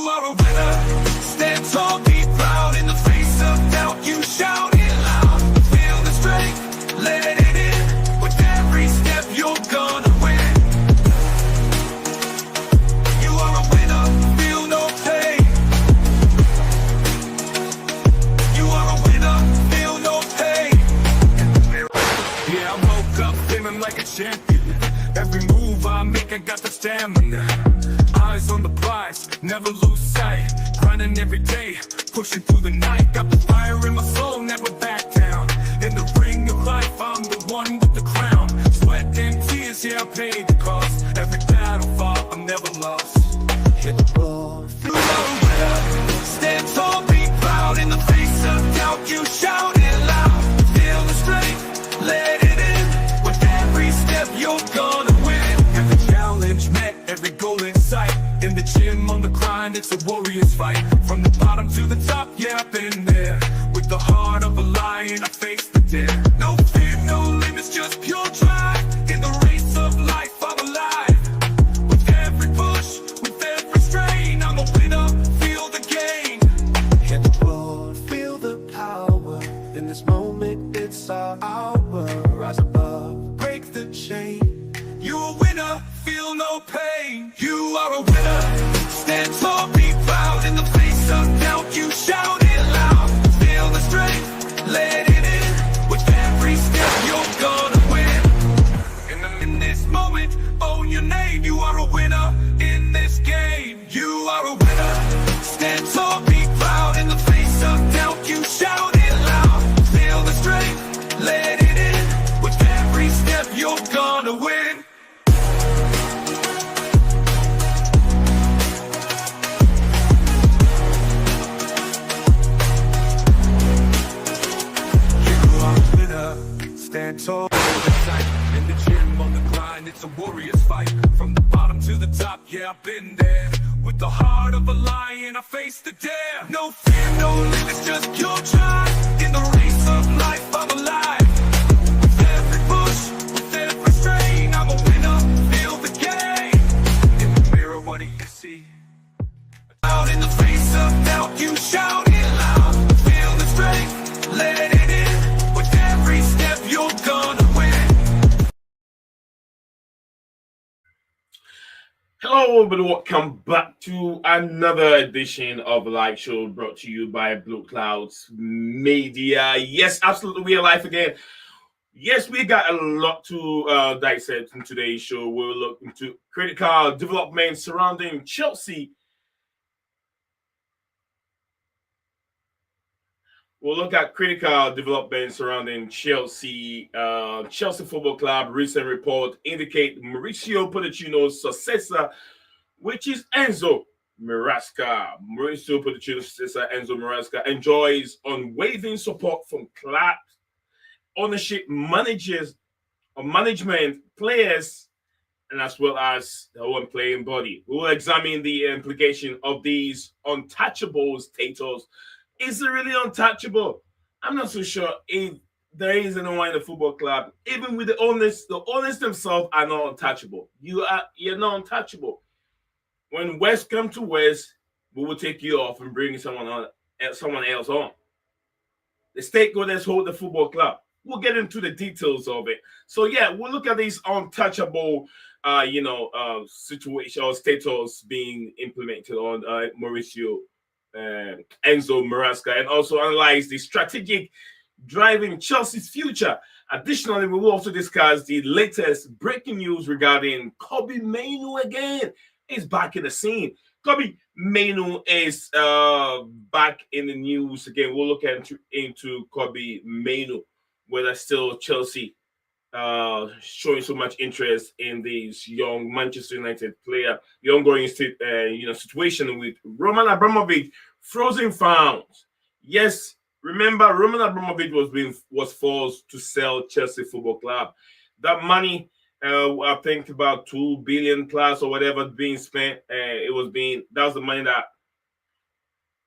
are a winner. Stand tall, be proud. In the face of doubt, you shout it loud. Feel the strength, let it in. With every step, you're gonna win. You are a winner, feel no pain. You are a winner, feel no pain. Yeah, I woke up feeling like a champion. Every move I make, I got the stamina. Eyes on the prize, never lose sight. Grinding every day, pushing through the night. Got the fire in my soul, never back down. In the ring of life, I'm the one with the crown. Sweat and tears, yeah, I paid the cost. Every battle fought, I'm never lost. Hit the floor, feel the winner. Stand tall, be proud. In the face of doubt, you shout it loud. Feel the strength, let it in. With every step, you're gonna win. Every challenge met, every goal in sight. In the gym, on the grind, it's a warrior's fight. From the bottom to the top, yeah, I've been there. With the heart of a lion, I face the dare. No fear, no limits, just pure drive. In the race of life, I'm alive. With every push, with every strain, I'm a winner, feel the gain. Hit the floor, feel the power. In this moment, it's our hour. Rise above, break the chain. You're a winner, feel no pain. You are a winner. Stand tall, be proud. In the face of doubt, you shout it loud. Feel the strength, let it in. With every step, you're gonna win. In this moment, own your name. You are a winner in this game. You are a winner. Stand tall, be proud. In the face of doubt, you shout it loud. Feel the strength, let it in. With every step, you're gonna win. Stand tall, the tight. In the gym, on the grind, it's a warrior's fight. From the bottom to the top, yeah, I've been there. With the heart of a lion, I face the dare. No fear, no limits, just pure drive. In the race of life, I'm alive. With every push, with every strain, I'm a winner, feel the gain. In the mirror, what do you see? Out in the face of doubt, you shout it loud. Feel the strength, let it in. With every step, you're gonna win. Hello, everybody. Welcome back to another edition of the live show brought to you by BlueClouds Media. Yes, absolutely, we are live again. Yes, we got a lot to dissect in today's show. We'll look into critical development surrounding Chelsea. We'll look at critical developments surrounding Chelsea. Chelsea Football Club recent report indicate Mauricio Pochettino's successor, which is Enzo Maresca. Mauricio Pochettino's successor, Enzo Maresca, enjoys unwavering support from club ownership, managers, or management, players, and as well as the whole playing body. We will examine the implication of these untouchable status. Is it really untouchable? I'm not so sure if there is anyone in the football club, even with the owners themselves are not untouchable. You're not untouchable. When West come to West, we will take you off and bring someone else on. The stakeholders hold the football club. We'll get into the details of it. So yeah, we'll look at these untouchable situation or status being implemented on Mauricio Enzo Maresca, and also analyze the strategic driving Chelsea's future. Additionally, we will also discuss the latest breaking news regarding Kobbie Mainoo again. He's back in the scene. Kobbie Mainoo is back in the news again. We'll look into Kobbie Mainoo, whether still Chelsea showing so much interest in this young Manchester United player. The ongoing situation with Roman Abramovich frozen funds. Yes, remember Roman Abramovich was forced to sell Chelsea Football Club. That money, I think about 2 billion plus or whatever being spent. That was the money that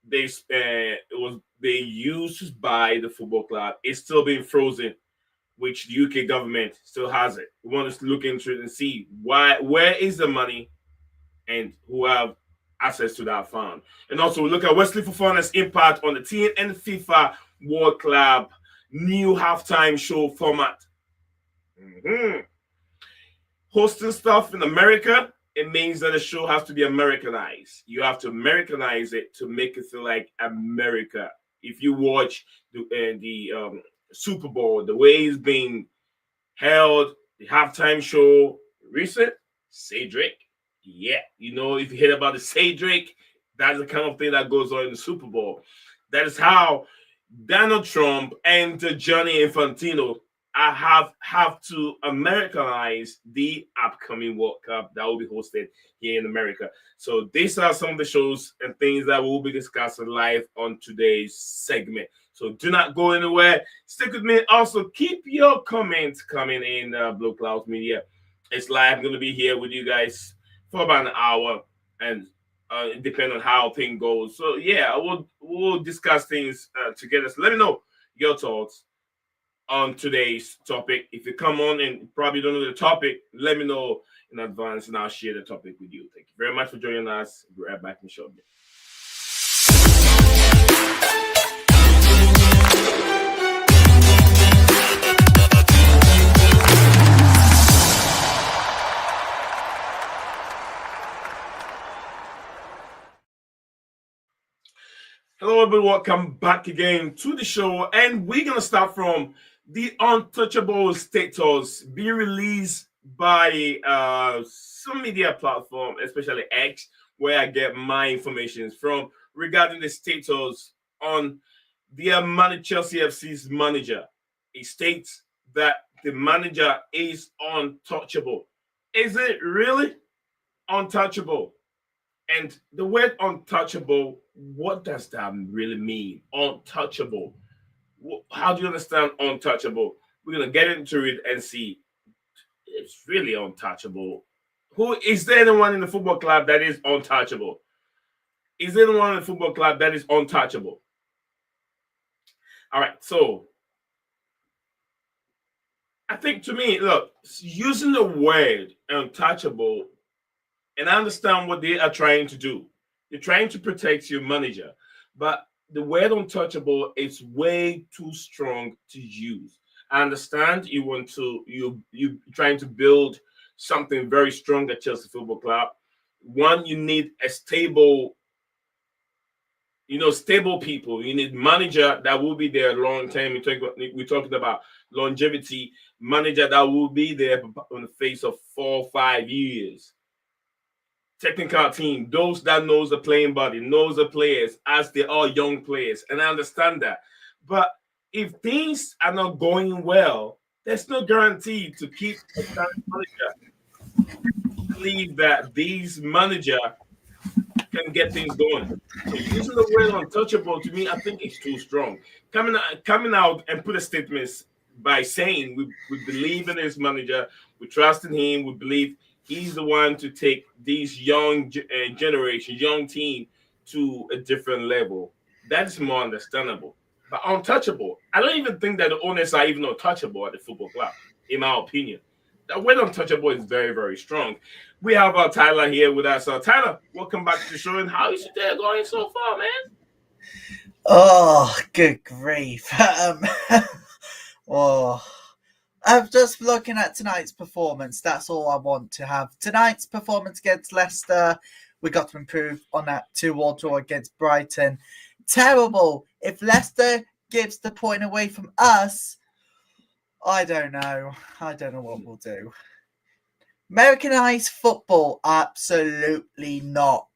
they used to buy the football club. It's still being frozen, which the UK government still has it. We want us to look into it and see where is the money and who have access to that fund. And also, we look at Wesley Fofana's impact on the team and FIFA World Club new halftime show format. Mm-hmm. Hosting stuff in America, it means that the show has to be Americanized. You have to Americanize it to make it feel like America. If you watch the Super Bowl, the way it's being held, the halftime show, recent, Cedric. Yeah, if you hear about the Cedric, that's the kind of thing that goes on in the Super Bowl. That is how Donald Trump and Gianni Infantino have to Americanize the upcoming World Cup that will be hosted here in America. So these are some of the shows and things that we'll be discussing live on today's segment. So do not go anywhere. Stick with me. Also, keep your comments coming in BlueClouds Media. It's live. I'm going to be here with you guys for about an hour, and depending on how things goes. So yeah, we'll discuss things together. So let me know your thoughts on today's topic. If you come on and probably don't know the topic, let me know in advance and I'll share the topic with you. Thank you very much for joining us. We'll be right back in shortly. Hello, everybody. Welcome back again to the show. And we're going to start from the Untouchable status being released by some media platform, especially X, where I get my information from regarding the status on the Chelsea FC's manager. It states that the manager is untouchable. Is it really untouchable? And the word untouchable, what does that really mean? Untouchable. How do you understand untouchable? We're going to get into it and see. It's really untouchable. Who is there anyone in the football club that is untouchable? Is there anyone in the football club that is untouchable? All right, so I think to me, look, using the word untouchable, and I understand what they are trying to do. They're trying to protect your manager, but the word untouchable is way too strong to use. I understand you want to you trying to build something very strong at Chelsea Football Club. One, you need a stable people. You need manager that will be there long term. We're talking about longevity. Manager that will be there on the face of 4 or 5 years. Technical team, those that knows the playing body, knows the players as they are young players, and I understand that. But if things are not going well, there's no guarantee to keep a current manager. I believe that these manager can get things going. So using the word untouchable to me, I think it's too strong. Coming out and put a statement by saying we believe in his manager, we trust in him, we believe he's the one to take these young generation, young team to a different level. That is more understandable. But untouchable, I don't even think that the owners are even untouchable at the football club, in my opinion. That word untouchable is very, very strong. We have Tyler here with us. Tyler, welcome back to the show. And how is your day going so far, man? Oh, good grief. I'm just looking at tonight's performance. That's all I want to have. Tonight's performance against Leicester, we got to improve on that 2-2 draw against Brighton. Terrible. If Leicester gives the point away from us, I don't know. I don't know what we'll do. Americanized football? Absolutely not.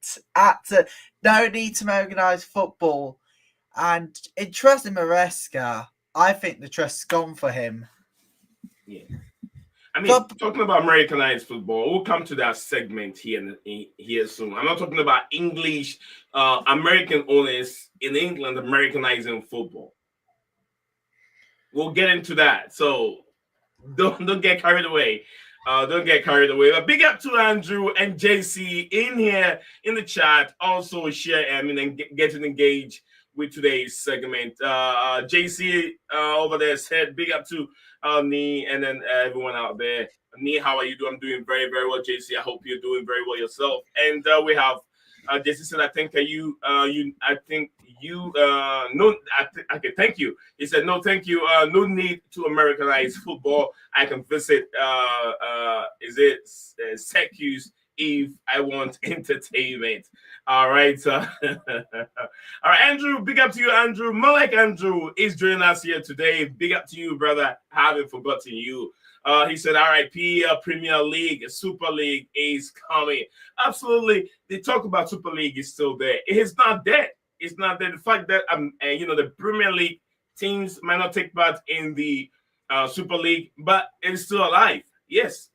No need to Americanize football. And in trusting Maresca, I think the trust's gone for him. Yeah. I mean, talking about Americanized football, we'll come to that segment here soon. I'm not talking about English, American owners in England Americanizing football. We'll get into that. So don't get carried away. Don't get carried away. But big up to Andrew and JC in here in the chat. Also share and getting engaged with today's segment. JC over there said big up to Nee and then everyone out there. Nee, how are you doing? I'm doing very, very well, JC. I hope you're doing very well yourself. And we have Jesse said, I think I think you, no, okay, thank you. He said, no, thank you. No need to Americanize football. I can visit, is it Syracuse if I want entertainment. All right. All right, Andrew, big up to you, Andrew. Malek Andrew is joining us here today. Big up to you, brother. Haven't forgotten you. He said, RIP, Premier League, Super League is coming. Absolutely. They talk about Super League is still there. It is not dead. It's not dead. The fact that, the Premier League teams might not take part in the Super League, but it's still alive. Yes.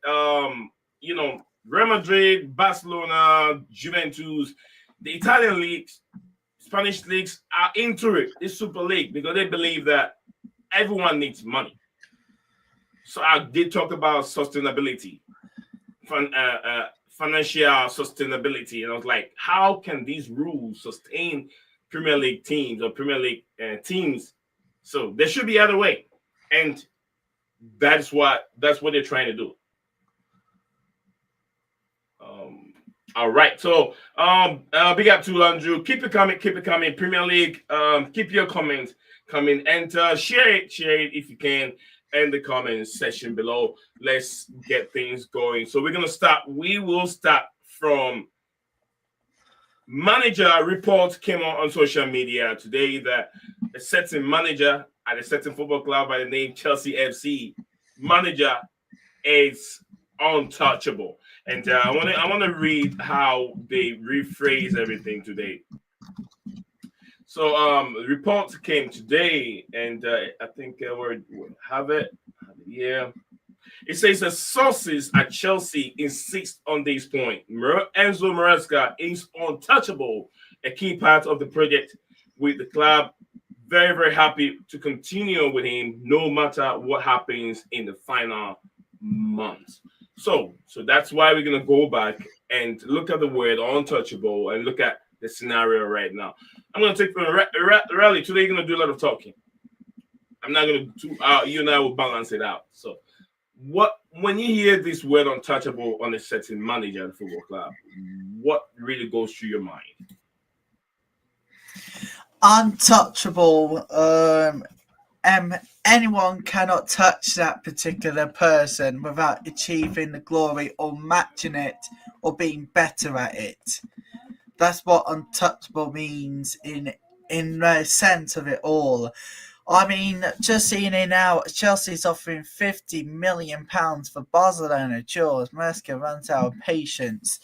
Real Madrid, Barcelona, Juventus, the Italian leagues, Spanish leagues are into it, this Super League, because they believe that everyone needs money. So I did talk about sustainability, financial sustainability, and I was like, how can these rules sustain Premier League teams or Premier League teams? So there should be other way, and that's what they're trying to do. All right, so big up to Andrew. Keep it coming. Premier League, keep your comments coming, and share it if you can in the comment section below. Let's get things going. So we will start from manager report came on social media today that a certain manager at a certain football club by the name Chelsea FC manager is untouchable. And I want to read how they rephrase everything today. So reports came today, and I think we have it. Yeah. It says that sources at Chelsea insist on this point. Enzo Maresca is untouchable, a key part of the project with the club. Very, very happy to continue with him no matter what happens in the final months. So that's why we're going to go back and look at the word untouchable and look at the scenario right now. I'm going to take Rally. Today, you're going to do a lot of talking. I'm not going to, you and I will balance it out. So when you hear this word untouchable on a certain manager at a football club, what really goes through your mind? Untouchable. Anyone cannot touch that particular person without achieving the glory or matching it or being better at it. That's what untouchable means in the sense of it all. I mean, just seeing it now, Chelsea's offering £50 million for Barcelona. Jaws, Maresca runs out of patience.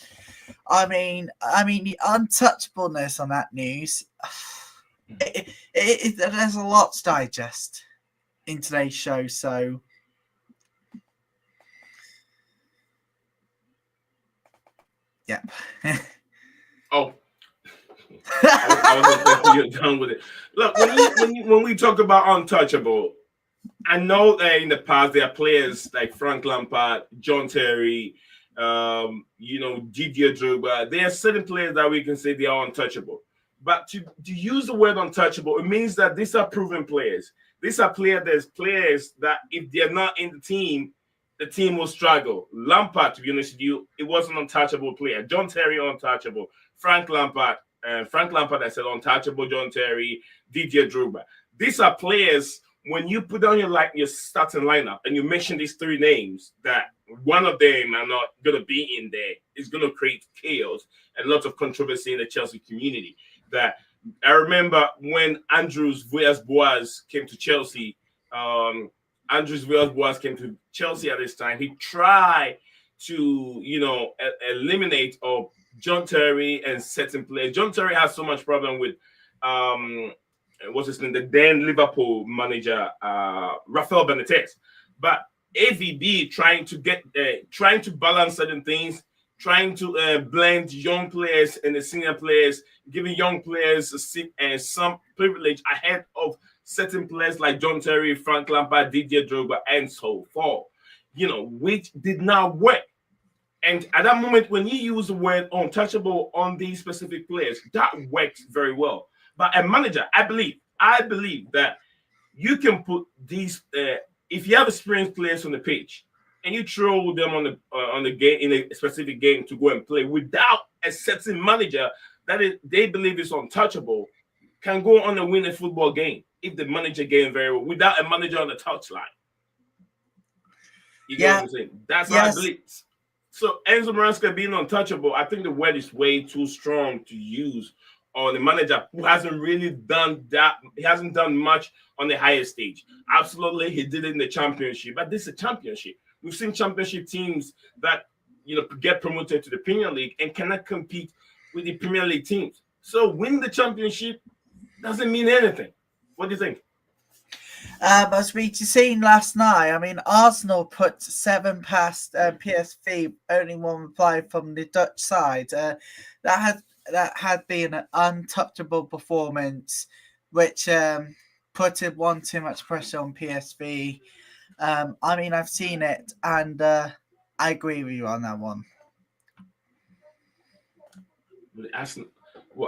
I mean, the untouchableness on that news, there's a lot to digest in today's show, so yeah. Oh, I wasn't thinking you're done with it. Look, when we talk about untouchable, I know that in the past there are players like Frank Lampard, John Terry, Didier Drogba. There are certain players that we can say they are untouchable. But to use the word untouchable, it means that these are proven players. These are players that if they're not in the team will struggle. Lampard, to be honest with you, it was an untouchable player. John Terry, untouchable. Frank Lampard, I said untouchable. John Terry, Didier Drogba. These are players, when you put on your starting lineup and you mention these three names, that one of them are not going to be in there, it's going to create chaos and lots of controversy in the Chelsea community. That I remember when Andrews Villas-Boas came to Chelsea. Andrews Villas-Boas came to Chelsea at this time. He tried to, eliminate John Terry and certain players. John Terry has so much problem with what's his name, the then Liverpool manager, Rafael Benitez. But AVB trying to balance certain things, trying to blend young players and the senior players, giving young players some privilege ahead of certain players like John Terry, Frank Lampard, Didier Drogba, and so forth, which did not work. And at that moment, when you use the word untouchable on these specific players, that works very well. But a manager, I believe that you can put these, if you have experienced players on the pitch, and you throw them on the game in a specific game to go and play without a certain manager they believe is untouchable can go on and win a football game if the manager game very well without a manager on the touchline. You get what I'm saying? That's how I believe. So Enzo Maresca being untouchable, I think the word is way too strong to use on a manager who hasn't really done that. He hasn't done much on the highest stage. Absolutely, he did it in the championship, but this is a championship. We've seen championship teams that get promoted to the Premier League and cannot compete with the Premier League teams. So winning the championship doesn't mean anything. What do you think? As we seen last night, I mean, Arsenal put 7 past PSV, only 1 reply from the Dutch side. That had been an untouchable performance, which put one too much pressure on PSV. I mean, I've seen it, and I agree with you on that one.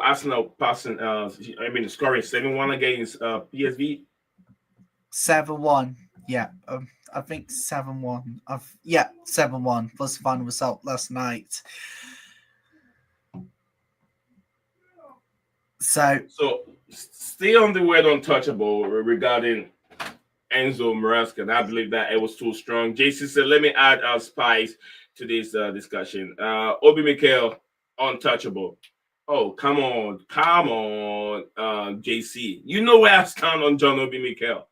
Arsenal passing, scoring 7-1 against PSV. 7-1. Yeah, I think 7-1. 7-1 was the final result last night. So stay on the word untouchable regarding Enzo Maresca, and I believe that it was too strong. JC said, let me add our spice to this discussion. Obi Mikel, untouchable. Oh, come on, JC. You know where I stand on John Obi Mikel.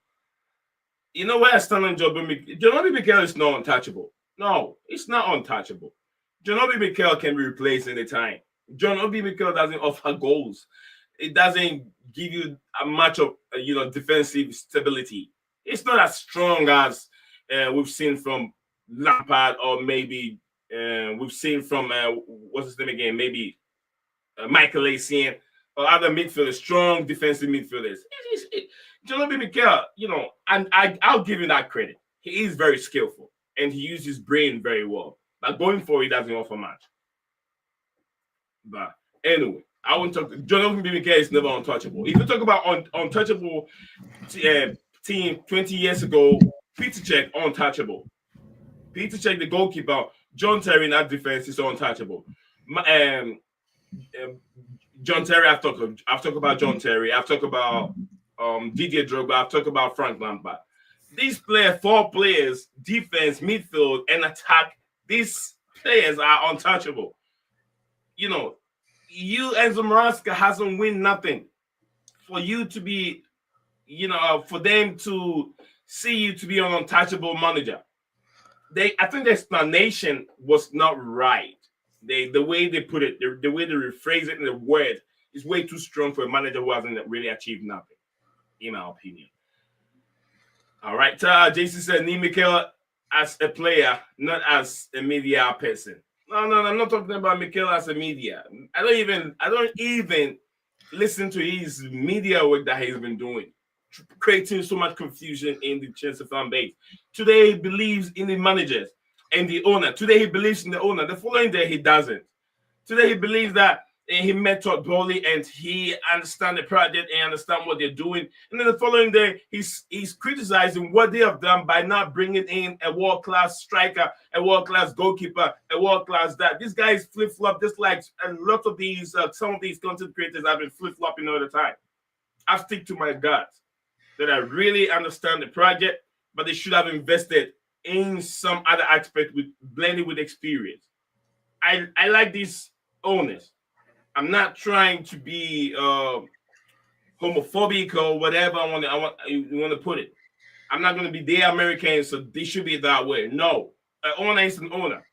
You know where I stand on John Obi Mikel. John Obi Mikel is not untouchable. No, it's not untouchable. John Obi Mikel can be replaced anytime. John Obi Mikel doesn't offer goals. It doesn't give you a much of defensive stability. It's not as strong as we've seen from Lampard, or maybe we've seen from what's his name again? Maybe Michael Essien or other midfielders, strong defensive midfielders. John Obi Mikel, and I'll give him that credit. He is very skillful and he uses his brain very well. But going forward, he doesn't offer much. But anyway, I won't talk. John Obi Mikel is never untouchable. If you talk about untouchable team 20 years ago, Peter Cech, untouchable. Peter Cech, the goalkeeper, John Terry in that defense is untouchable. John Terry, I've talked about John Terry. I've talked about Didier Drogba. I've talked about Frank Lampard. These 4 players, defense, midfield, and attack, these players are untouchable. Enzo Maresca hasn't win nothing. For you to be, for them to see you to be an untouchable manager, I think the explanation was not right. The way they put it, the way they rephrase it in the word is way too strong for a manager who hasn't really achieved nothing, in my opinion. All right, Jason said, need Mikel as a player, not as a media person. No, I'm not talking about Mikel as a media. I don't even listen to his media work that he's been doing, creating so much confusion in the Chelsea fan base. Today he believes in the managers and the owner. Today he believes in the owner. The following day he doesn't. Today he believes that he met Todd Bowley and he understands the project and understands what they're doing. And then the following day he's criticizing what they have done by not bringing in a world-class striker, a world-class goalkeeper, a world-class that. This guy is flip-flop, just like a lot of these, some of these content creators have been flip-flopping all the time. I stick to my guts that I really understand the project, but they should have invested in some other aspect with blended with experience. I like these owners. I'm not trying to be homophobic or whatever you want to put it. I'm not going to be they Americans, so they should be that way. No, an owner is an owner.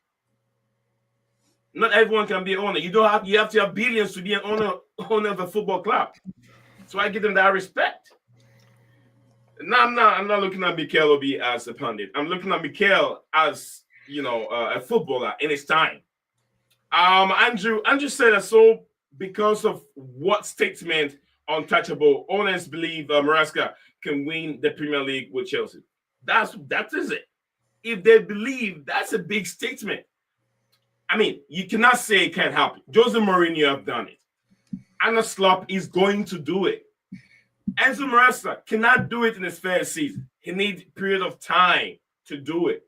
Not everyone can be an owner. You have to have billions to be an owner of a football club. So I give them that respect. No, I'm not looking at Mikel Obi as a pundit. I'm looking at Mikel as a footballer in his time. Andrew said that so because of what statement untouchable owners believe Maresca can win the Premier League with Chelsea. That is it. If they believe, that's a big statement. I mean, you cannot say it can't happen. Jose Mourinho have done it. Arne Slot is going to do it. Enzo Maresca cannot do it in his first season. He needs a period of time to do it.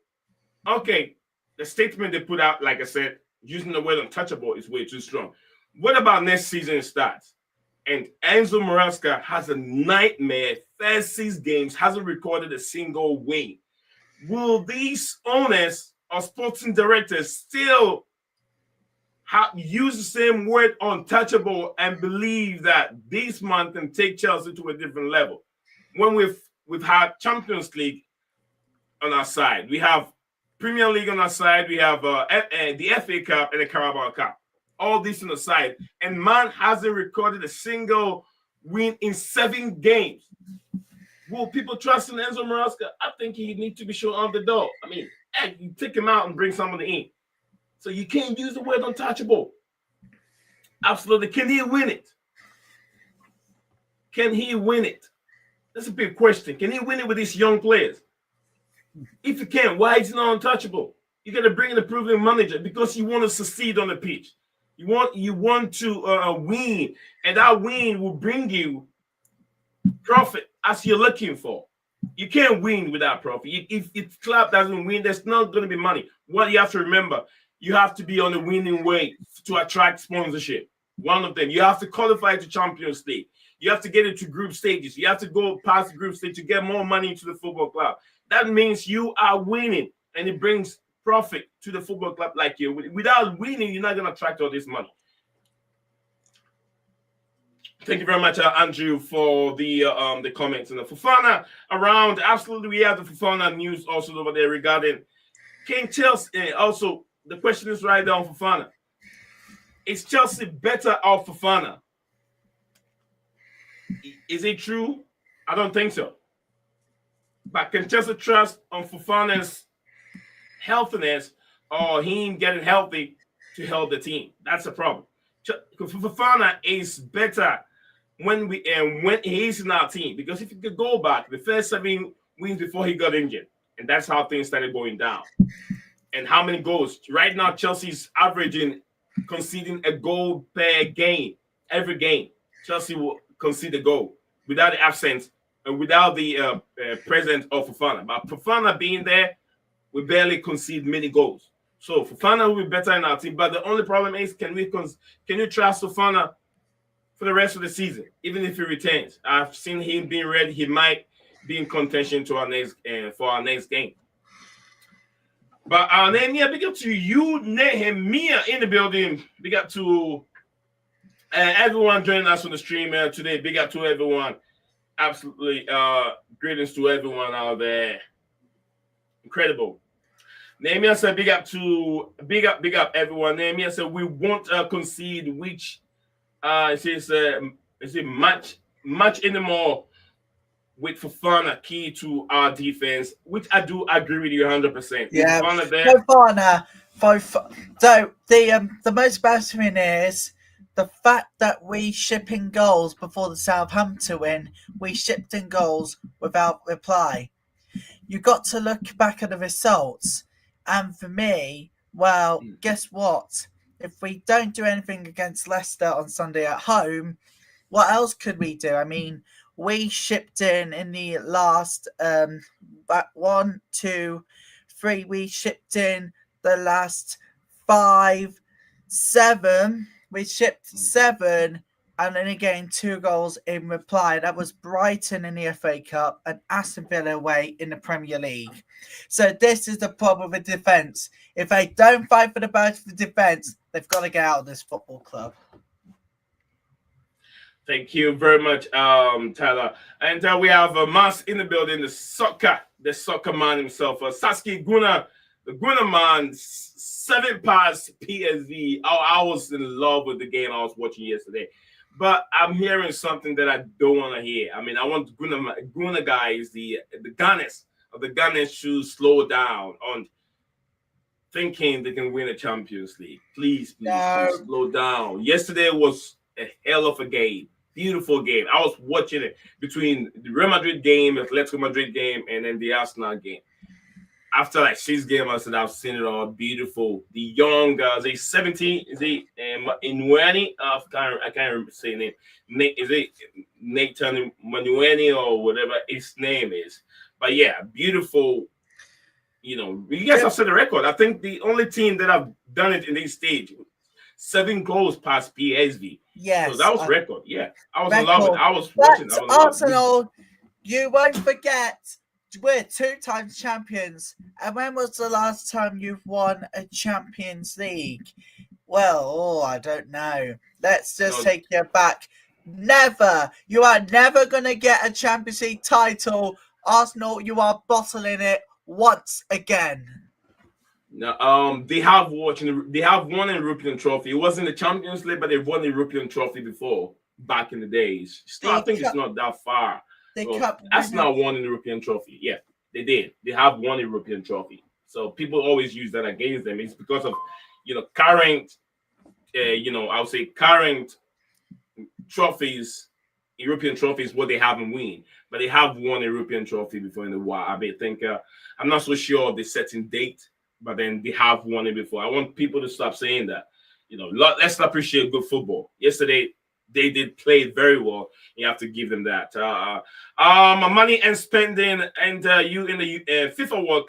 Okay, the statement they put out, like I said, using the word untouchable is way too strong. What about next season starts? And Enzo Maresca has a nightmare. First 6 games, hasn't recorded a single win. Will these owners or sporting directors still use the same word untouchable and believe that this man can take Chelsea to a different level? When we've had Champions League on our side, we have Premier League on our side, we have the FA Cup and the Carabao Cup. All this on the side, and man hasn't recorded a single win in 7 games. Will people trust in Enzo Maresca? I think he needs to be shown on the door. I mean, you take him out and bring someone in. So you can't use the word untouchable. Absolutely. Can he win it? Can he win it? That's a big question. Can he win it with these young players? If you can, why is he not untouchable? You got to bring in a proven manager because you want to succeed on the pitch. You want to win, and that win will bring you profit as you're looking for. You can't win without profit. If the club doesn't win, there's not going to be money. What you have to remember, you have to be on the winning way to attract sponsorship. One of them, you have to qualify to Champions League. You have to get into group stages. You have to go past the group stage to get more money into the football club. That means you are winning, and it brings profit to the football club like you. Without winning, you're not going to attract all this money. Thank you very much, Andrew, for the comments and the Fofana around. Absolutely, we have the Fofana news also over there regarding King Chelsea. Also, the question is right there on Fofana. Is Chelsea better off Fofana? Is it true? I don't think so. But can Chelsea trust on Fofana's healthiness or him getting healthy to help the team? That's the problem. Fofana is better when he's in our team, because if you could go back, the first 7 wins before he got injured, and that's how things started going down. And how many goals? Right now, Chelsea's averaging conceding a goal per game. Every game, Chelsea will concede a goal without the absence and without the presence of Fofana. But Fofana being there, we barely concede many goals. So Fofana will be better in our team. But the only problem is, can you trust Fofana for the rest of the season, even if he retains? I've seen him being ready. He might be in contention to for our next game. But Nehemiah, big up to you, Nehemiah, in the building. Big up to everyone joining us on the stream today. Big up to everyone. Absolutely, greetings to everyone out there. Incredible. Nehemiah said, big up everyone. Nehemiah said, we won't concede, which is it much anymore with Fofana key to our defense, which I do agree with you 100%. Yeah, Fofana. So the most best thing is the fact that we ship in goals before the Southampton win. We shipped in goals without reply. You got to look back at the results, and for me, well, guess what? If we don't do anything against Leicester on Sunday at home, what else could we do? I mean, we shipped in the last 1, 2, 3. We shipped in the last 5, 7. We shipped 7, and then again 2 goals in reply. That was Brighton in the FA Cup and Aston Villa away in the Premier League. So this is the problem with defence. If they don't fight for the battle for defence, they've got to get out of this football club. Thank you very much, Tyler. And we have Mas in the building, the soccer man himself, Sasuke Guna, the Guna man, 7 pass PSV. I was in love with the game I was watching yesterday. But I'm hearing something that I don't want to hear. I mean, I want Guna guys, the Gunners of the Gunners to slow down on thinking they can win a Champions League. Please slow down. Yesterday was a hell of a game. Beautiful game. I was watching it between the Real Madrid game, the Atletico Madrid game, and then the Arsenal game. After like 6 games, I said I've seen it all. Beautiful. The young guys, they 17. Is it Inuani? I can't remember saying name. Is it Nathan Manuani or whatever his name is? But yeah, beautiful. You know, you guys have set a record. I think the only team that have done it in this stage 7 goals past PSV. Yes, So that was record. Yeah, I was in love with it. record. I was But watching. I was in love. Arsenal, you won't forget, we're 2 times champions. And when was the last time you've won a Champions League? Well, I don't know. Let's just take you back. Never. You are never going to get a Champions League title. Arsenal, you are bottling it once again. No, they have won a European trophy. It wasn't the Champions League, but they've won the European trophy before back in the days. So I think it's not that far. That's not won an European trophy. Yeah, they did. They have won a European trophy. So people always use that against them. It's because of current, I would say current trophies, European trophies, what they haven't won, but they have won a European trophy before in the while. I think I'm not so sure of the certain date, but then they have won it before. I want people to stop saying that. Let's appreciate good football. Yesterday, they did play very well. You have to give them that. Money and spending, and you in the FIFA World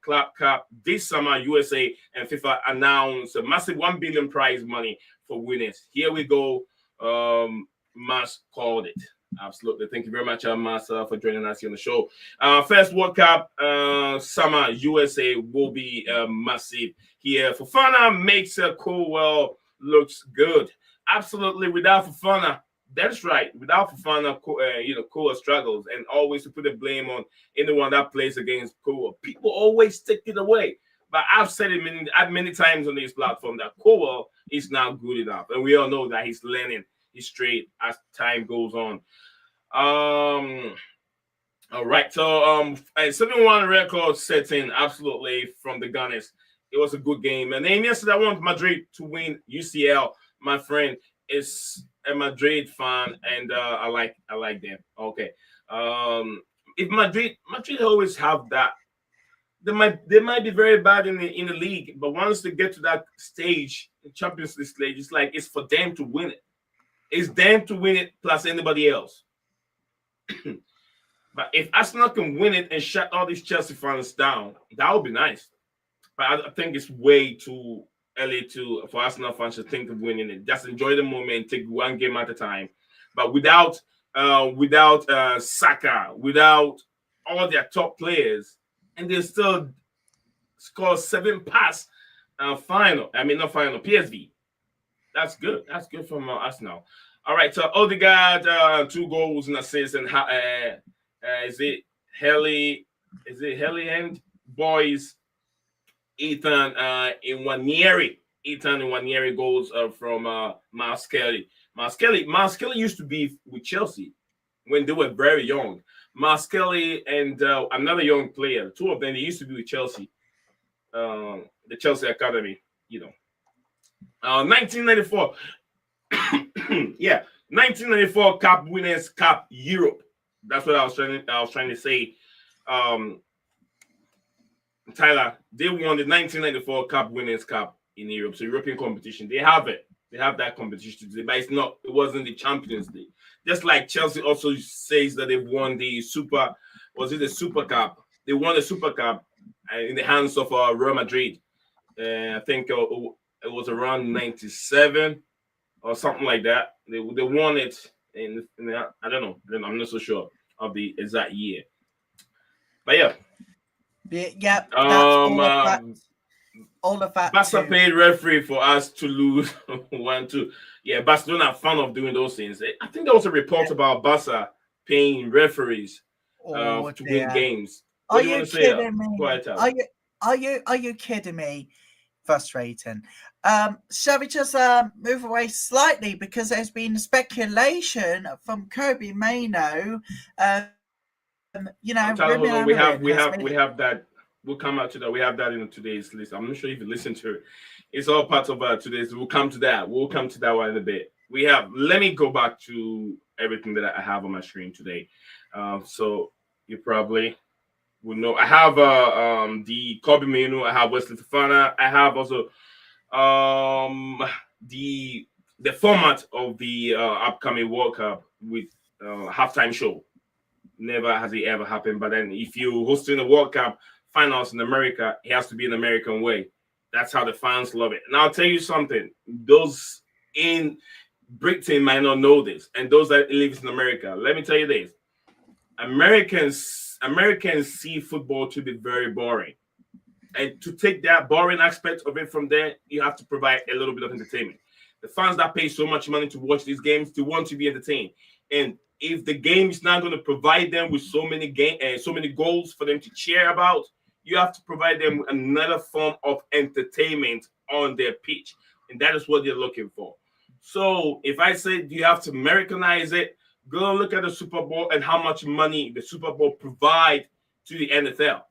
Club Cup this summer, USA and FIFA announced a massive $1 billion prize money for winners. Here we go. Mas called it. Absolutely. Thank you very much, Mas, for joining us here on the show. First World Cup summer USA will be massive here. Fofana makes Colwell looks good. Absolutely. Without Fofana, that's right. Without Fofana, Colwell struggles, and always to put the blame on anyone that plays against Colwell. People always take it away. But I've said it many times on this platform that Colwell is not good enough, and we all know that he's learning his trade as time goes on. All right. So 7-1 record setting, absolutely, from the Gunners. It was a good game. And then yesterday I want Madrid to win UCL. My friend is a Madrid fan, and I like them. Okay. If Madrid always have that. They might be very bad in the league, but once they get to that stage, the Champions League stage, it's like it's for them to win it. It's them to win it plus anybody else. But if Arsenal can win it and shut all these Chelsea fans down, that would be nice. But I think it's way too early for Arsenal fans to think of winning it. Just enjoy the moment, take one game at a time. But without Saka, without all their top players, and they still score 7 pass final. I mean, not final, PSV. That's good. That's good from Arsenal. All right, so Odegaard, 2 goals and assists, and is it Helly and boys? Ethan Nwaneri goals from Miles Kelly. Miles Kelly used to be with Chelsea when they were very young. Miles Kelly and another young player, 2 of them, they used to be with Chelsea, the Chelsea Academy, 1994. Yeah, 1994 Cup Winners' Cup Europe. That's what I was trying to say. Tyler, they won the 1994 Cup Winners' Cup in Europe, so European competition. They have it. They have that competition today, but it wasn't the Champions League. Just like Chelsea also says that they've won the Super Cup? They won the Super Cup in the hands of Real Madrid. I think it was around 97 or something like that. They won it in I don't know. I'm not so sure of the exact year. But yeah. Yeah, that's all of that. Barca paid referee for us to lose 1-2. Yeah, Barcelona are fun of doing those things. I think there was a report about Barca paying referees to win games. What do you want to say? Kidding me? Are you kidding me? Frustrating. Shall we just move away slightly, because there's been speculation from Kobe Mano. We have that. We'll come out to that. We have that in today's list. I'm not sure if you listen to it. It's all part of today's. We'll come to that. We'll come to that one in a bit. Let me go back to everything that I have on my screen today. So you probably will know. I have the Kobe Manu. I have Wesley Fofana. I have also the format of the upcoming World Cup with halftime show. Never has it ever happened. But then if you're hosting a World Cup finals in America, it has to be an American way. That's how the fans love it. And I'll tell you something. Those in Britain might not know this, and those that live in America. Let me tell you this: Americans see football to be very boring, and to take that boring aspect of it from there, you have to provide a little bit of entertainment. The fans that pay so much money to watch these games, they want to be entertained, and if the game is not going to provide them with so many goals for them to cheer about, you have to provide them with another form of entertainment on their pitch, and that is what they're looking for. So if I say you have to Americanize it, go and look at the Super Bowl and how much money the Super Bowl provide to the NFL.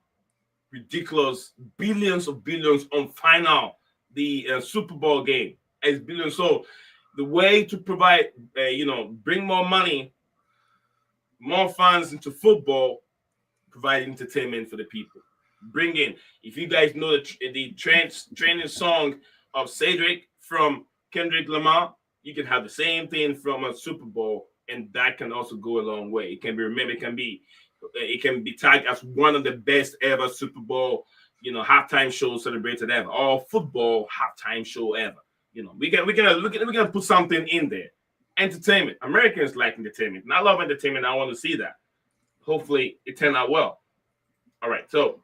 Ridiculous, billions of billions on final the Super Bowl game. It's billions. So the way to provide, bring more money, more fans into football, provide entertainment for the people. Bring in, if you guys know the training song of Cedric from Kendrick Lamar, you can have the same thing from a Super Bowl, and that can also go a long way. It can be remembered, it can be tagged as one of the best ever Super Bowl, halftime shows celebrated ever, or football halftime show ever. We can put something in there. Entertainment. Americans like entertainment, and I love entertainment. I want to see that. Hopefully, it turned out well. All right, so.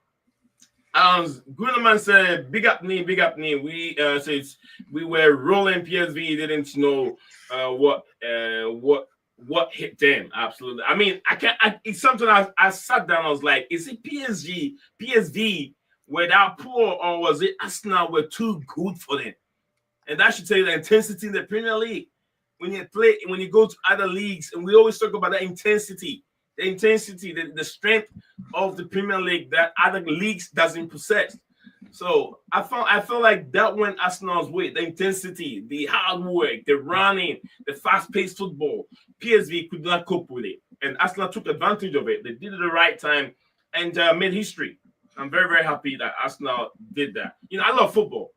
Gruneman said, "Big up knee, big up knee." We says we were rolling PSV. Didn't know what hit them. Absolutely. I mean, it's something I sat down. I was like, is it PSV were that poor, or was it Arsenal were too good for them? And that should tell you the intensity in the Premier League. When you go to other leagues, and we always talk about that intensity. The intensity, the strength of the Premier League that other leagues doesn't possess. So I felt like that went Arsenal's way. The intensity, the hard work, the running, the fast-paced football. PSV could not cope with it, and Arsenal took advantage of it. They did it at the right time and made history. I'm very, very happy that Arsenal did that. I love football.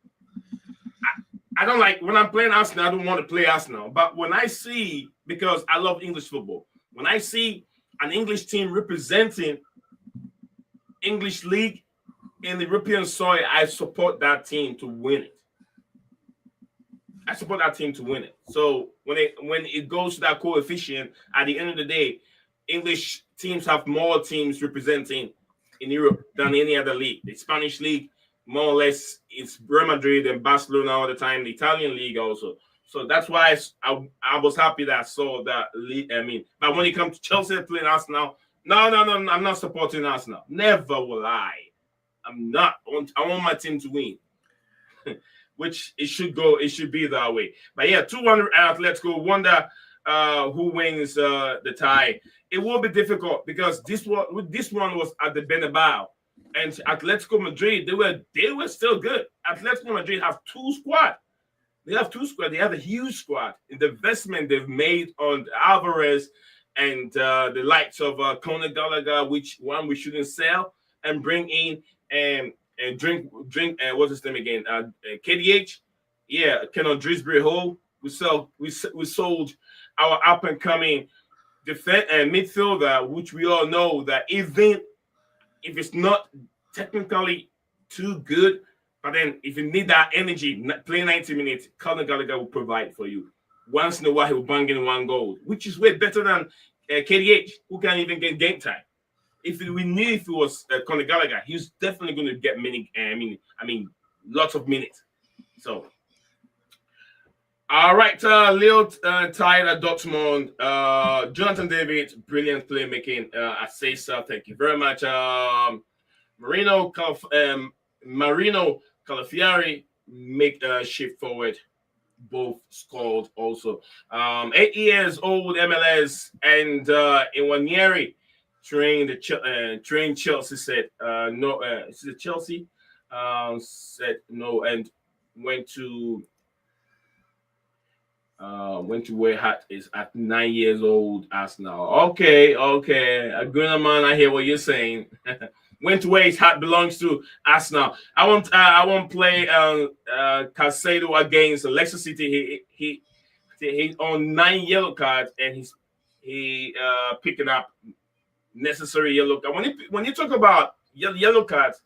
I don't like when I'm playing Arsenal. I don't want to play Arsenal, but when I see, because I love English football, when I see an English team representing English league in the European soil, I support that team to win it. So when it goes to that coefficient, at the end of the day, English teams have more teams representing in Europe than any other league. The Spanish league, more or less, it's Real Madrid and Barcelona all the time. The Italian league also. So that's why I was happy that I saw that league. But when it comes to Chelsea playing Arsenal, no, I'm not supporting Arsenal. Never will I. I'm not. I want my team to win, which it should go. It should be that way. But yeah, 2-1 Atletico. Wonder who wins the tie. It will be difficult because this one was at the Bernabeu, and Atletico Madrid they were still good. Atletico Madrid have two squads. They have two squads. They have a huge squad. In the investment they've made on Alvarez and the likes of Conor Gallagher, which one we shouldn't sell, and bring in and drink. What's his name again? KDH. Yeah, Kenan Drisbury Hall. We sold our up and coming defense and midfielder, which we all know that even if it's not technically too good. But then, if you need that energy, play 90 minutes, Conor Gallagher will provide for you. Once in a while, he will bang in one goal, which is way better than KDH, who can't even get game time. We knew if it was Conor Gallagher, he was definitely going to get many. Lots of minutes. So, all right, Leo tied at Dortmund. Jonathan David, brilliant playmaking. I say so. Thank you very much. Marino Calafiori make a shift forward. Both scored also. 8 years old MLS and Iwanieri trained Chelsea said no. Is it Chelsea? Said no and went to where Hat is at 9 years old. Arsenal. Okay. A good man. I hear what you're saying. Went to where his hat belongs to Arsenal. I won't play Caicedo against Leicester City. He on 9 yellow cards and he picking up necessary yellow card. When you talk about yellow cards,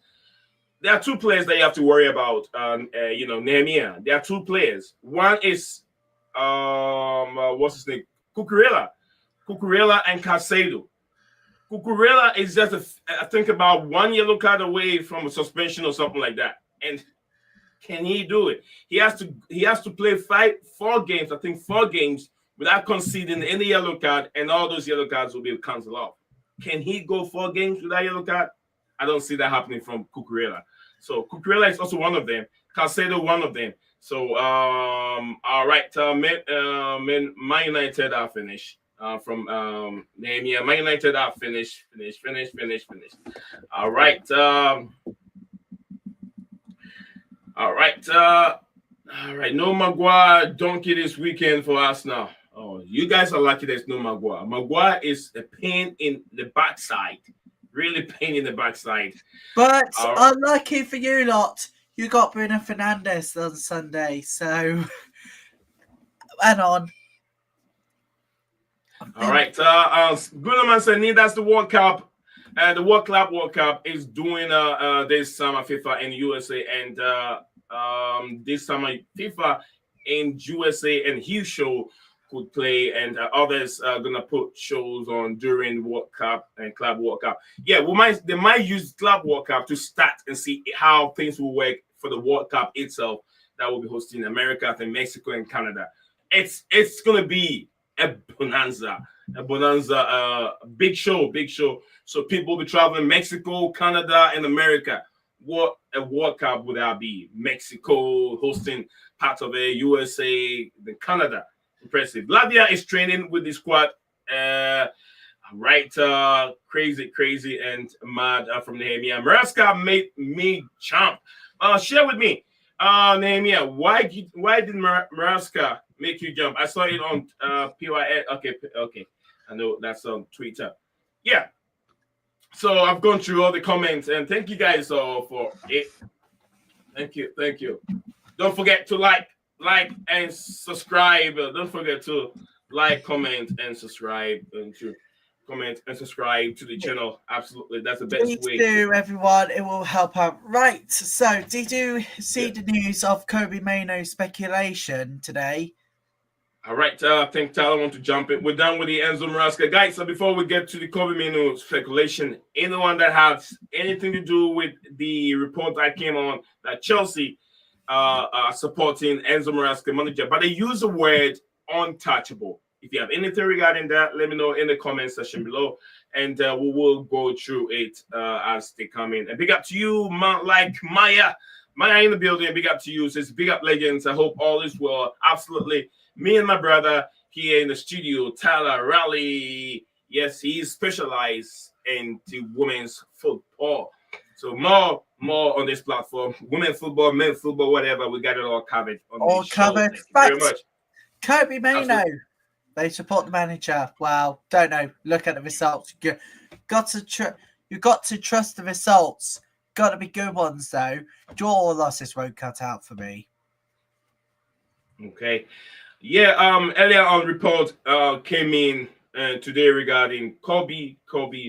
there are two players that you have to worry about. Nehemiah. There are two players. One is what's his name? Cucurella and Casado. Cucurella is just I think about one yellow card away from a suspension or something like that. And can he do it? He has to play 4 games. I think 4 games without conceding any yellow card, and all those yellow cards will be canceled off. Can he go 4 games without yellow card? I don't see that happening from Cucurella. So Cucurella is also one of them. Calcedo, one of them. So all right, Man United are finished. From Nehemiah, Man United are finished. All right. All right. No Maguire donkey this weekend for us now. Oh, you guys are lucky there's no Maguire. Maguire is a pain in the backside. Really pain in the backside. But unlucky for you lot, you got Bruno Fernandes on Sunday. So, and on. All right. Bruno Manzanini, that's the World Cup. The World Cup is doing this summer FIFA in USA and this summer FIFA in USA, and his show could play, and others are gonna put shows on during World Cup and Club World Cup. Yeah, they might use Club World Cup to start and see how things will work for the World Cup itself that will be hosting America, I think Mexico and Canada. It's gonna be a bonanza, big show. So people will be traveling Mexico, Canada, and America. What a World Cup would that be? Mexico hosting part of it, USA, then Canada. Impressive. Latvia is training with the squad. Crazy and mad from Nehemiah. Maresca made me jump. Share with me, Nehemiah, why did Maresca make you jump? I saw it on PYS. Okay. I know that's on Twitter. Yeah. So I've gone through all the comments, and thank you guys all for it. Thank you. Don't forget to like and subscribe. Don't forget to like, comment, and subscribe, and to comment and subscribe to the channel. Absolutely, that's the best way. Please do, everyone. It will help out. Right. So, did you see the news of Kobe Mainoo speculation today? All right, I think Tyler wants to jump in. We're done with the Enzo Maresca. Guys, so before we get to the Kobe Mainoo speculation, anyone that has anything to do with the report that came on that Chelsea are supporting Enzo Maresca manager, but they use the word untouchable. If you have anything regarding that, let me know in the comment section below, and we will go through it as they come in. And big up to you, like Maya in the building. Big up to you. Says big up legends. I hope all is well. Absolutely. Me and my brother here in the studio, Tyler Raleigh. Yes, he's specialized in the women's football. So more on this platform. Women's football, men's football, whatever. We got it all covered. All covered. Thank you very much. Kobe Mainoo. They support the manager. Wow. Don't know. Look at the results. You got to trust the results. Got to be good ones though. Draw or losses won't cut out for me. Okay. Yeah, earlier on report came in today regarding Kobe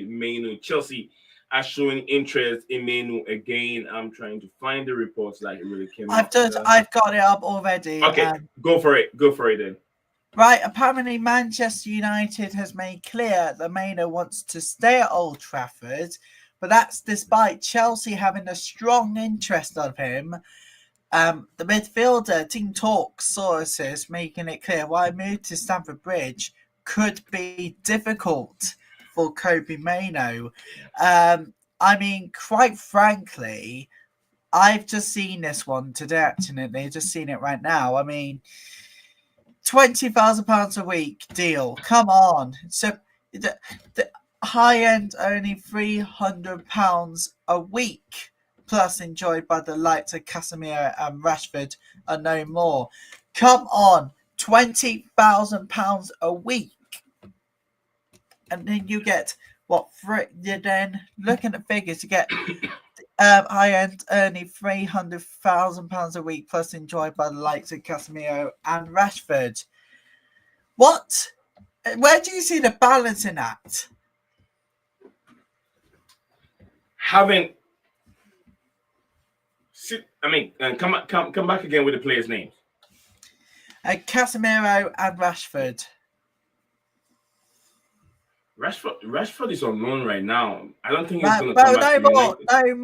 Mainoo. Chelsea are showing interest in Mainoo again. I'm trying to find the reports like it really came I've got it up already. Okay, go for it then. Right, apparently Manchester United has made clear that Mainoo wants to stay at Old Trafford, but that's despite Chelsea having a strong interest of him. The midfielder, Team Talk sources making it clear why a move to Stamford Bridge could be difficult for Kobe Mainoo. I mean, quite frankly, I've just seen this one today, actually. Just seen it right now. I mean, £20,000 a week deal. Come on. So the high end only £300 a week. Plus enjoyed by the likes of Casemiro and Rashford and no more. Come on, £20,000 a week. And then you get then looking at figures, you get high end earning £300,000 a week plus enjoyed by the likes of Casemiro and Rashford. What? Where do you see the balance in that? Having come back again with the players' names. Casemiro and Rashford. Rashford is on loan right now. I don't think he's going to come back to United.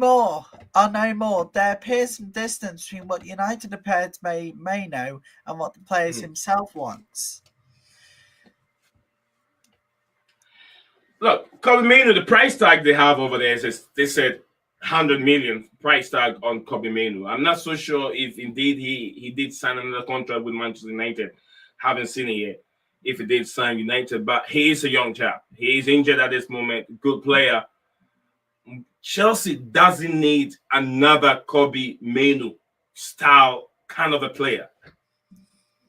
No more. There appears some distance between what United are prepared to may know and what the players himself wants. Look, Kobe Mainoo, the price tag they have over there is they said 100 million price tag on Kobe Mainoo. I'm not so sure if indeed he did sign another contract with Manchester United. Haven't seen it yet. If he did sign United, but he is a young chap. He is injured at this moment. Good player. Chelsea doesn't need another Kobe Mainoo style kind of a player.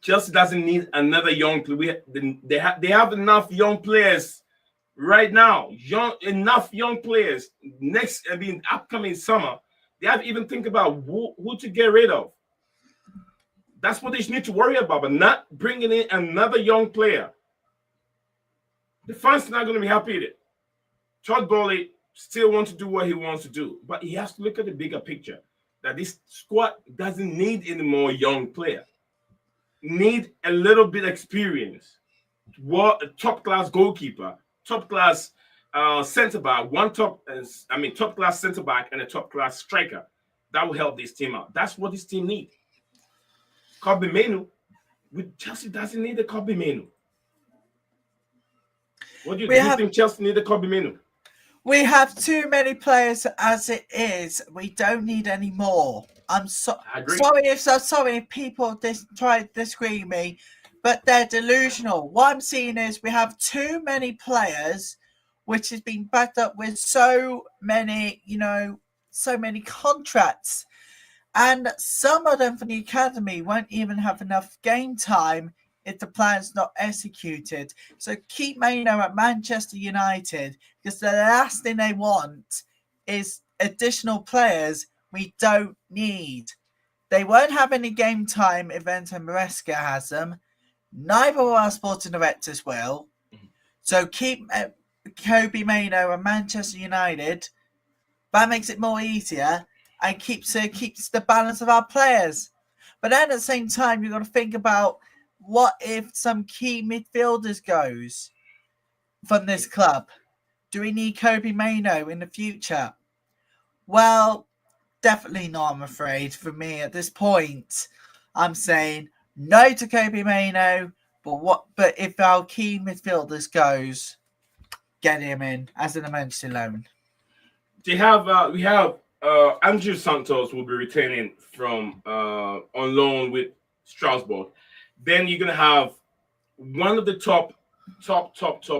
Chelsea doesn't need another young player. They have enough young players right now. Enough young players. Upcoming summer, they have to even think about who to get rid of. That's what they need to worry about, but not bringing in another young player. The fans are not going to be happy with it. Todd Bowley still wants to do what he wants to do, but he has to look at the bigger picture, that this squad doesn't need any more young player. Need a little bit of experience. What a top-class goalkeeper, top-class centre-back, top-class centre-back and a top-class striker. That will help this team out. That's what this team needs. Kobe Mainoo, Chelsea doesn't need a Kobe Mainoo. What do you think Chelsea need a Kobe Mainoo? We have too many players as it is. We don't need any more. Sorry if people try to disagree with me, but they're delusional. What I'm seeing is we have too many players, which has been backed up with so many contracts. And some of them from the academy won't even have enough game time if the plan's not executed. So keep Mainoo at Manchester United, because the last thing they want is additional players we don't need. They won't have any game time if Enter Maresca has them. Neither of our sporting directors will. So keep Kobe Mainoo at Manchester United. That makes it more easier. And keeps the balance of our players. But then at the same time, you've got to think about what if some key midfielders goes from this club? Do we need Kobe Mainoo in the future? Well, definitely not, I'm afraid. For me at this point, I'm saying no to Kobe Mainoo, but if our key midfielders goes, get him in as an emergency loan. We have Andrew Santos will be returning from on loan with Strasbourg. Then you're gonna have one of the top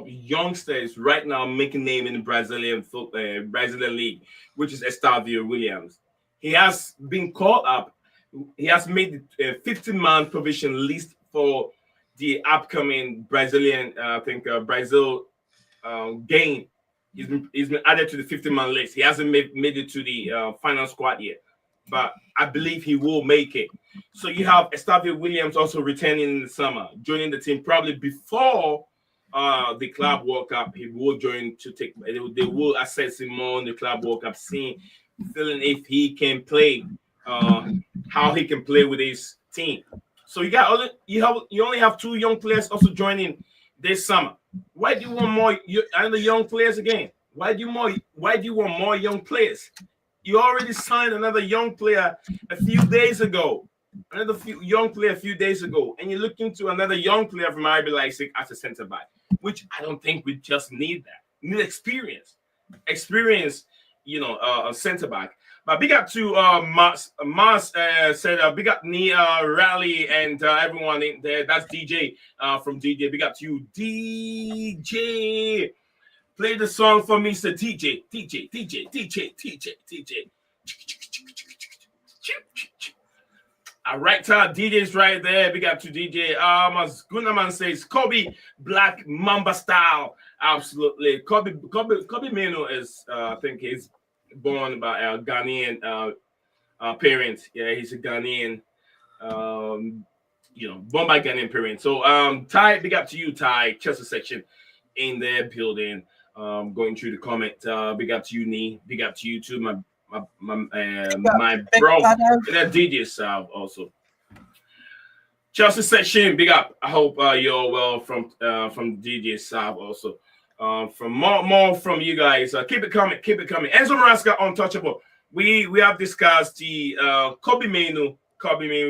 youngsters right now making name in the Brazilian league, which is Estavio Williams. He has been called up. He has made a 15-man provision list for the upcoming Brazilian, Brazil game. He's been added to the 50-man list. He hasn't made it to the final squad yet, but I believe he will make it. So you have Estavio Williams also returning in the summer, joining the team probably before the Club World Cup. He will join to take. They will assess him more on the Club World Cup, feeling if he can play, how he can play with his team. So you only have 2 young players also joining this summer. Why do you want more young players again? Why do you want more young players? You already signed another young player a few days ago. And you're looking to another young player from RB Leipzig as a centre back, which I don't think we just need that. We need experience. A centre back. But big up to Mars said big up Nia, Rally, and everyone in there. That's DJ from DJ. Big up to you, DJ. Play the song for Mr. DJ. All right, DJ's right there. Big up to DJ. As Gunaman says, Kobe Black Mamba style. Absolutely. Kobe Mainoo is, I think he's born by a Ghanaian parents. Yeah, he's a Ghanaian, born by Ghanaian parents. So, Ty, big up to you, Ty. Chelsea section in their building. Going through the comment. Big up to you, Nee. Big up to you too, my Big bro, Shadow. and that DJ Sav also. Chelsea section, big up. I hope you're well from DJ Sav also. From more from you guys. Keep it coming, keep it coming. Enzo Maresca, Untouchable. We have discussed the Kobe Mainu.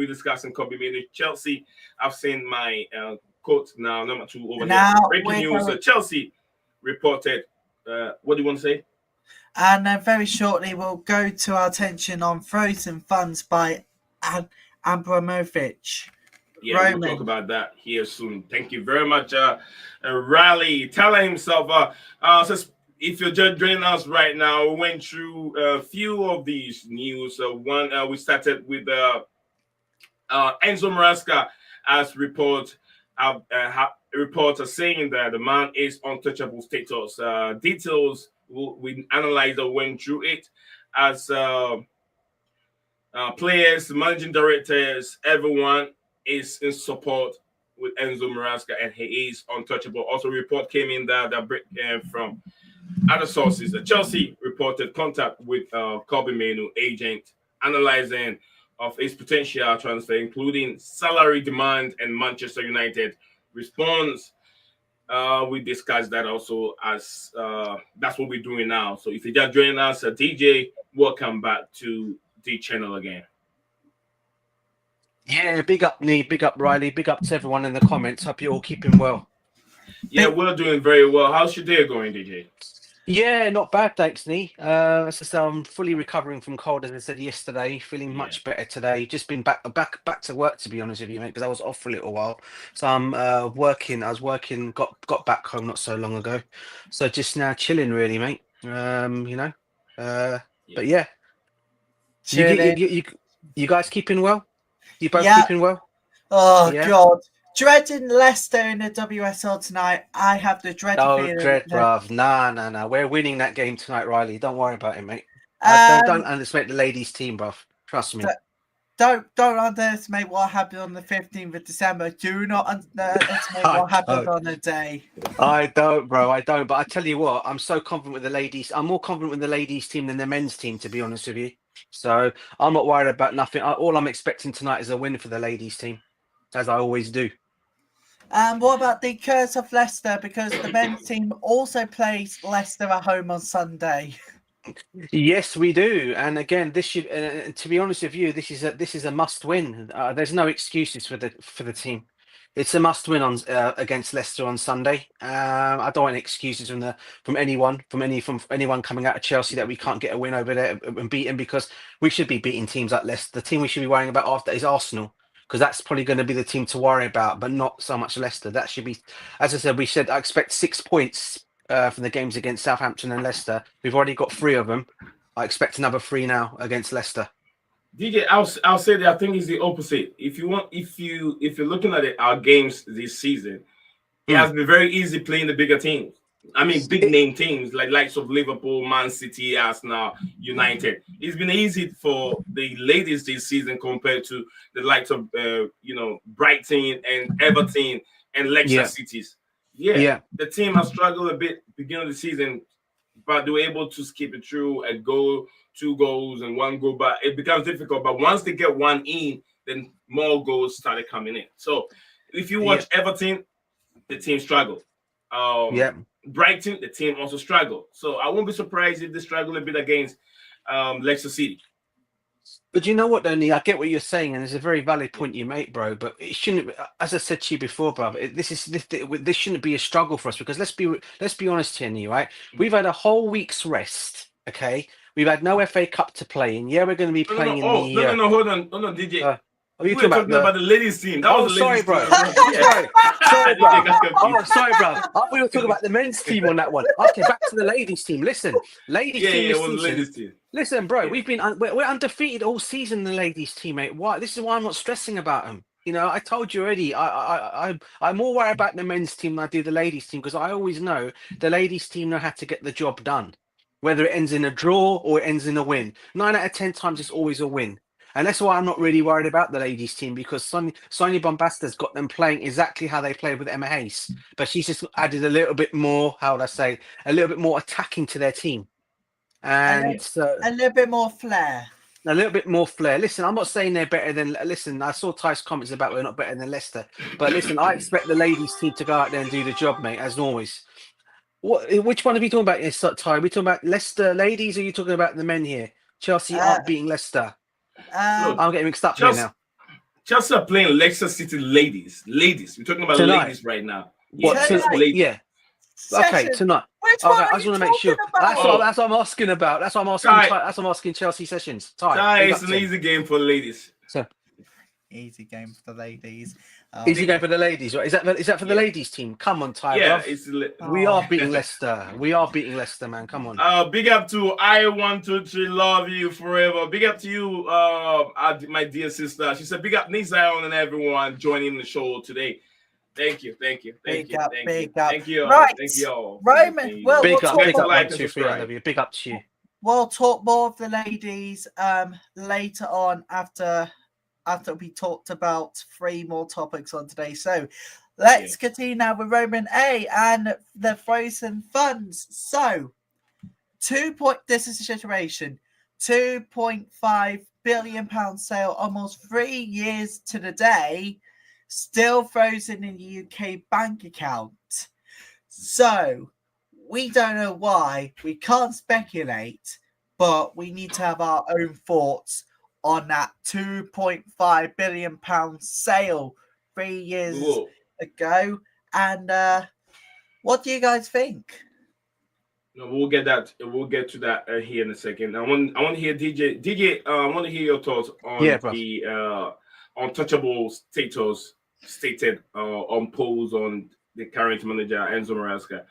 We discussing Kobe Mainu. Chelsea. I've seen my quote now, number 2 over Now here. Breaking we're news. going- Chelsea reported. What do you want to say? And then very shortly, we'll go to our attention on Frozen Funds by Abramovich. Yeah, Roman. we'll talk about that here soon. Thank you very much, Riley. Telling himself, so if you're just joining us right now, we went through a few of these news. One, we started with Enzo Maresca as reports are saying that the man is untouchable status. Details we analyzed and went through it as players, managing directors, everyone is in support with Enzo Maresca and he is untouchable. Also, a report came in that from other sources. Chelsea reported contact with Kobe Mainu agent, analyzing of his potential transfer, including salary demand and Manchester United response. We discussed that also as that's what we're doing now. So if you're just joining us, DJ, welcome back to the channel again. Yeah, big up Nee, big up Riley, big up to everyone in the comments. Hope you're all keeping well. Yeah, we're doing very well. How's your day going, DJ? Yeah, not bad, thanks, Nee. As I say, I'm fully recovering from cold, as I said yesterday. Feeling much better today. Just been back to work, to be honest with you, mate, because I was off for a little while. So I'm working. I was working. Got back home not so long ago. So just now chilling, really, mate. But yeah, you guys keeping well? You both keeping well? Oh, yeah? God. Dreading Leicester in the WSL tonight. I have the dread feeling. Dread, bruv. Nah. We're winning that game tonight, Riley. Don't worry about it, mate. Don't underestimate the ladies' team, bruv. Trust me. Don't underestimate what happened on the 15th of December. Do not underestimate what happened on the day. I don't, bro. I don't. But I tell you what, I'm so confident with the ladies. I'm more confident with the ladies' team than the men's team, to be honest with you. So I'm not worried about nothing. All I'm expecting tonight is a win for the ladies' team, as I always do. And what about the curse of Leicester? Because the men's team also plays Leicester at home on Sunday. Yes, we do. And again, this should. To be honest with you, this is a must-win. There's no excuses for the team. It's a must-win on against Leicester on Sunday. I don't want excuses from anyone coming out of Chelsea that we can't get a win over there and beat them, because we should be beating teams like Leicester. The team we should be worrying about after is Arsenal, because that's probably going to be the team to worry about, but not so much Leicester. That should be, as I said, I expect 6 points from the games against Southampton and Leicester. We've already got 3 of them. I expect another 3 now against Leicester. DJ, I'll say that I think it's the opposite. If you're looking at our games this season, it has been very easy playing the bigger teams. I mean, big name teams like likes of Liverpool, Man City, Arsenal, United. It's been easy for the ladies this season compared to the likes of Brighton and Everton and Leicester cities. Yeah, the team has struggled a bit beginning of the season, but they were able to skip it through a goal, 2 goals, and 1 goal. But it becomes difficult. But once they get 1 in, then more goals started coming in. So if you watch Everton, the team struggled. Brighton, the team also struggled. So I won't be surprised if they struggle a bit against Leicester City. But you know what, Donny? I get what you're saying, and it's a very valid point you make, bro. But it shouldn't, as I said to you before, bro. This shouldn't be a struggle for us, because let's be honest here, Nee, right? We've had a whole week's rest. Okay, we've had no FA Cup to play in. Yeah, we're going to be playing No, hold on, DJ. Are you talking about the ladies' team? That was the sorry, ladies' bro. team. Sorry, bro. Sorry, bro. We were talking about the men's team on that one. Okay, back to the ladies' team. Listen, ladies' team. It was the ladies' team. Listen, bro, we're undefeated all season, the ladies' team, mate. Why? This is why I'm not stressing about them. You know, I told you already. I'm more worried about the men's team than I do the ladies' team, because I always know the ladies' team know how to get the job done, whether it ends in a draw or it ends in a win. 9 out of 10 times, it's always a win. And that's why I'm not really worried about the ladies' team, because Sonia Bombasta's got them playing exactly how they played with Emma Hayes. But she's just added a little bit more, how would I say, a little bit more attacking to their team. And so A little bit more flair. a little bit more flair. Listen, I'm not saying they're better than. Listen, I saw Ty's comments about we're not better than Leicester, but listen, I expect the ladies team to go out there and do the job, mate, as always. Which one are we talking about? Yes, Ty. Are we talking about Leicester ladies, or are you talking about the men here? Chelsea Uh, aren't beating Leicester. No, I'm getting mixed up here Chelsea, now. Chelsea are playing Leicester City ladies. Ladies. We're talking about Tonight. ladies right now. What? Yeah, it's Tonight. ladies. Yeah. Okay, Session. tonight. Which Okay, one I are just you want to make talking sure. That's about? what I'm asking about. That's what I'm asking. Ty, That's what I'm asking Chelsea Sessions. Ty, Ty, big it's up an to him. easy game for ladies. So Easy game for the ladies. easy game for the ladies, right? Is that for the Yeah. ladies team? Come on, Ty, Yeah, bruv. We are beating Leicester. We are beating Leicester, man. Come on. Big up to I want to love you forever. Big up to you, my dear sister. She said, big up Nizion and everyone joining the show today. Thank you. Big up. Thank you all. Right. Thank you all. Roman, well, Big up, talk big up, more, like 1, and 2, 3. I subscribe. love you. Big up to you. we'll talk more of the ladies later on after we talked about 3 more topics on today. So let's continue now with Roman A and the frozen funds. So this is the situation. £2.5 billion sale, almost 3 years to the day, still frozen in the UK bank account. So we don't know why. We can't speculate, but we need to have our own thoughts on that £2.5 billion sale 3 years ago. And what do you guys think? No, we'll get to that here in a second. I want to hear DJ. I want to hear your thoughts on the untouchable status stated on polls on the current manager Enzo Maresca.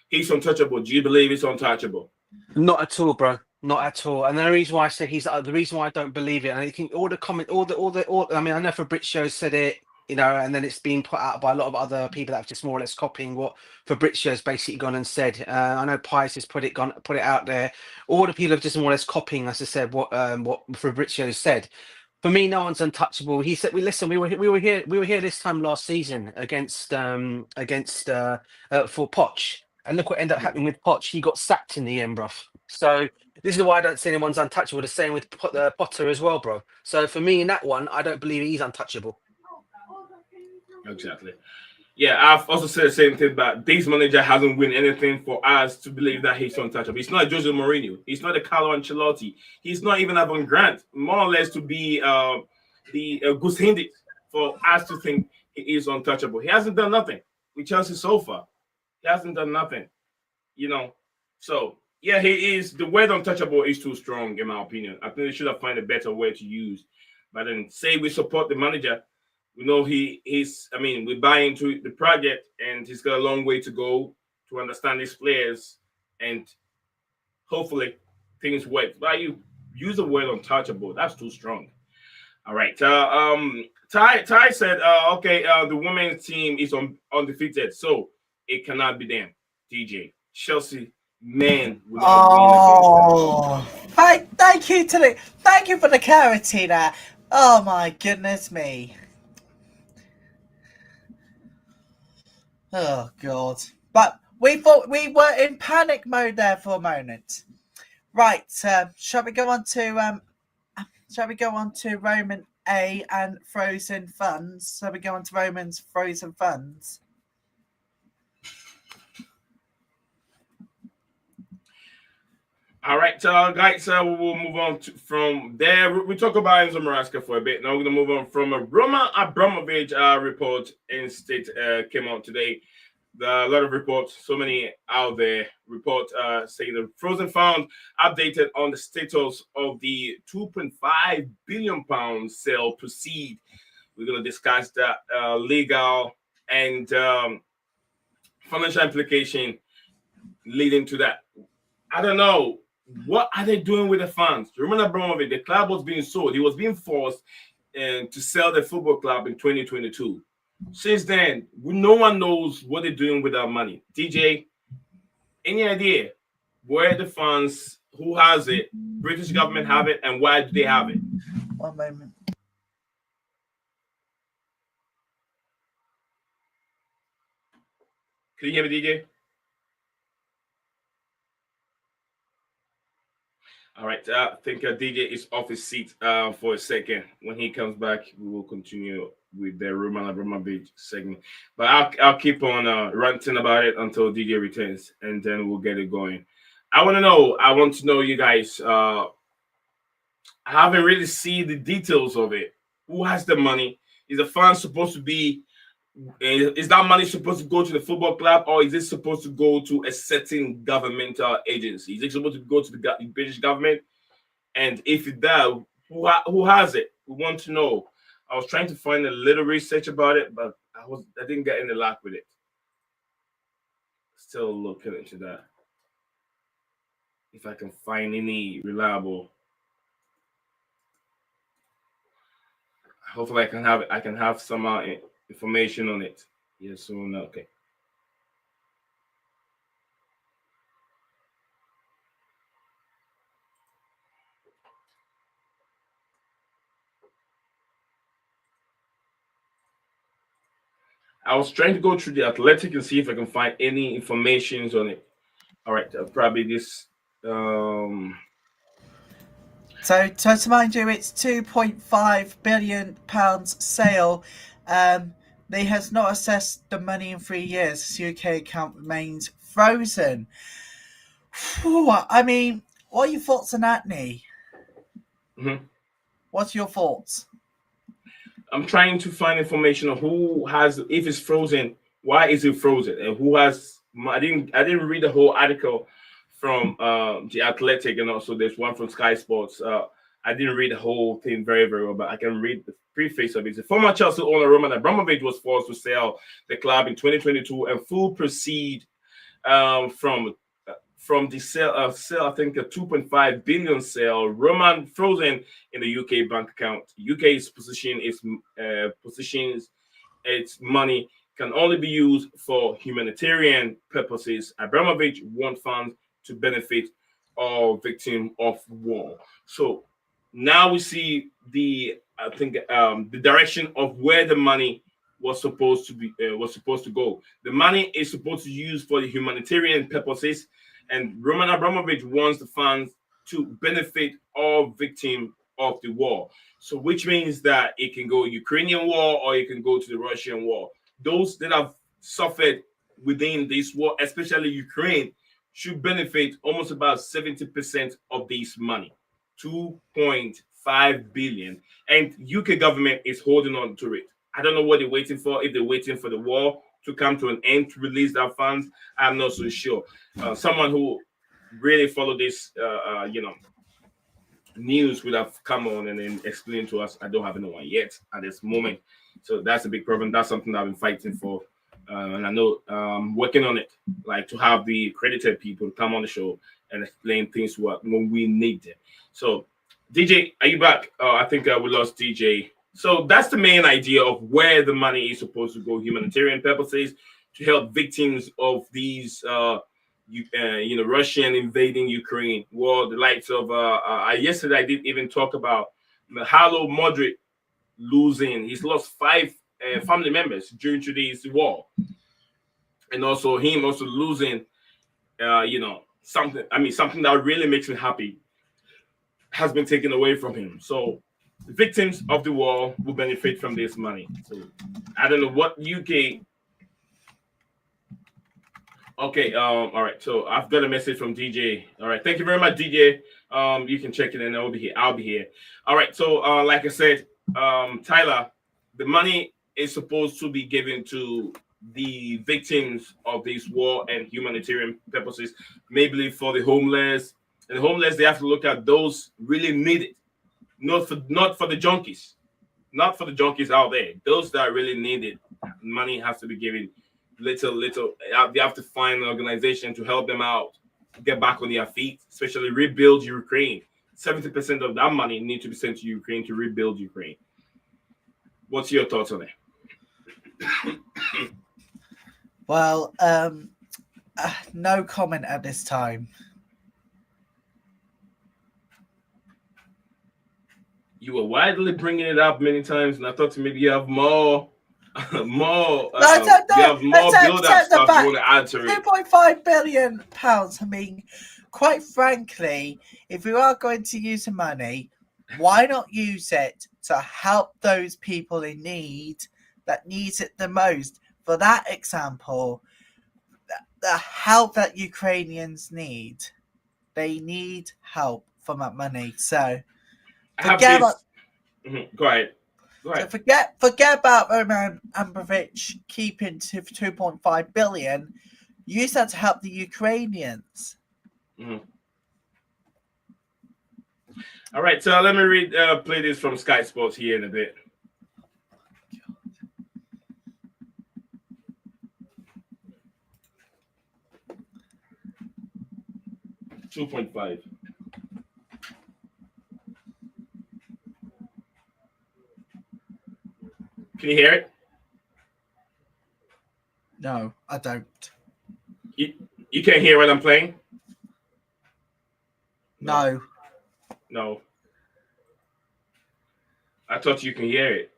He's untouchable. Do you believe he's untouchable? Not at all, bro. Not at all. And the reason why I say the reason why I don't believe it, and I think all I mean, I know Fabrizio said it, you know, and then it's been put out by a lot of other people that have just more or less copying what Fabrizio's basically gone and said. I know Pius has put it out there. All the people have just more or less copying, as I said, what Fabrizio said. For me, no one's untouchable. He said, we were here this time last season against for Poch. And look what ended up happening with Poch. He got sacked in the end, bro. So this is why I don't see anyone's untouchable. The same with Potter as well, bro. So for me, in that one, I don't believe he's untouchable. Exactly. Yeah, I've also said the same thing, but this manager hasn't won anything for us to believe that he's untouchable. He's not Jose Mourinho. He's not a Carlo Ancelotti. He's not even Avon Grant, more or less to be the Gus Hindi for us to think he is untouchable. He hasn't done nothing with Chelsea so far. He hasn't done nothing, you know. So, yeah, he is. The word untouchable is too strong, in my opinion. I think they should have found a better way to use. But then say we support the manager. We know we buy into the project, and he's got a long way to go to understand his players, and hopefully things work. But you use the word untouchable, that's too strong. All right. Ty said, the women's team is undefeated, so it cannot be them. DJ, Chelsea men will not win against them. Thank you for the clarity there. Oh my goodness me. Oh God. But we thought we were in panic mode there for a moment. Right, shall we go on to Roman A and frozen funds? Shall we go on to Roman's frozen funds? All right, guys, we will move on from there. We talk about Enzo Maresca for a bit. Now we're going to move on from a Roman Abramovich report in state came out today. A lot of reports, so many out there, saying the frozen fund updated on the status of the £2.5 billion sale proceed. We're going to discuss that legal and financial implication leading to that. I don't know. What are they doing with the funds? Remember Abramovich, the club was being sold. He was being forced to sell the football club in 2022. Since then, no one knows what they're doing with that money. DJ, any idea where the funds, who has it, British government have it, and why do they have it? One moment. Can you hear me, DJ? All right, I think DJ is off his seat for a second. When he comes back, we will continue with the Roman Abramovich segment. But I'll keep on ranting about it until DJ returns, and then we'll get it going. I want to know you guys. I haven't really seen the details of it. Who has the money? Is the fund supposed to be? Is that money supposed to go to the football club, or is it supposed to go to a certain governmental agency? Is it supposed to go to the British government? And if it does, who has it? We want to know. I was trying to find a little research about it, but I didn't get any luck with it. Still looking into that. If I can find any reliable. Hopefully, I can have some information on it. Yes or no? Okay. I was trying to go through the Athletic and see if I can find any information on it. All right, probably this. So to mind you, it's £2.5 billion sale. They has not assessed the money in 3 years. This UK account remains frozen. Whew, I mean, what are your thoughts on that, Nee? Mm-hmm. What's your thoughts? I'm trying to find information on who has, if it's frozen, why is it frozen, and who has. I didn't read the whole article from the Athletic, and also there's one from Sky Sports. I didn't read the whole thing very, very well, but I can read the preface of it. The former Chelsea owner Roman Abramovich was forced to sell the club in 2022, and full proceed from the sale, I think a 2.5 billion sale. Roman frozen in the UK bank account. UK's positions its money can only be used for humanitarian purposes. Abramovich wants funds to benefit all victims of war. So now we see the direction of where the money was supposed to go. The money is supposed to use for the humanitarian purposes, and Roman Abramovich wants the funds to benefit all victims of the war. So which means that it can go Ukrainian war or it can go to the Russian war. Those that have suffered within this war, especially Ukraine, should benefit almost about 70% of this money, 2.5 billion. And UK government is holding on to it. I don't know what they're waiting for. If they're waiting for the war to come to an end to release that funds, I'm not so sure. Someone who really follow this, news would have come on and then explained to us. I don't have anyone yet at this moment, so that's a big problem. That's something I've been fighting for, and I know working on it, like to have the accredited people come on the show and explain things when we need them. So, DJ, are you back? I think we lost DJ. So that's the main idea of where the money is supposed to go: humanitarian purposes to help victims of these. Russian invading Ukraine war. The likes of yesterday, I did even talk about Mahalo Modric losing. He's lost 5 family members during today's war, and also him also losing. Something. I mean, something that really makes me happy has been taken away from him. So the victims of the war will benefit from this money. So I don't know what UK. Okay, all right. So I've got a message from DJ. All right, thank you very much, DJ. You can check it and I'll be here. All right, so like I said, Tyler, the money is supposed to be given to the victims of this war and humanitarian purposes, maybe for the homeless. And the homeless, they have to look at those really need it, not for the junkies, not for the junkies out there. Those that really need it, money has to be given. Little, they have to find an organization to help them out, get back on their feet, especially rebuild Ukraine. 70% of that money need to be sent to Ukraine to rebuild Ukraine. What's your thoughts on it? Well, no comment at this time. You were widely bringing it up many times, and I thought maybe you have more. You have more build-up stuff you want to add to it. £2.5 billion. I mean, quite frankly, if you are going to use the money, why not use it to help those people in need that needs it the most? For that example, the help that Ukrainians need, they need help from that money. So I have forget this. about, Go ahead. Go so ahead. forget about Roman Abramovich keeping 2.5 billion. Use that to help the Ukrainians. Mhm. All right, so let me play this from Sky Sports here in a bit. $2.5. Can you hear it? No, I don't. You can't hear what I'm playing? No. No. I thought you can hear it.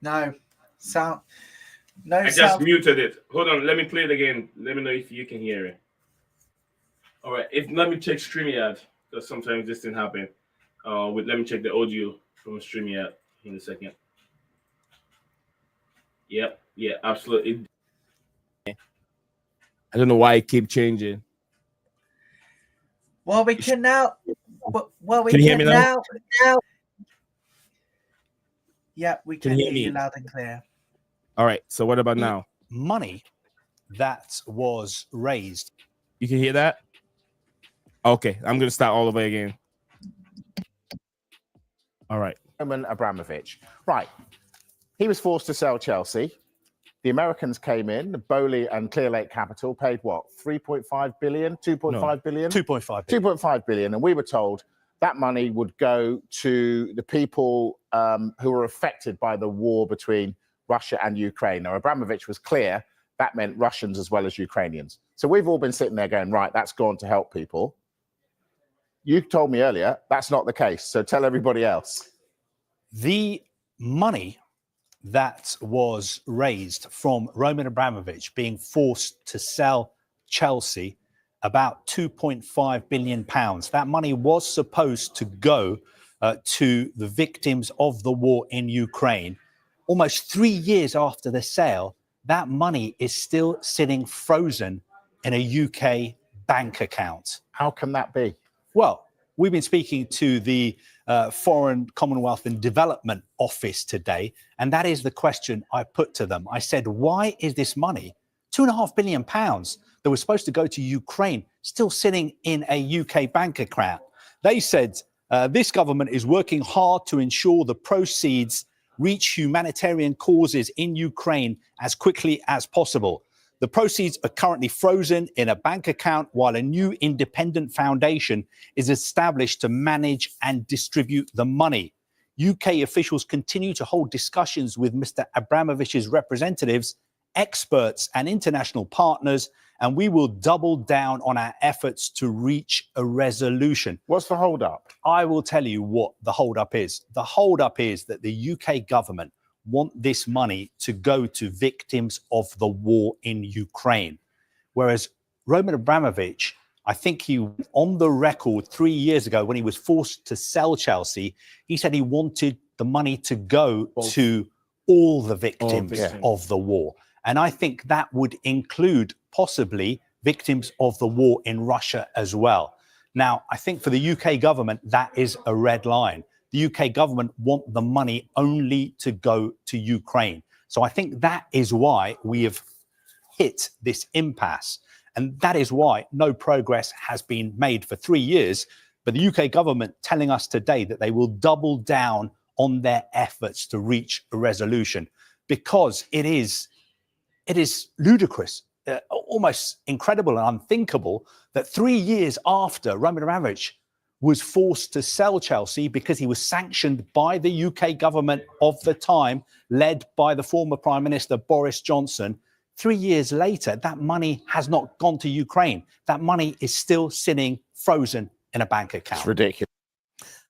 No. Sound. No I just sound. muted it. Hold on, let me play it again. Let me know if you can hear it. All right, let me check StreamYard, because sometimes this didn't happen. Let me check the audio from StreamYard in a second. Yep, yeah, absolutely. I don't know why it keep changing. Well, we can now. Well, we Can you hear can me now? now. Yeah, we Can can you hear hear you me? loud and clear. All right, so what about now? Money that was raised. You can hear that? Okay, I'm going to start all over again. All right. Roman Abramovich. Right. He was forced to sell Chelsea. The Americans came in, Bowley and Clear Lake Capital paid what? 3.5 billion, 2.5 billion? 2.5 billion. 2.5 billion. And we were told that money would go to the people who were affected by the war between Russia and Ukraine. Now, Abramovich was clear that meant Russians as well as Ukrainians. So we've all been sitting there going, right, that's gone to help people. You told me earlier that's not the case. So tell everybody else. The money that was raised from Roman Abramovich being forced to sell Chelsea, about 2.5 billion pounds. That money was supposed to go to the victims of the war in Ukraine. Almost 3 years after the sale, that money is still sitting frozen in a UK bank account. How can that be? Well, we've been speaking to the Foreign, Commonwealth and Development Office today, and that is the question I put to them. I said, why is this money, £2.5 billion that was supposed to go to Ukraine, still sitting in a UK bank account? They said, this government is working hard to ensure the proceeds reach humanitarian causes in Ukraine as quickly as possible. The proceeds are currently frozen in a bank account while a new independent foundation is established to manage and distribute the money. UK officials continue to hold discussions with Mr. Abramovich's representatives, experts and international partners, and we will double down on our efforts to reach a resolution. What's the hold-up? I will tell you what the hold-up is. The hold-up is that the UK government want this money to go to victims of the war in Ukraine. Whereas Roman Abramovich, I think he went on the record 3 years ago when he was forced to sell Chelsea, he said he wanted the money to go to all the victims of the war. And I think that would include possibly victims of the war in Russia as well. Now, I think for the UK government, that is a red line. The UK government want the money only to go to Ukraine. So I think that is why we have hit this impasse. And that is why no progress has been made for 3 years. But the UK government telling us today that they will double down on their efforts to reach a resolution, because it is ludicrous, almost incredible and unthinkable that 3 years after Roman Abramovich was forced to sell Chelsea because he was sanctioned by the UK government of the time, led by the former Prime Minister Boris Johnson. 3 years later, that money has not gone to Ukraine. That money is still sitting frozen in a bank account. It's ridiculous.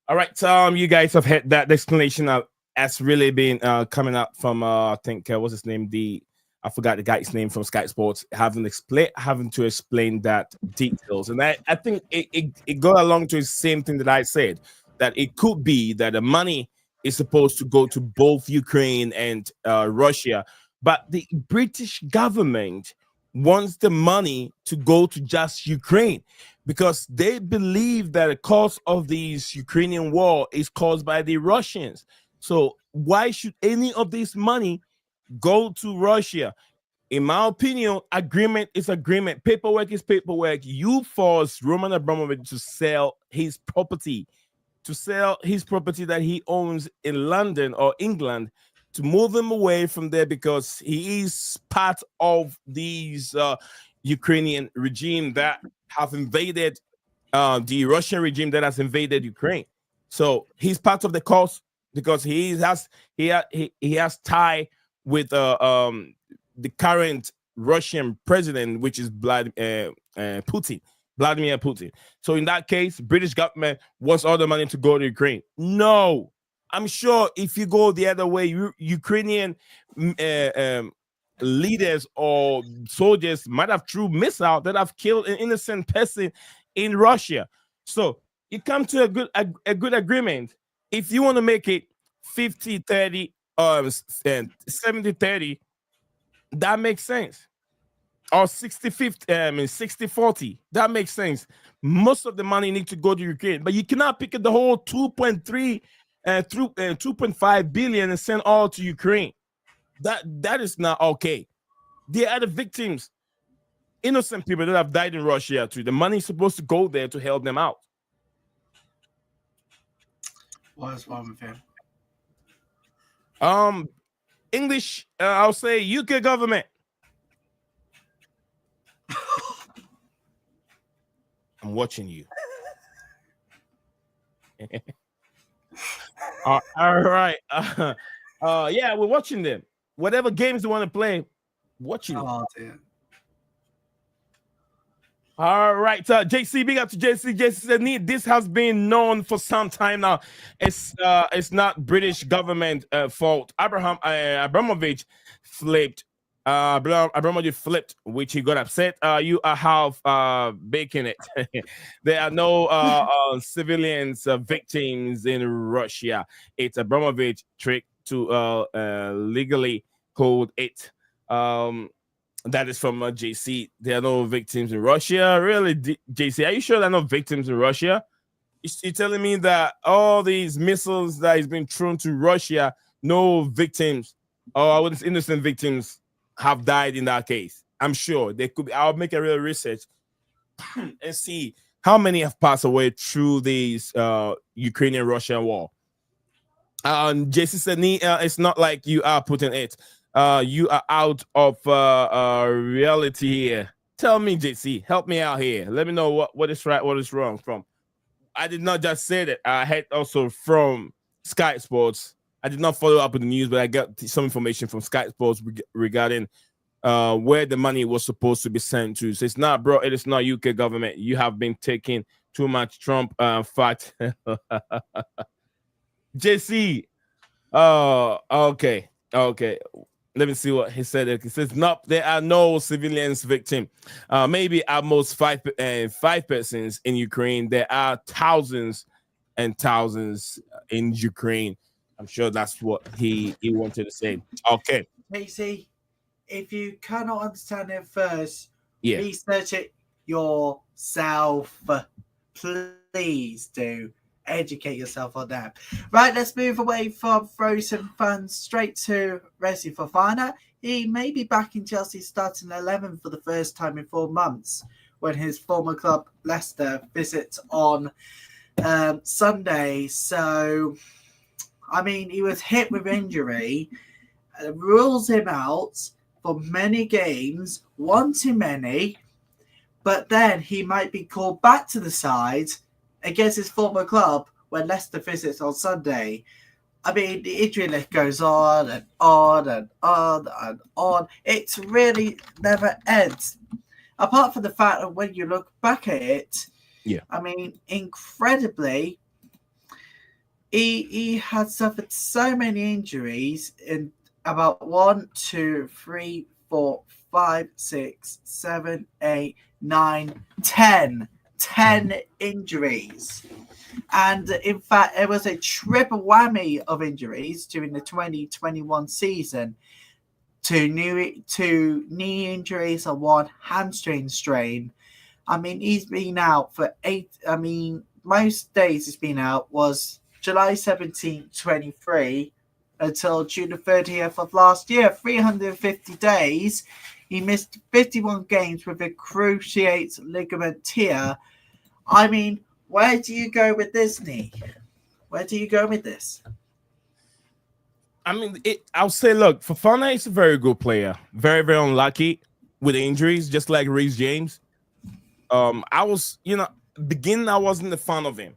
All right, you guys have had that explanation has really been coming up from I think what's his name, the I forgot the guy's name from Sky Sports, having to explain that details. And I think it got along to the same thing that I said, that it could be that the money is supposed to go to both Ukraine and Russia, but the British government wants the money to go to just Ukraine because they believe that the cause of this Ukrainian war is caused by the Russians. So why should any of this money go to Russia? In my opinion, agreement is agreement. Paperwork is paperwork. You force Roman Abramovich to sell his property that he owns in London or England, to move him away from there because he is part of these Ukrainian regime that have invaded the Russian regime that has invaded Ukraine. So he's part of the cause because he has tie with the current Russian president, which is Vladimir Putin. So in that case, British government wants all the money to go to Ukraine. No, I'm sure if you go the other way, Ukrainian leaders or soldiers might have threw missiles that have killed an innocent person in Russia. So you come to a good agreement. If you want to make it 50-30 or 70-30, that makes sense. Or 60-40, that makes sense. Most of the money needs to go to Ukraine, but you cannot pick up the whole 2.5 billion and send all to Ukraine. That is not okay. They are the victims, innocent people that have died in Russia too. The money is supposed to go there to help them out. What is wrong with him? English, I'll say UK government. I'm watching you. All right. Yeah, we're watching them. Whatever games they want to play, watching. Oh dear. All right, JC, big up to JC. JC said, this has been known for some time now. It's not British government fault. Abramovich flipped. Abramovich flipped, which he got upset. You are half baking it. There are no civilians victims in Russia. It's Abramovich trick to legally hold it. That is from JC. There are no victims in Russia. Really, JC, are you sure there are no victims in Russia? You're telling me that all these missiles that has been thrown to Russia, no victims, or innocent victims have died in that case? I'm sure they could be. I'll make a real research and see how many have passed away through this Ukrainian-Russian war. JC said, it's not like you are putting it. You are out of reality here. Tell me, JC, help me out here. Let me know what is right, what is wrong. From I did not just say that. I had also from Sky Sports. I did not follow up with the news, but I got some information from Sky Sports regarding where the money was supposed to be sent to. So it's not, bro. It is not UK government. You have been taking too much Trump fat. JC. Oh, okay. Let me see what he said. He says, "No, there are no civilians victim. Maybe at most five persons in Ukraine. There are thousands and thousands in Ukraine." I'm sure that's what he wanted to say. Okay. Casey, if you cannot understand it first, Yeah. research it yourself. Please do. Educate yourself on that. Right, let's move away from Frozen Fun straight to Resi Fofana. He may be back in Chelsea's starting 11 for the first time in 4 months when his former club Leicester visits on Sunday. So, I mean, he was hit with injury, rules him out for many games, one too many, but then he might be called back to the side against his former club when Leicester visits on Sunday. I mean, the injury list goes on and on and on and on. It's really never ends. Apart from the fact that when you look back at it, yeah, I mean, incredibly, he had suffered so many injuries in about 1, 2, 3, 4, 5, 6, 7, 8, 9, 10. 10 injuries. And in fact, it was a triple whammy of injuries during the 2021 season. Two knee injuries and one hamstring strain. I mean, he's been out for 8. I mean, most days he's been out was July 17th, 23 until June the 30th of last year. 350 days. He missed 51 games with a cruciate ligament tear. I mean, where do you go with this knee? Where do you go with this? I mean, I'll say, look, Fofana is a very good player. Very, very unlucky with injuries, just like Reece James. I was, beginning, I wasn't a fan of him.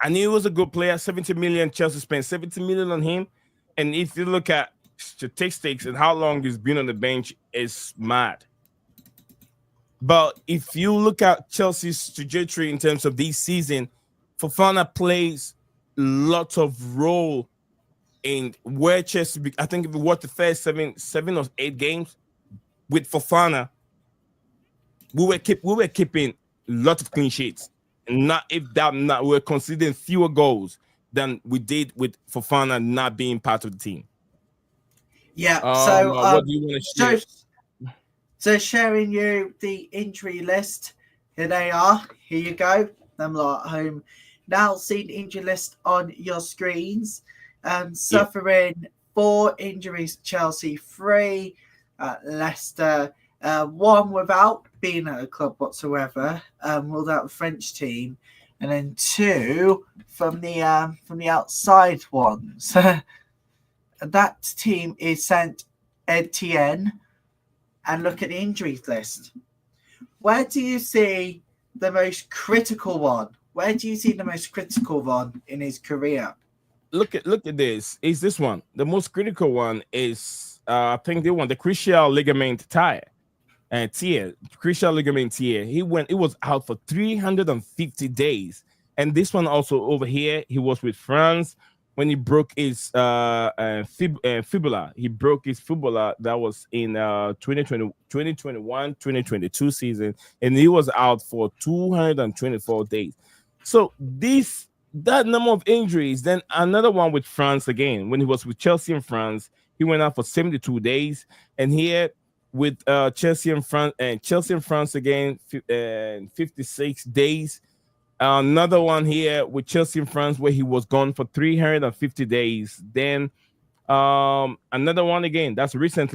I knew he was a good player. 70 million, Chelsea spent 70 million on him. And if you look at statistics and how long he's been on the bench, it's mad. But if you look at Chelsea's trajectory in terms of this season, Fofana plays lots of role in where Chelsea. I think if we watch the first seven or 8 games with Fofana, we were keeping lots of clean sheets. Not we're considering fewer goals than we did with Fofana not being part of the team. Yeah. What do you want to share? So sharing you the injury list. Here they are. Here you go. Them lot at home. Now see the injury list on your screens. Suffering 4 injuries, Chelsea 3, Leicester 1 without being at a club whatsoever, without the French team, and then 2 from the outside ones. That team is Saint Etienne. And look at the injuries list. Where do you see the most critical one? Where do you see the most critical one in his career? Look at this. Is this one? The most critical one is I think the crucial ligament tear. Crucial ligament tear. He was out for 350 days. And this one also over here, he was with France when he broke his fibula. He broke his fibula. That was in 2021-2022 season, and he was out for 224 days. So that number of injuries. Then another one with France again. When he was with Chelsea in France, he went out for 72 days. And here with Chelsea in France again, 56 days. Another one here with Chelsea in France where he was gone for 350 days. Then another one again. That's recent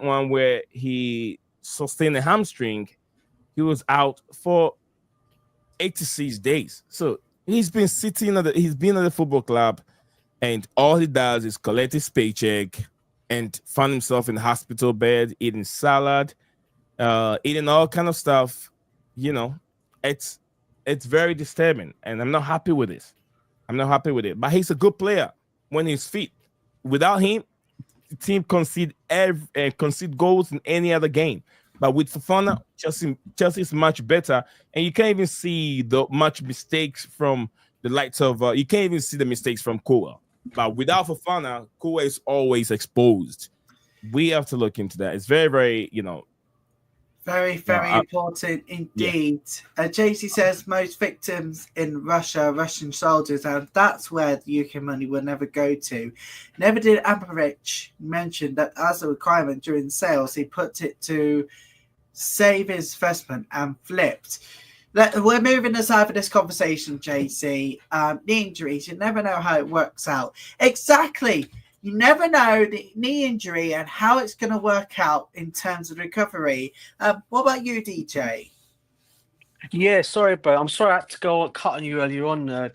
one where he sustained a hamstring. He was out for 86 days. So he's been he's been at the football club, and all he does is collect his paycheck and find himself in the hospital bed, eating salad, eating all kind of stuff. It's very disturbing, and I'm not happy with this. I'm not happy with it. But he's a good player when he's fit. Without him, the team concede goals in any other game. But with Fofana, Chelsea is much better, and you can't even see the much mistakes from the likes of. You can't even see the mistakes from Koa. But without Fofana, Koa is always exposed. We have to look into that. It's very, very, Very, very important indeed. Yeah. JC says most victims in Russia are Russian soldiers, and that's where the UK money will never go to. Never did Abramovich mention that as a requirement during sales, he put it to save his investment and flipped. We're moving aside for this conversation, JC. The injuries, you never know how it works out. Exactly. You never know the knee injury and how it's going to work out in terms of recovery. What about you, DJ? Yeah, sorry, bro. I'm sorry I had to go cut on you earlier on. I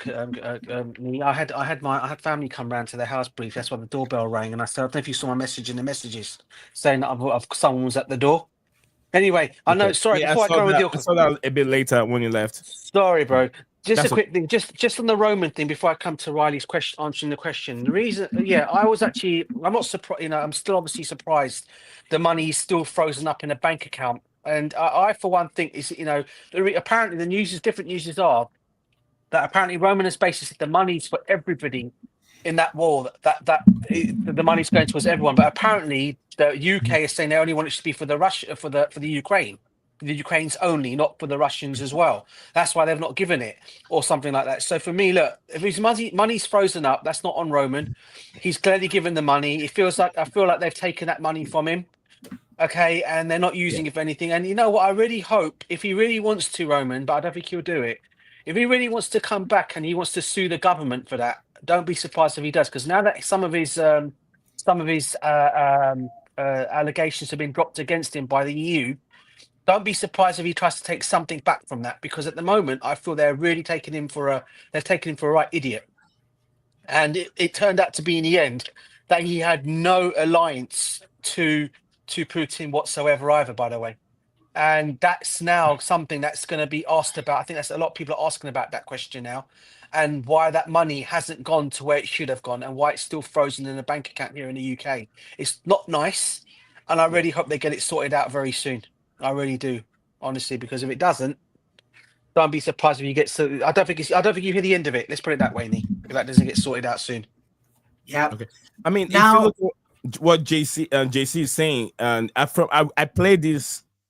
had family come round to the house brief. That's why the doorbell rang, and I said, I don't know if you saw my message in the messages saying that someone was at the door. Anyway, I know. Sorry, yeah, before I go with your, I saw that a bit later when you left. Sorry, bro. Just a quick thing, just on the Roman thing before I come to Riley's question, answering the question. The reason, I'm not surprised. I'm still obviously surprised the money is still frozen up in a bank account. And I for one, think is apparently the news is different. News are that apparently Roman has basically said the money's for everybody in that war the money's going towards everyone. But apparently the UK is saying they only want it to be for the Russia for the Ukraine. The Ukraine's only, not for the Russians as well. That's why they've not given it, or something like that. So for me, look, if his money's frozen up, that's not on Roman. He's clearly given the money. It feels like I feel like they've taken that money from him. Okay, and they're not using it for anything. And you know what? I really hope, if he really wants to, Roman, but I don't think he'll do it. If he really wants to come back and he wants to sue the government for that, don't be surprised if he does. Because now that some of his allegations have been dropped against him by the EU, don't be surprised if he tries to take something back from that. Because at the moment, I feel they're really taking him for a right idiot. And it turned out to be in the end that he had no alliance to Putin whatsoever either, by the way. And that's now something that's going to be asked about. I think that's a lot of people are asking about that question now, and why that money hasn't gone to where it should have gone, and why it's still frozen in a bank account here in the UK. It's not nice, and I really hope they get it sorted out very soon. I really do, honestly, because if it doesn't, don't be surprised if you get. So I don't think you hear the end of it. Let's put it that way, Nee. If that doesn't get sorted out soon. Yeah. Okay. I mean, Now- if you look at what JC is saying, and I played the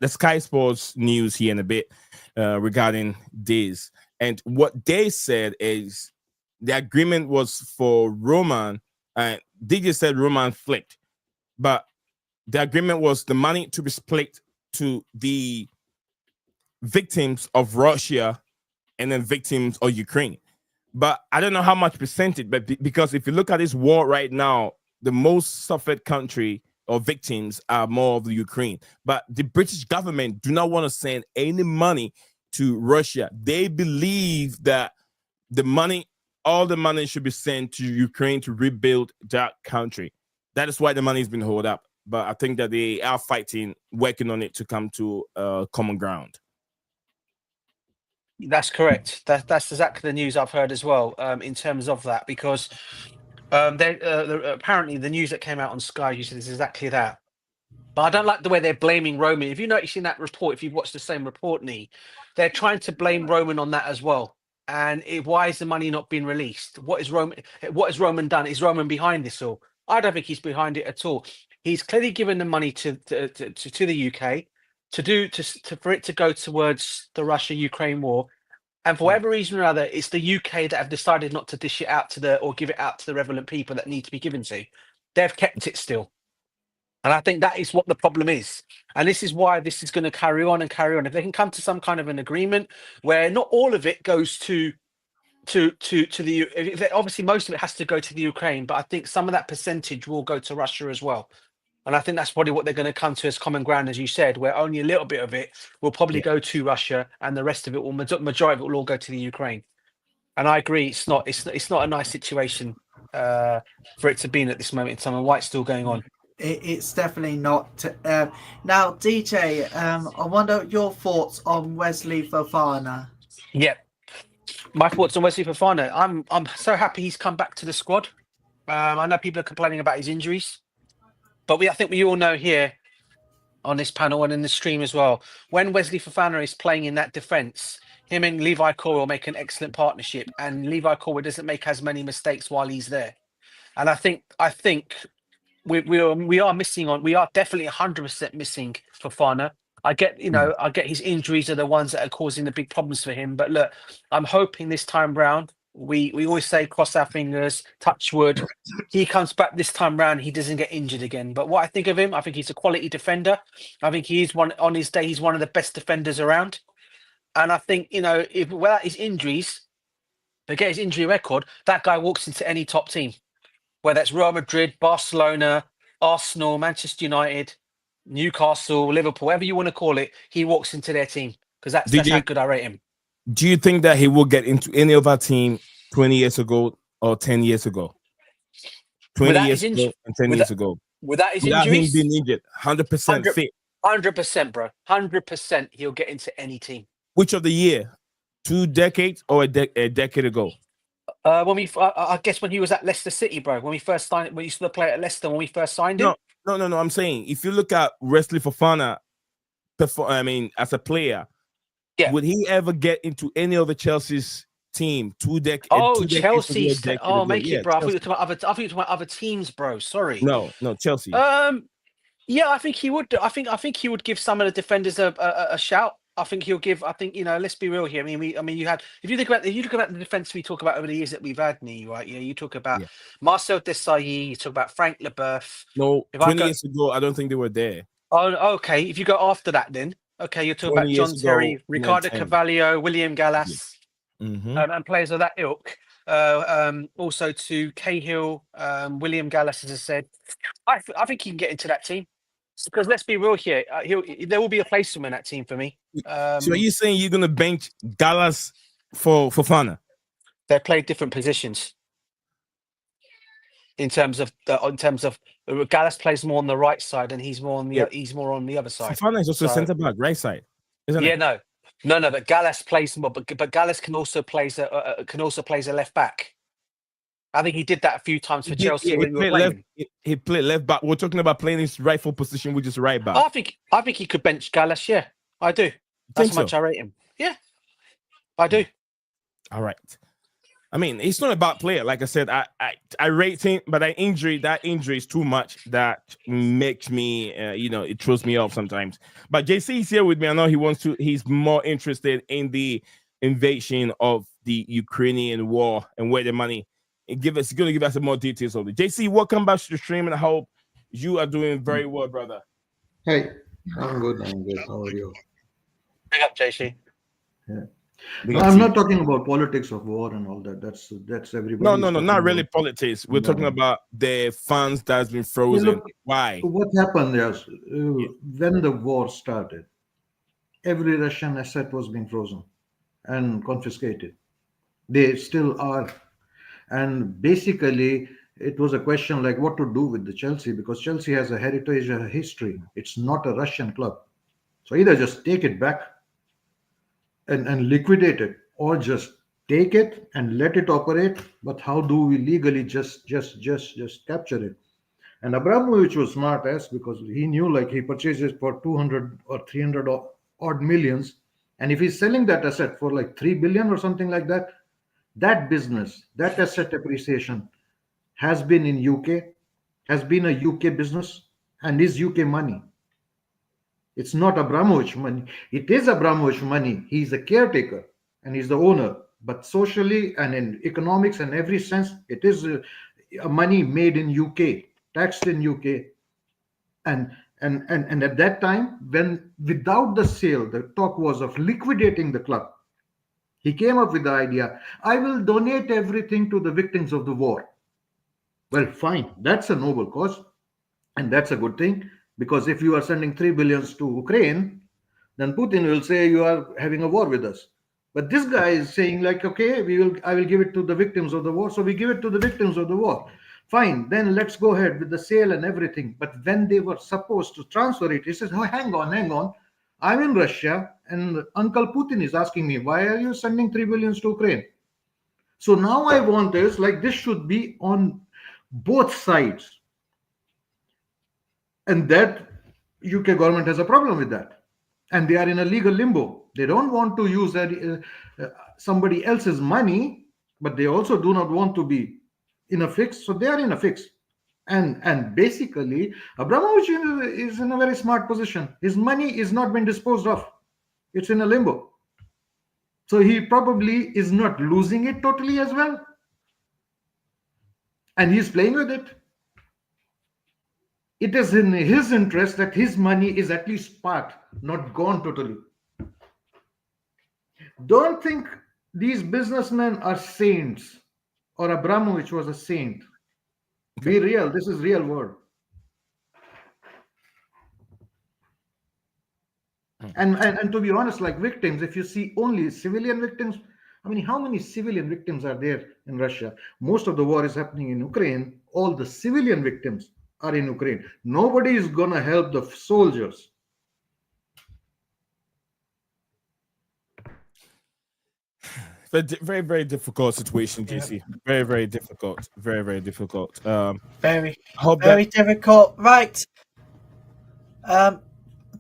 Sky Sports news here in a bit regarding this, and what they said is the agreement was for Roman, and DJ said Roman flipped, but the agreement was the money to be split to the victims of Russia and then victims of Ukraine. But I don't know how much percentage, but because if you look at this war right now, the most suffered country or victims are more of the Ukraine. But the British government do not want to send any money to Russia. They believe that all the money should be sent to Ukraine to rebuild that country. That is why the money has been held up. But I think that they are working on it to come to common ground. That's correct. That's exactly the news I've heard as well. In terms of that, because apparently the news that came out on Sky, you said is exactly that. But I don't like the way they're blaming Roman. If you notice in that report, if you've watched the same report, Nee, they're trying to blame Roman on that as well. And why is the money not being released? What has Roman done? Is Roman behind this all? I don't think he's behind it at all. He's clearly given the money to the UK for it to go towards the Russia-Ukraine war. And for whatever reason or other, it's the UK that have decided not to dish it out or give it out to the relevant people that need to be given to. They've kept it still. And I think that is what the problem is. And this is why this is going to carry on and carry on. If they can come to some kind of an agreement where not all of it goes to obviously most of it has to go to the Ukraine, but I think some of that percentage will go to Russia as well. And I think that's probably what they're going to come to as common ground, as you said, where only a little bit of it will probably go to Russia, and the rest of it majority of it will all go to the Ukraine. And I agree, it's not a nice situation for it to be in at this moment in time, and why it's still going on. It's definitely not. Now, DJ, I wonder your thoughts on Wesley Fofana. Yeah, my thoughts on Wesley Fofana. I'm so happy he's come back to the squad. I know people are complaining about his injuries, but I think we all know here on this panel and in the stream as well, when Wesley Fofana is playing in that defence, him and Levi Corwell make an excellent partnership, and Levi Corwell doesn't make as many mistakes while he's there. And I think we are missing on. We are definitely 100% missing Fofana. I get his injuries are the ones that are causing the big problems for him. But look, I'm hoping this time round, we always say cross our fingers, touch wood. He comes back this time round, he doesn't get injured again. But what I think of him, I think he's a quality defender. I think he's on his day, he's one of the best defenders around. And I think, if without his injuries, forget his injury record, that guy walks into any top team, whether it's Real Madrid, Barcelona, Arsenal, Manchester United, Newcastle, Liverpool, whatever you want to call it, he walks into their team, because that's how good I rate him. Do you think that he will get into any other team 20 years ago or 10 years ago? 20 years ago and 10 years ago. Without his Without injuries? him being injured, 100% fit. 100%, bro. 100% he'll get into any team. Which of the year? 2 decades or a decade ago? I guess when he was at Leicester City, bro. When we first signed, when he used to play at Leicester, when we first signed him. No. I'm saying if you look at Wesley Fofana, as a player, would he ever get into any of the Chelsea's team 2 decades. Oh, 2 decades ago, Chelsea's. decade Oh, ago. make Yeah, it, bro. I thought Chelsea. you were talking about other. I thought you were talking about other. I thought you were talking about other teams, bro. No, Chelsea. Yeah, I think he would. I think he would give some of the defenders a shout. I think he'll give. I think let's be real here. I mean, you had. If you look about the defense we talk about over the years that we've had, right? You talk about Yeah. Marcel Desailly. You talk about Frank Leboeuf. No, If 20 years ago, I don't think they were there. Oh, okay. If you go after that, then okay, you're talking 20 about years John ago, Terry, Ricardo 10. Carvalho, William Gallas, Mm-hmm. and players of that ilk. Also to Cahill, William Gallas, as I said. I think he can get into that team because let's be real here. There will be a place for him in that team for me. So are you saying you're gonna bench Gallas for Fofana? They play different positions. In terms of Gallas plays more on the right side and he's more on the other side. Fofana is also So- centre back, right side, isn't Yeah, it? no. But Gallas plays more. But Gallas can also plays a left back. I think he did that a few times for Chelsea when we were playing. He played left back. We're talking about playing his rightful position, which is right back. I think he could bench Gallas. Yeah, I do. That's how much I rate him. Yeah, I do. All right. I mean, he's not a bad player. Like I said, I rate him, but that injury is too much. That makes me, it throws me off sometimes. But JC is here with me. I know he's more interested in the invasion of the Ukrainian war and where the money. Going to give us some more details of it. JC, welcome back to the stream, and I hope you are doing very well, brother. Hey, I'm good. How are you? Big up, JC. Yeah. No, I'm not talking about politics of war and all that. That's everybody. No, not really politics. We're talking about the funds that's been frozen. Yeah, look, why? What happened is when the war started, every Russian asset was being frozen and confiscated. They still are. And basically, it was a question like what to do with the Chelsea, because Chelsea has a heritage, a history. It's not a Russian club. So either just take it back and liquidate it, or just take it and let it operate. But how do we legally just capture it? And Abramovich was smart as, because he knew like he purchased it for 200 or 300 odd millions. And if he's selling that asset for like 3 billion or something like that, that business, that asset appreciation has been in UK, has been a UK business and is UK money. It's not Abramovich money. It is Abramovich money. He's a caretaker and he's the owner. But socially and in economics and every sense, it is a money made in UK, taxed in UK. And at that time, when without the sale, the talk was of liquidating the club. He came up with the idea, I will donate everything to the victims of the war. Well, fine. That's a noble cause. And that's a good thing. Because if you are sending 3 billions to Ukraine, then Putin will say you are having a war with us. But this guy is saying like, okay, I will give it to the victims of the war. So we give it to the victims of the war. Fine, then let's go ahead with the sale and everything. But when they were supposed to transfer it, he says, oh, hang on. I'm in Russia and Uncle Putin is asking me, why are you sending 3 billions to Ukraine? So now I want is like this should be on both sides. And that UK government has a problem with that. And they are in a legal limbo. They don't want to use somebody else's money, but they also do not want to be in a fix. So they are in a fix. And basically, Abramovich is in a very smart position. His money is not been disposed of. It's in a limbo. So he probably is not losing it totally as well. And he's playing with it. It is in his interest that his money is at least part, not gone totally. Don't think these businessmen are saints or Abramovich was a saint. Be real. This is real world. And to be honest, like victims, if you see only civilian victims, I mean, how many civilian victims are there in Russia? Most of the war is happening in Ukraine. All the civilian victims are in Ukraine. Nobody is going to help the soldiers. Very, very difficult situation, JC. Very, very difficult. Very, very difficult. Very difficult. Right.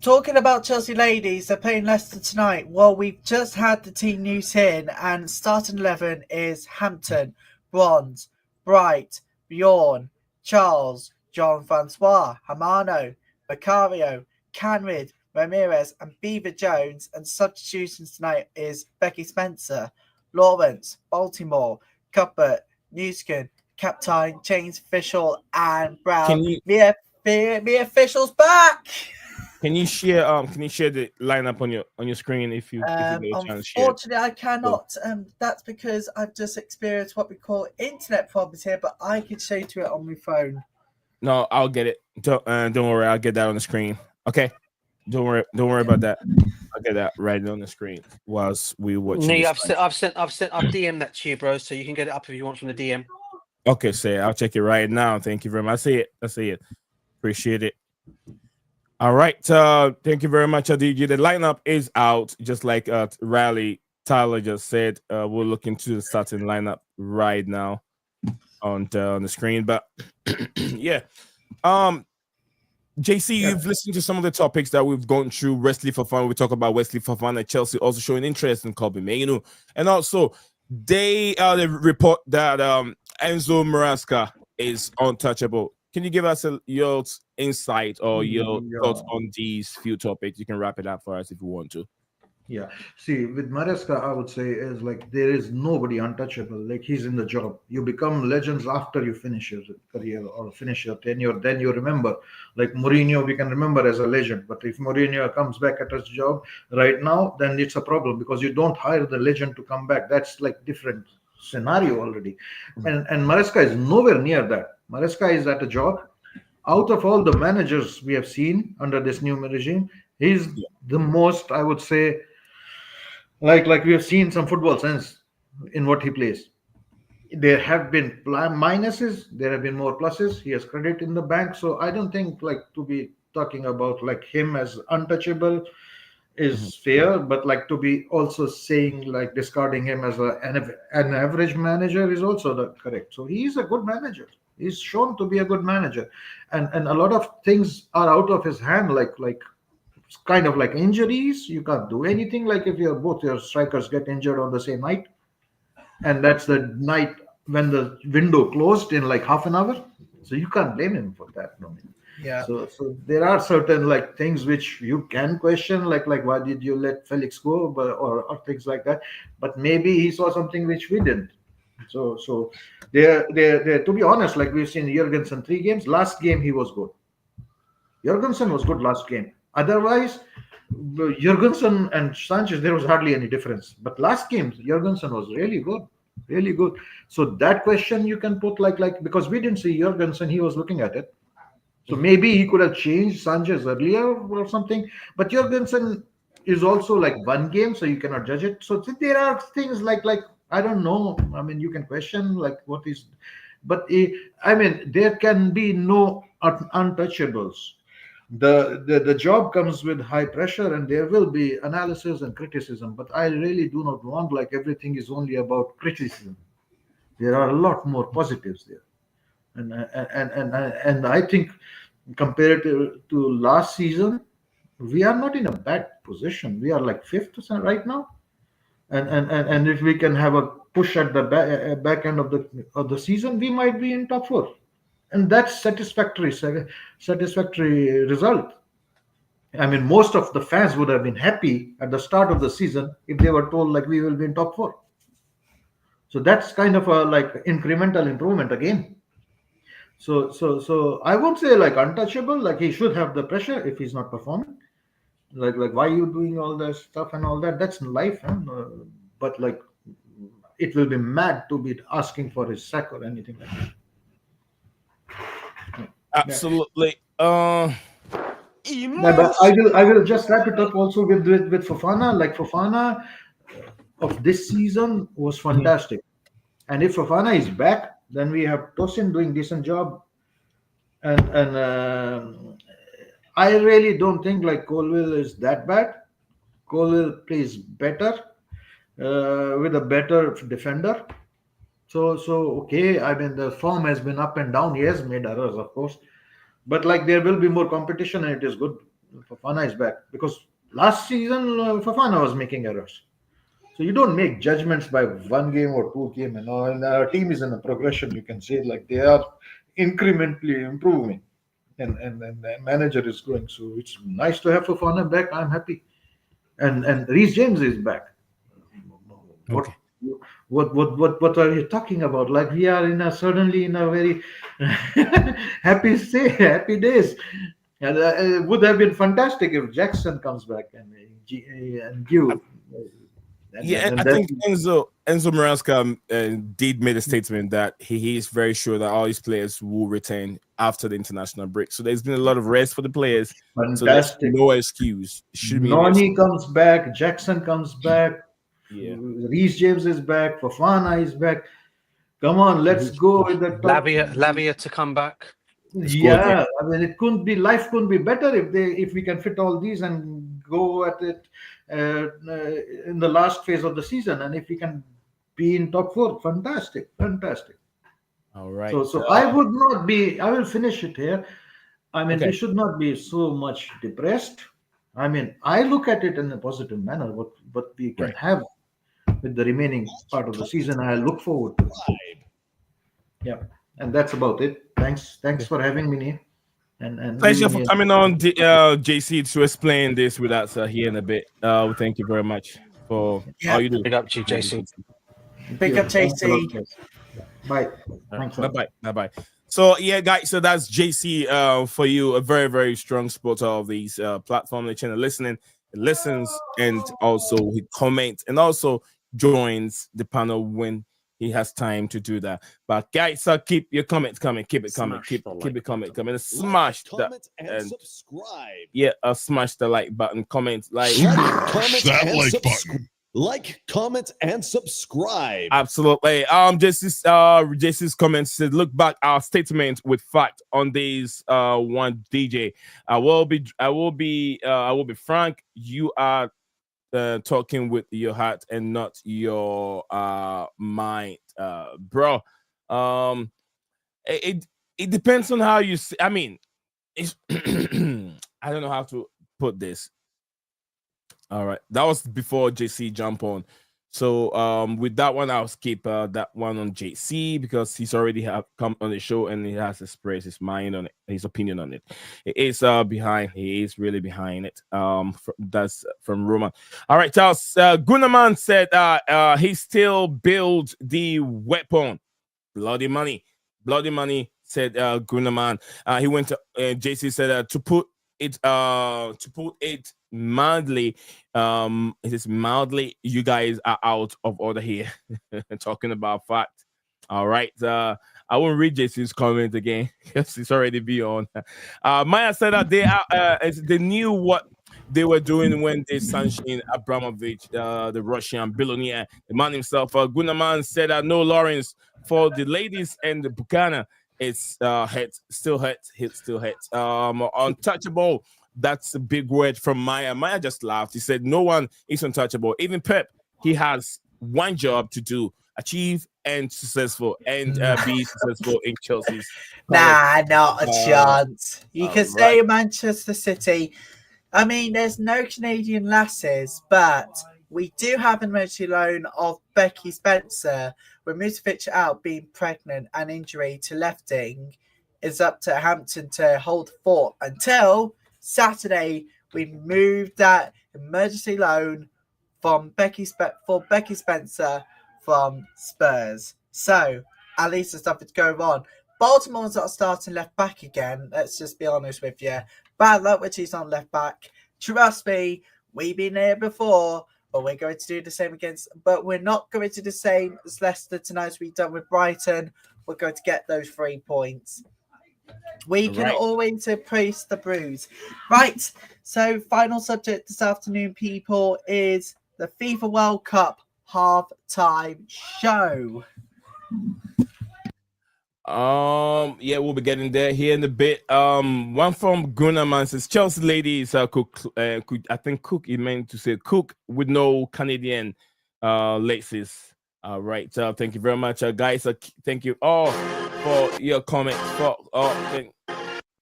talking about Chelsea ladies, they're playing Leicester tonight. Well, we've just had the team news in, and starting 11 is Hampton, Bronze, Bright, Bjorn, Charles, John Francois, Hamano, Macario, Canrid, Ramirez, and Beaver Jones. And substitutions tonight is Becky Spencer, Lawrence, Baltimore, Cuthbert, Newskin, Captain, James Fishel, and Brown. Can you Mia Fishel's back! can you share the lineup on your screen if you get a chance to share? Unfortunately, I cannot. That's because I've just experienced what we call internet problems here, but I could show you to it on my phone. No, I'll get it. Don't worry, I'll get that on the screen. Okay, don't worry about that. I'll get that right on the screen whilst we watch. Nee, I've DM'd that to you, bro, so you can get it up if you want from the DM. Okay, say I'll check it right now. Thank you very much. I see it. Appreciate it. All right. Thank you very much, Adiji. The lineup is out, just like Riley Tyler just said. We're looking to the starting lineup right now on the screen. But yeah. JC, you've listened to some of the topics that we've gone through. Wesley Fofana, we talk about Wesley Fofana. Chelsea also showing interest in Kobe Mainoo. And also, they report that Enzo Maresca is untouchable. Can you give us your insight or your thoughts on these few topics? You can wrap it up for us if you want to. Yeah. See, with Maresca, I would say is like there is nobody untouchable. Like he's in the job. You become legends after you finish your career or finish your tenure. Then you remember. Like Mourinho, we can remember as a legend. But if Mourinho comes back at his job right now, then it's a problem because you don't hire the legend to come back. That's like different scenario already. And Maresca is nowhere near that. Maresca is at a job. Out of all the managers we have seen under this new regime, he's the most, I would say, like we have seen some football sense in what he plays. There have been minuses, there have been more pluses. He has credit in the bank, so I don't think like to be talking about like him as untouchable is fair, but like to be also saying like discarding him as an average manager is also correct. So he is a good manager. He's shown to be a good manager, and a lot of things are out of his hand, like kind of like injuries. You can't do anything. Like if both your strikers get injured on the same night, and that's the night when the window closed in like half an hour, so you can't blame him for that. No. Yeah. So there are certain like things which you can question, like why did you let Felix go, or things like that. But maybe he saw something which we didn't. So there. To be honest, like we've seen Jurgensen 3 games. Last game he was good. Jurgensen was good last game. Otherwise, Jurgensen and Sanchez, there was hardly any difference. But last game, Jurgensen was really good, really good. So that question you can put like because we didn't see Jurgensen, he was looking at it. So maybe he could have changed Sanchez earlier or something. But Jurgensen is also like one game, so you cannot judge it. So there are things like I don't know. I mean, you can question like what is, but I mean, there can be no untouchables. The job comes with high pressure, and there will be analysis and criticism. But I really do not want like everything is only about criticism. There are a lot more positives there. And I think compared to last season, we are not in a bad position. We are like 5th right now, and if we can have a push at the back end of the season, we might be in top 4, and that's satisfactory result. I mean, most of the fans would have been happy at the start of the season if they were told like we will be in top 4. So that's kind of a like incremental improvement again. So I won't say like untouchable, like he should have the pressure if he's not performing. Like why are you doing all that stuff and all that? That's life, huh? But like it will be mad to be asking for his sack or anything like that. Absolutely. But I will just wrap it up also with Fofana. Like Fofana of this season was fantastic, and if Fofana is back, then we have Tosin doing decent job, and I really don't think like Colville is that bad. Colville plays better with a better defender. So okay. I mean, the form has been up and down. He has made errors, of course, but like there will be more competition, and it is good. Fofana is back, because last season Fofana was making errors. So you don't make judgments by one game or two game and all. And our team is in a progression. You can say like they are incrementally improving, and the manager is growing. So it's nice to have Fofana back. I'm happy, and Reece James is back. What, Okay. what are you talking about? Like we are suddenly in a very happy days. And it would have been fantastic if Jackson comes back and give. Yeah, and I think Enzo Maresca did make a statement that he is very sure that all his players will return after the international break. So there's been a lot of rest for the players. So there's Fantastic. no excuse. Should be Noni comes back. Jackson comes back. Yeah. Reece James is back. Fofana is back. Come on, let's go with the top. Lavia to come back. Yeah, I mean, life couldn't be better if we can fit all these and go at it in the last phase of the season, and if we can be in top four, fantastic. All right. So I would not be. I will finish it here. I mean, Okay. we should not be so much depressed. I mean, I look at it in a positive manner. What we can Right. have with the remaining part of the season, I look forward to it. Yeah, and that's about it. Thanks for having me, Neil. And Pleasure giving for me a- coming on, JC, to explain this with us here in a bit. Thank you very much for all you do. Big up to you, JC. Big up, Thanks a lot, JC. guys. Bye. Thanks a lot. Bye. So yeah, guys. So that's JC for you, a very, very strong supporter of these platform, the channel, listens, and also he comments and also joins the panel when he has time to do that. But guys, keep your comments coming. Keep it coming. Keep it coming. Smash that and subscribe. Yeah, smash the like button. Comment like. Like, comment, and subscribe. Absolutely. JC's comments said, look back our statement with fact on these one DJ. I will be frank. You are talking with your heart and not your mind, bro. It depends on how you see. I mean, it's I don't know how to put this. All right, that was before JC jump on. So with that one, I'll skip that one on JC because he's already have come on the show and he has expressed his mind on it, his opinion on it. It is behind. He is really behind it. That's from Roman. All right, Charles. Gunaman said he still builds the weapon. Bloody money, said Gunaman. He went to JC said to put it mildly, it is mildly, you guys are out of order here. Talking about fact. All right, I won't read JC's comment again because it's already beyond. Maya said that they knew what they were doing when they sanctioned Abramovich, the Russian billionaire, the man himself. Gunaman said that no Lawrence for the ladies and the Buchanan. It's still hurts. Untouchable. That's a big word from Maya. Maya just laughed. He said, no one is untouchable. Even Pep, he has one job to do, achieve and successful and be successful in Chelsea's. Nah, not a chance. You can say Manchester City. I mean, there's no Canadian lasses, but we do have an emergency loan of Becky Spencer. With Mutovic out being pregnant and injury to lefting, is up to Hampton to hold fort until Saturday. We moved that emergency loan from Becky Spencer from Spurs. So at least there's something to go on. Baltimore's not starting left back again. Let's just be honest with you. Bad luck with he's on left back. Trust me, we've been here before. But we're going to do the same but we're not going to do the same as Leicester tonight as we've done with Brighton. We're going to get those 3 points. We can always praise the bruise. Right. So final subject this afternoon, people, is the FIFA World Cup halftime show. Yeah, we'll be getting there here in a bit. One from Gunnerman says Chelsea ladies cook. I think cook. He meant to say cook with no Canadian laces. All right. Thank you very much, guys. Thank you all for your comments.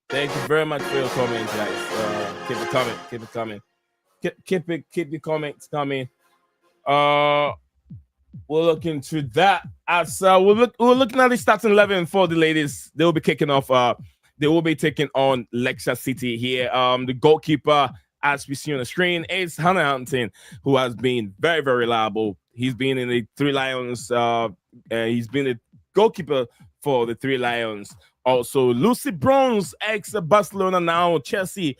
Thank you very much for your comments, guys. Keep it coming. Keep it coming. Keep the comments coming. We'll look into that. As we're looking at the starting 11 for the ladies. They will be kicking off. They will be taking on Leicester City here. The goalkeeper, as we see on the screen, is Hannah Hampton, who has been very, very reliable. He's been in the Three Lions. He's been a goalkeeper for the Three Lions. Also, Lucy Bronze, ex-Barcelona, now Chelsea.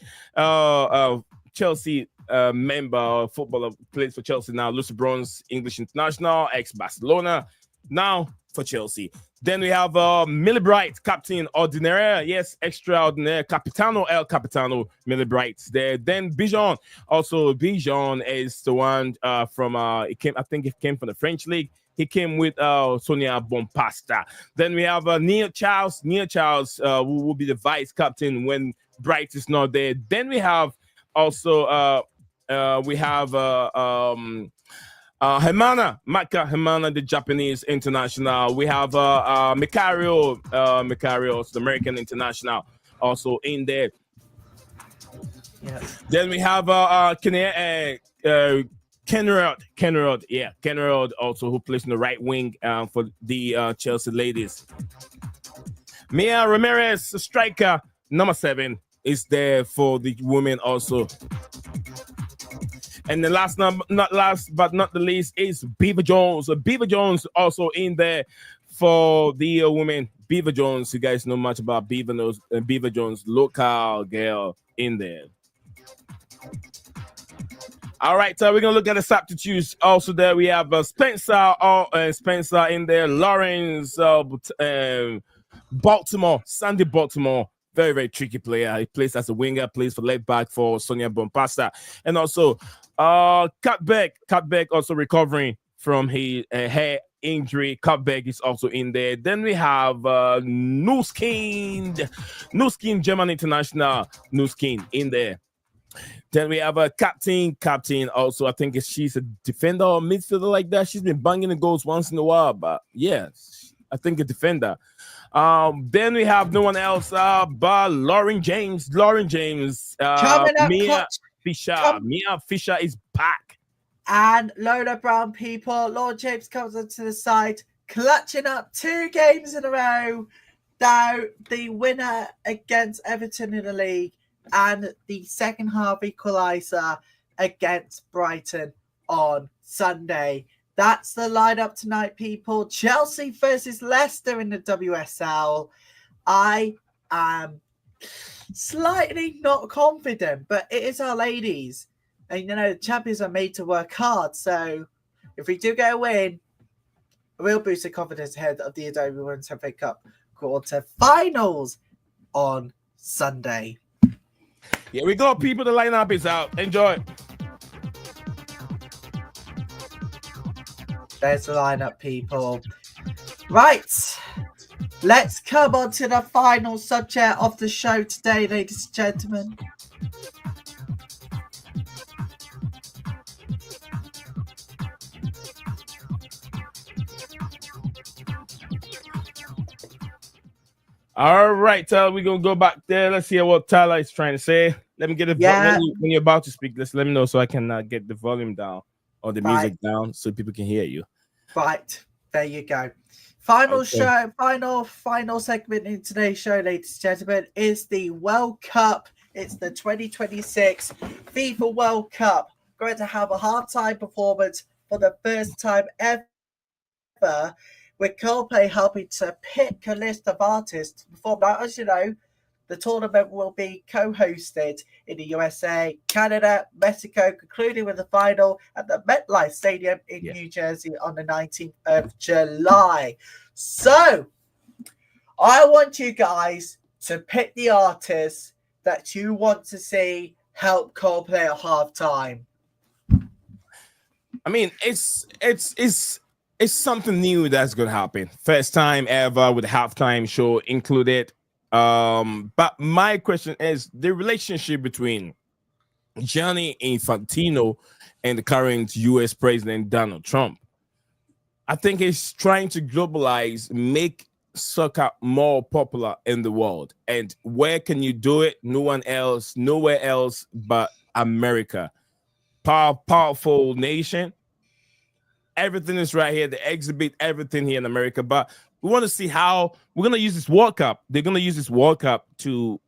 Chelsea member, footballer, plays for Chelsea now. Lucy Bronze, English international, ex-Barcelona, now for Chelsea. Then we have Millie Bright, captain ordinaire, yes, extraordinaire, Capitano El Capitano, Millie Bright there. Then Bijan, also Bijan is the one from I think it came from the French league. He came with Sonia Bompasta. Then we have Neil Charles, who will be the vice captain when Bright is not there. Then we have also Maka Himana, the Japanese international. We have Mikario, the American international, also in there. Yeah. Then we have Kenrod, also who plays in the right wing for the Chelsea ladies. Mia Ramirez, striker, number 7, is there for the women also. And the last but not the least is Beaver Jones. Beaver Jones also in there for the women. Beaver Jones, you guys know much about Beaver Jones, local girl in there. All right, so we're gonna look at the substitutes. Also, there we have Spencer in there. Lawrence, Baltimore, Sandy Baltimore. Very, very tricky player. He plays as a winger, plays for left back for Sonia Bompasta. And also, Cutbeck also recovering from his hair injury. Cutbeck is also in there. Then we have Nuskin, German international, Nuskin in there. Then we have a captain also. I think she's a defender or midfielder like that. She's been banging the goals once in a while, but yeah, I think a defender. Then we have no one else but Lauren James. Mia Fisher is back. And Lola Brown, people. Lauren James comes onto the side, clutching up 2 games in a row. Now the winner against Everton in the league and the second half equaliser against Brighton on Sunday. That's the lineup tonight, people. Chelsea versus Leicester in the WSL. I am slightly not confident, but it is our ladies. And, you know, the champions are made to work hard. So if we do get a win, we'll boost the confidence ahead of the Adobe Women's FA Cup quarter-finals on Sunday. Here we go, people. The lineup is out. Enjoy. There's the lineup, people. Right. Let's come on to the final subject of the show today, ladies and gentlemen. All right, Tyler, we're going to go back there. Let's hear what Tyler is trying to say. Let me get it when you're about to speak. Let me know so I can get the volume down or the music down so people can hear you. Right, there you go. Final segment in today's show, ladies and gentlemen, is the World Cup. It's the 2026 FIFA World Cup. Going to have a halftime performance for the first time ever, with Coldplay helping to pick a list of artists to perform. Now, as you know, the tournament will be co-hosted in the USA, Canada, Mexico, concluding with the final at the MetLife Stadium in New Jersey on the 19th of July. So, I want you guys to pick the artists that you want to see help Coldplay at halftime. I mean, it's something new that's going to happen. First time ever with a halftime show included. But my question is the relationship between Gianni Infantino and the current US President Donald Trump. I think he's trying to globalize, make soccer more popular in the world. And where can you do it? Nowhere else but America. Powerful nation. Everything is right here. They exhibit everything here in America. But we want to see how we're going to use this World Cup. They're going to use this World Cup to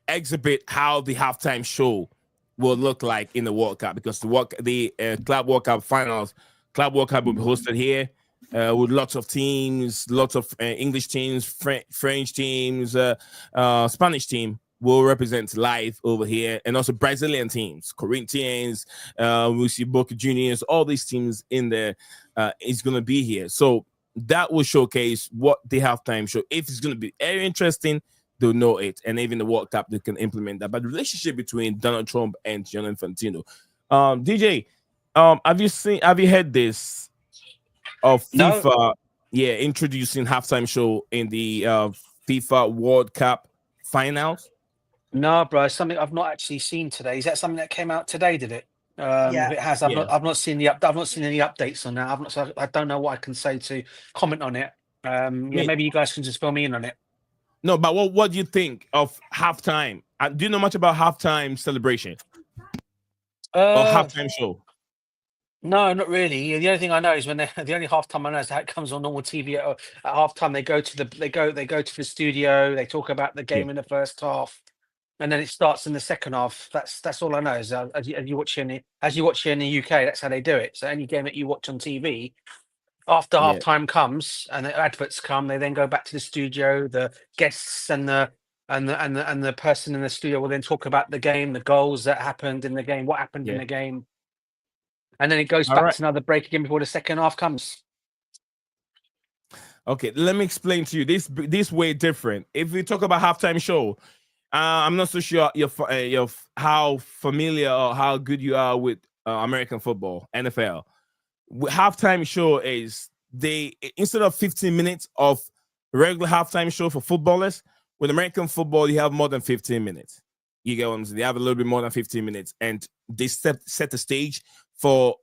exhibit how the halftime show will look like in the World Cup, because the Club World Cup finals, Club World Cup will be hosted here with lots of teams, lots of English teams, French teams, Spanish team will represent live over here, and also Brazilian teams, Corinthians, we see Boca Juniors, all these teams in there is going to be here. So that will showcase what the halftime show, if it's going to be very interesting, they'll know it, and even the World Cup they can implement that. But the relationship between Donald Trump and Gianni Infantino, DJ, have you heard this of FIFA? No. Yeah, introducing halftime show in the FIFA World Cup finals. No, bro, it's something I've not actually seen today. Is that something that came out today? Did it? Yeah. If it has, Yeah. I've not seen I've not seen any updates on that. So I don't know what I can say to comment on it. Yeah, maybe you guys can just fill me in on it. No, but what do you think of halftime? Do you know much about halftime celebration or halftime show? No, not really. The only thing I know is the only halftime I know is how it comes on normal TV at halftime. They go to the studio. They talk about the game in the first half, and then it starts in the second half. That's all I know. Is as you watch here in the UK, that's how they do it. So any game that you watch on TV, after Yeah. halftime comes and the adverts come, they then go back to the studio. The guests and the person in the studio will then talk about the game, the goals that happened in the game, what happened in Yeah. the game. And then it goes All back right. to another break again before the second half comes. Okay, let me explain to you. This way different. If we talk about halftime show, I'm not so sure you're how familiar or how good you are with American football, NFL. Halftime show is they, instead of 15 minutes of regular halftime show for footballers, with American football you have more than 15 minutes. You get what I'm saying? They have a little bit more than 15 minutes, and they set the stage for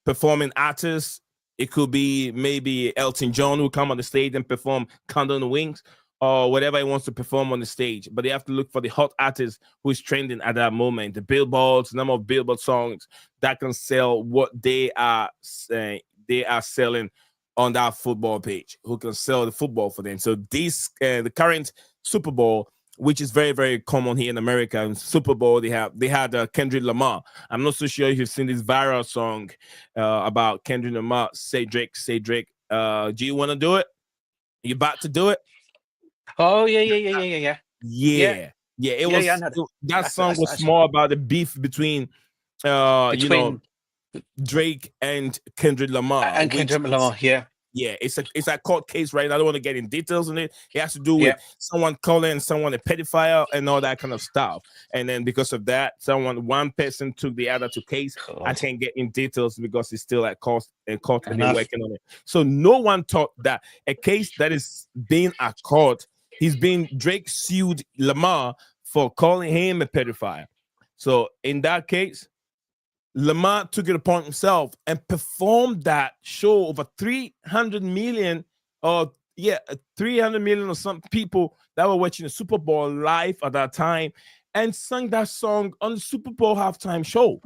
performing artists. It could be maybe Elton John who come on the stage and perform "Candle in the Wings" or whatever he wants to perform on the stage. But they have to look for the hot artist who is trending at that moment. The billboards, number of billboard songs that can sell what they are selling on that football page, who can sell the football for them. So this the current Super Bowl, which is very, very common here in America. In Super Bowl, they had Kendrick Lamar. I'm not so sure if you've seen this viral song about Kendrick Lamar. Say Drake. Do you want to do it? You about to do it? Oh yeah. Yeah. It was I know that song was more about the beef between Drake and Kendrick Lamar. And Kendrick Lamar, yeah. Yeah, it's a court case, right? I don't want to get in details on it. It has to do with someone calling someone a pedophile and all that kind of stuff. And then because of that, one person took the other to case. God. I can't get in details because it's still at court and they're working on it. So no one thought that a case that is being at court, Drake sued Lamar for calling him a pedophile. So in that case, Lamar took it upon himself and performed that show over 300 million or some people that were watching the Super Bowl live at that time and sang that song on the Super Bowl halftime show.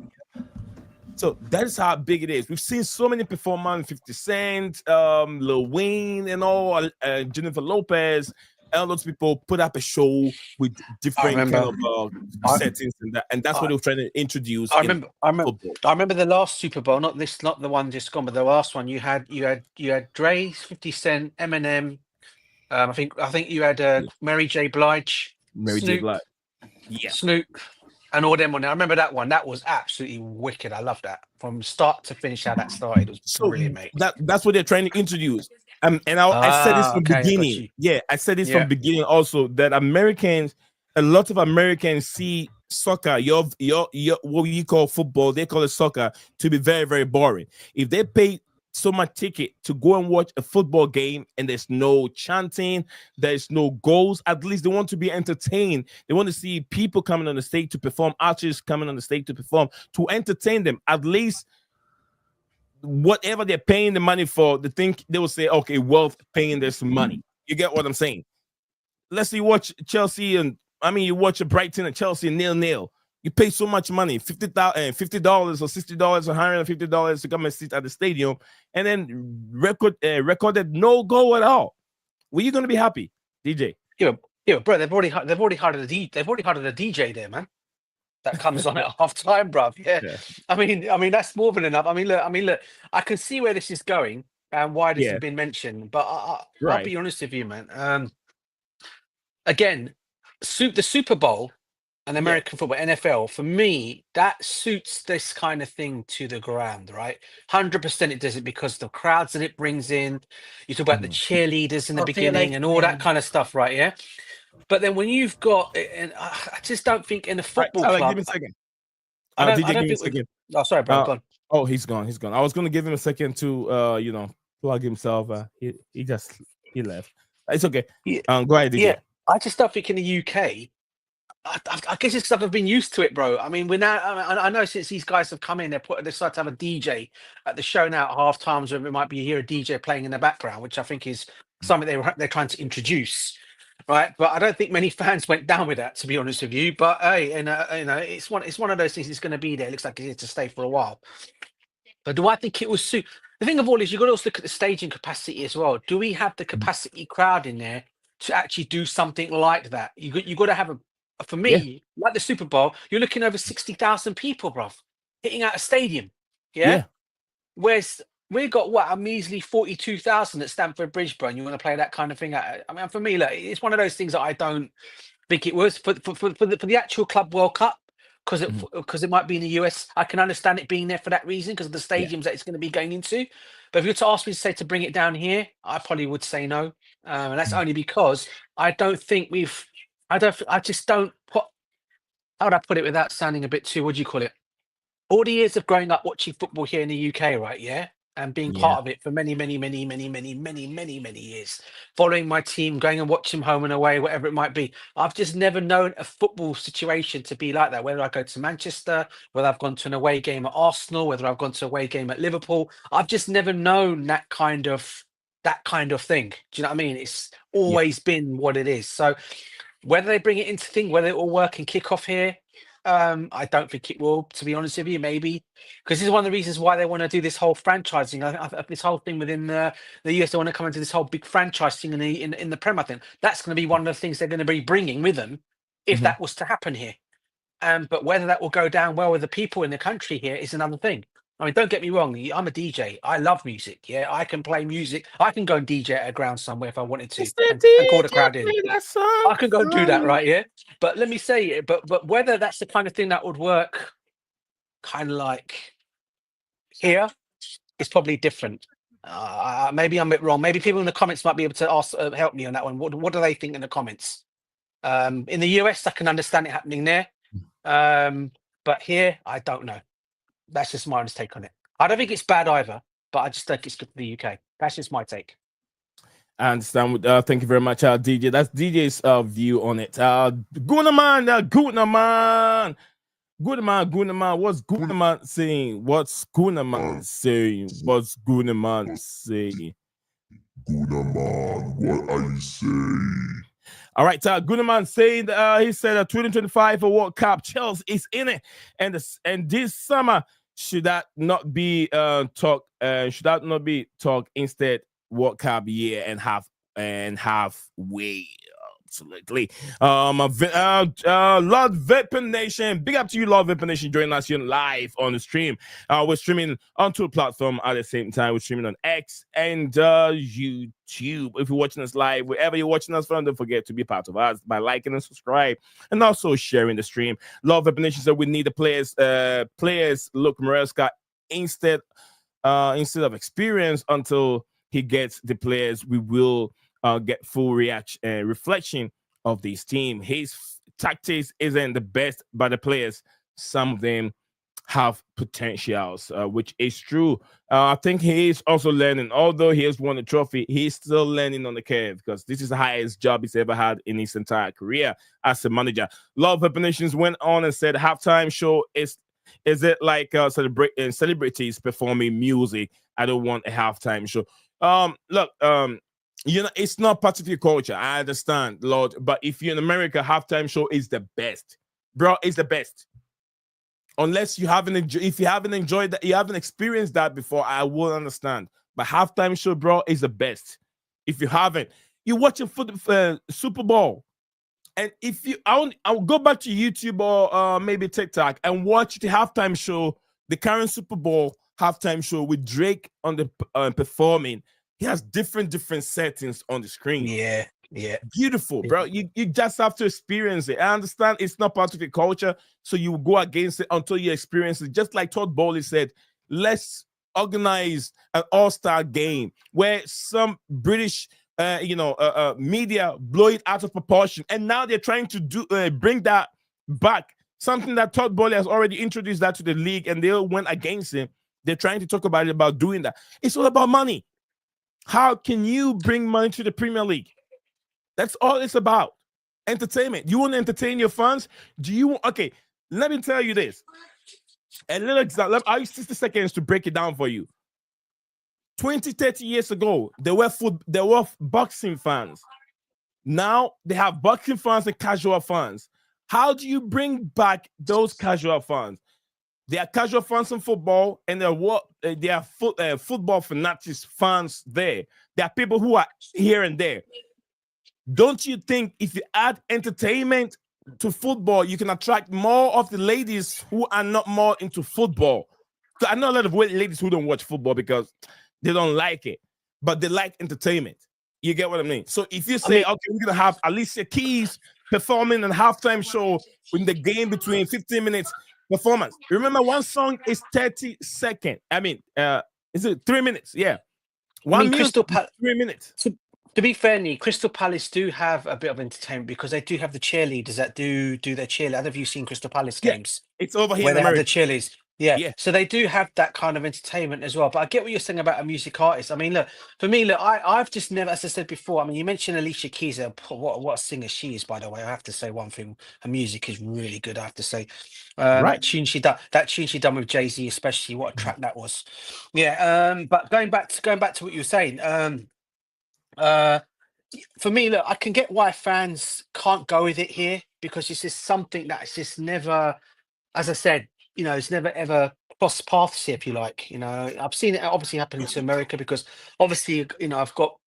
So that is how big it is. We've seen so many performers, 50 Cent, Lil Wayne and all, Jennifer Lopez. All those people put up a show with different kind of settings and that's what they were trying to introduce. I remember the last Super Bowl, not the one just gone, but the last one. You had Dre, 50 Cent, Eminem. I think you had Mary J. Blige, Snoop, and all them on there. I remember that one. That was absolutely wicked. I love that from start to finish. How that started was brilliant, mate. That's what they're trying to introduce. I said this from beginning. Yeah, I said this from beginning also that a lot of Americans see soccer, your what you call football, they call it soccer, to be very, very boring. If they pay so much ticket to go and watch a football game and there's no chanting, there's no goals, at least they want to be entertained. They want to see people coming on the stage to perform, artists coming on the stage to perform, to entertain them. At least whatever they're paying the money for, they will say, okay, wealth paying this money. You get what I'm saying? Let's say you watch Chelsea you watch a Brighton and Chelsea 0-0. You pay so much money, $50 or $60 or $150 to come and sit at the stadium, and then recorded no goal at all. Were you going to be happy, DJ? Yeah, bro. They've already hired a DJ there, man. That comes on at half time, bruv. Yeah. I mean that's more than enough. I mean, look. I can see where this is going and why this has been mentioned, but I'll be honest with you, man. Again, the Super Bowl and American football, NFL, for me, that suits this kind of thing to the ground, right? 100% it does it because the crowds that it brings in. You talk about the cheerleaders in the beginning and all that kind of stuff, right? Yeah. But then when you've got, and I just don't think in a football club. Give me a second. I don't give me a think. second. Oh, sorry, bro. Go on. Oh, he's gone. I was going to give him a second to, plug himself. He left. It's okay. Yeah. Go ahead, DJ. Yeah, I just don't think in the UK. I guess it's stuff I've been used to it, bro. I mean, we're now. I know since these guys have come in, they decided to have a DJ at the show now at half times, where it might be hear a DJ playing in the background, which I think is something they're trying to introduce, right? But I don't think many fans went down with that, to be honest with you. But hey, it's one of those things. It's going to be there. It looks like it's here to stay for a while. But do I think it will suit? The thing of all is, you've got to also look at the staging capacity as well. Do we have the capacity crowd in there to actually do something like that? You got to have for me, like the Super Bowl, you're looking over 60,000 people, bruv, hitting out a stadium. Yeah. Whereas we've got a measly 42,000 at Stamford Bridge, bro. And you want to play that kind of thing? I mean, for me, look, it's one of those things that I don't think it was for the actual Club World Cup, because it might be in the US. I can understand it being there for that reason, because of the stadiums that it's going to be going into. But if you were to ask me to bring it down here, I probably would say no, and that's only because I don't think I just don't put. How would I put it without sounding a bit too? What do you call it? All the years of growing up watching football here in the UK, right? Yeah. And being part of it for many years, following my team, going and watching home and away, whatever it might be. I've just never known a football situation to be like that. Whether I go to Manchester, whether I've gone to an away game at Arsenal, whether I've gone to an away game at Liverpool, I've just never known that kind of thing. Do you know what I mean? It's always been what it is. So whether they bring it into thing, whether it will work and kick off here, I don't think it will, to be honest with you, maybe. Because this is one of the reasons why they want to do this whole franchising. This whole thing within the US, they want to come into this whole big franchise thing in the Prem, I think. That's going to be one of the things they're going to be bringing with them if that was to happen here. But whether that will go down well with the people in the country here is another thing. I mean, don't get me wrong. I'm a DJ. I love music. Yeah, I can play music. I can go and DJ at a ground somewhere if I wanted to and call the crowd in. I can go and do that, right? Yeah. But let me say, but whether that's the kind of thing that would work, kind of like here, is probably different. Maybe I'm a bit wrong. Maybe people in the comments might be able to help me on that one. What do they think in the comments? In the US, I can understand it happening there, but here, I don't know. That's just my honest take on it. I don't think it's bad either, but I just think it's good for the UK. That's just my take. I understand. Thank you very much, DJ. That's DJ's view on it. Gunaman. What's Gunaman saying? What's Gunaman saying? Gunaman, what are you saying? All right, Gunaman saying he said 2025 World Cup, Chelsea is in it, and this summer should that not be talk? Should that not be talk? Instead, World Cup year and halfway. Absolutely. Lord Vapor Nation, big up to you, Lord Vapor Nation, joining us here live on the stream. We're streaming on two platforms at the same time. We're streaming on X and YouTube. If you're watching us live, wherever you're watching us from, don't forget to be part of us by liking and subscribe, and also sharing the stream. Lord Vapor Nation said we need the players. Look, Maresca instead of experience until he gets the players. We will get full reflection of this team. His tactics isn't the best, but the players, some of them have potentials, which is true. I think he is also learning. Although he has won a trophy, he's still learning on the curve, because this is the highest job he's ever had in his entire career as a manager. Love Nations went on and said halftime show is Is it like celebrities performing music? I don't want a halftime show. Look, it's not part of your culture. I understand, Lord, but if you're in America, halftime show is the best, bro. It's the best. Unless you haven't, if you haven't enjoyed that, you haven't experienced that before, I will understand. But halftime show, bro, is the best. If you haven't, you watch a Super Bowl. And if you, I'll go back to YouTube or maybe TikTok and watch the halftime show, the current Super Bowl halftime show with Drake on the performing. He has different settings on the screen. Yeah, Beautiful, bro. You just have to experience it. I understand it's not part of your culture, so you go against it until you experience it. Just like Todd Bowley said, let's organize an all-star game where some British media blow it out of proportion, and now they're trying to bring that back. Something that Todd Bowley has already introduced that to the league, and they all went against him. They're trying to talk about doing that. It's all about money. How can you bring money to the Premier League? That's all it's about. Entertainment. You want to entertain your fans? Okay, let me tell you this. A little example. I use 60 seconds to break it down for you. 20, 30 years ago, there were boxing fans. Now they have boxing fans and casual fans. How do you bring back those casual fans? There are casual fans in football, and there are football fanatics fans there. There are people who are here and there. Don't you think if you add entertainment to football, you can attract more of the ladies who are not more into football? So I know a lot of ladies who don't watch football because they don't like it, but they like entertainment. You get what I mean? So if you say, okay, we're going to have Alicia Keys performing a halftime show in the game between 15 minutes performance. Remember, one song is 30 seconds. I mean, is it 3 minutes? Yeah. Crystal Palace, 3 minutes. To be fair, Nick, Crystal Palace do have a bit of entertainment because they do have the cheerleaders that do their cheerleading. Have you seen Crystal Palace games? It's over here where in they America. have the cheerleaders. Yeah. So they do have that kind of entertainment as well. But I get what you're saying about a music artist. I mean, look, for me, I've just never, as I said before, I mean, you mentioned Alicia Keys. What a singer she is, by the way. I have to say one thing. Her music is really good, I have to say. That tune she done with Jay-Z, especially, what a track that was. Yeah. But going back to what you were saying, for me, look, I can get why fans can't go with it here because it's just something that's just never, as I said, it's never ever crossed paths here, if you like. I've seen it obviously happen to America because obviously, I've got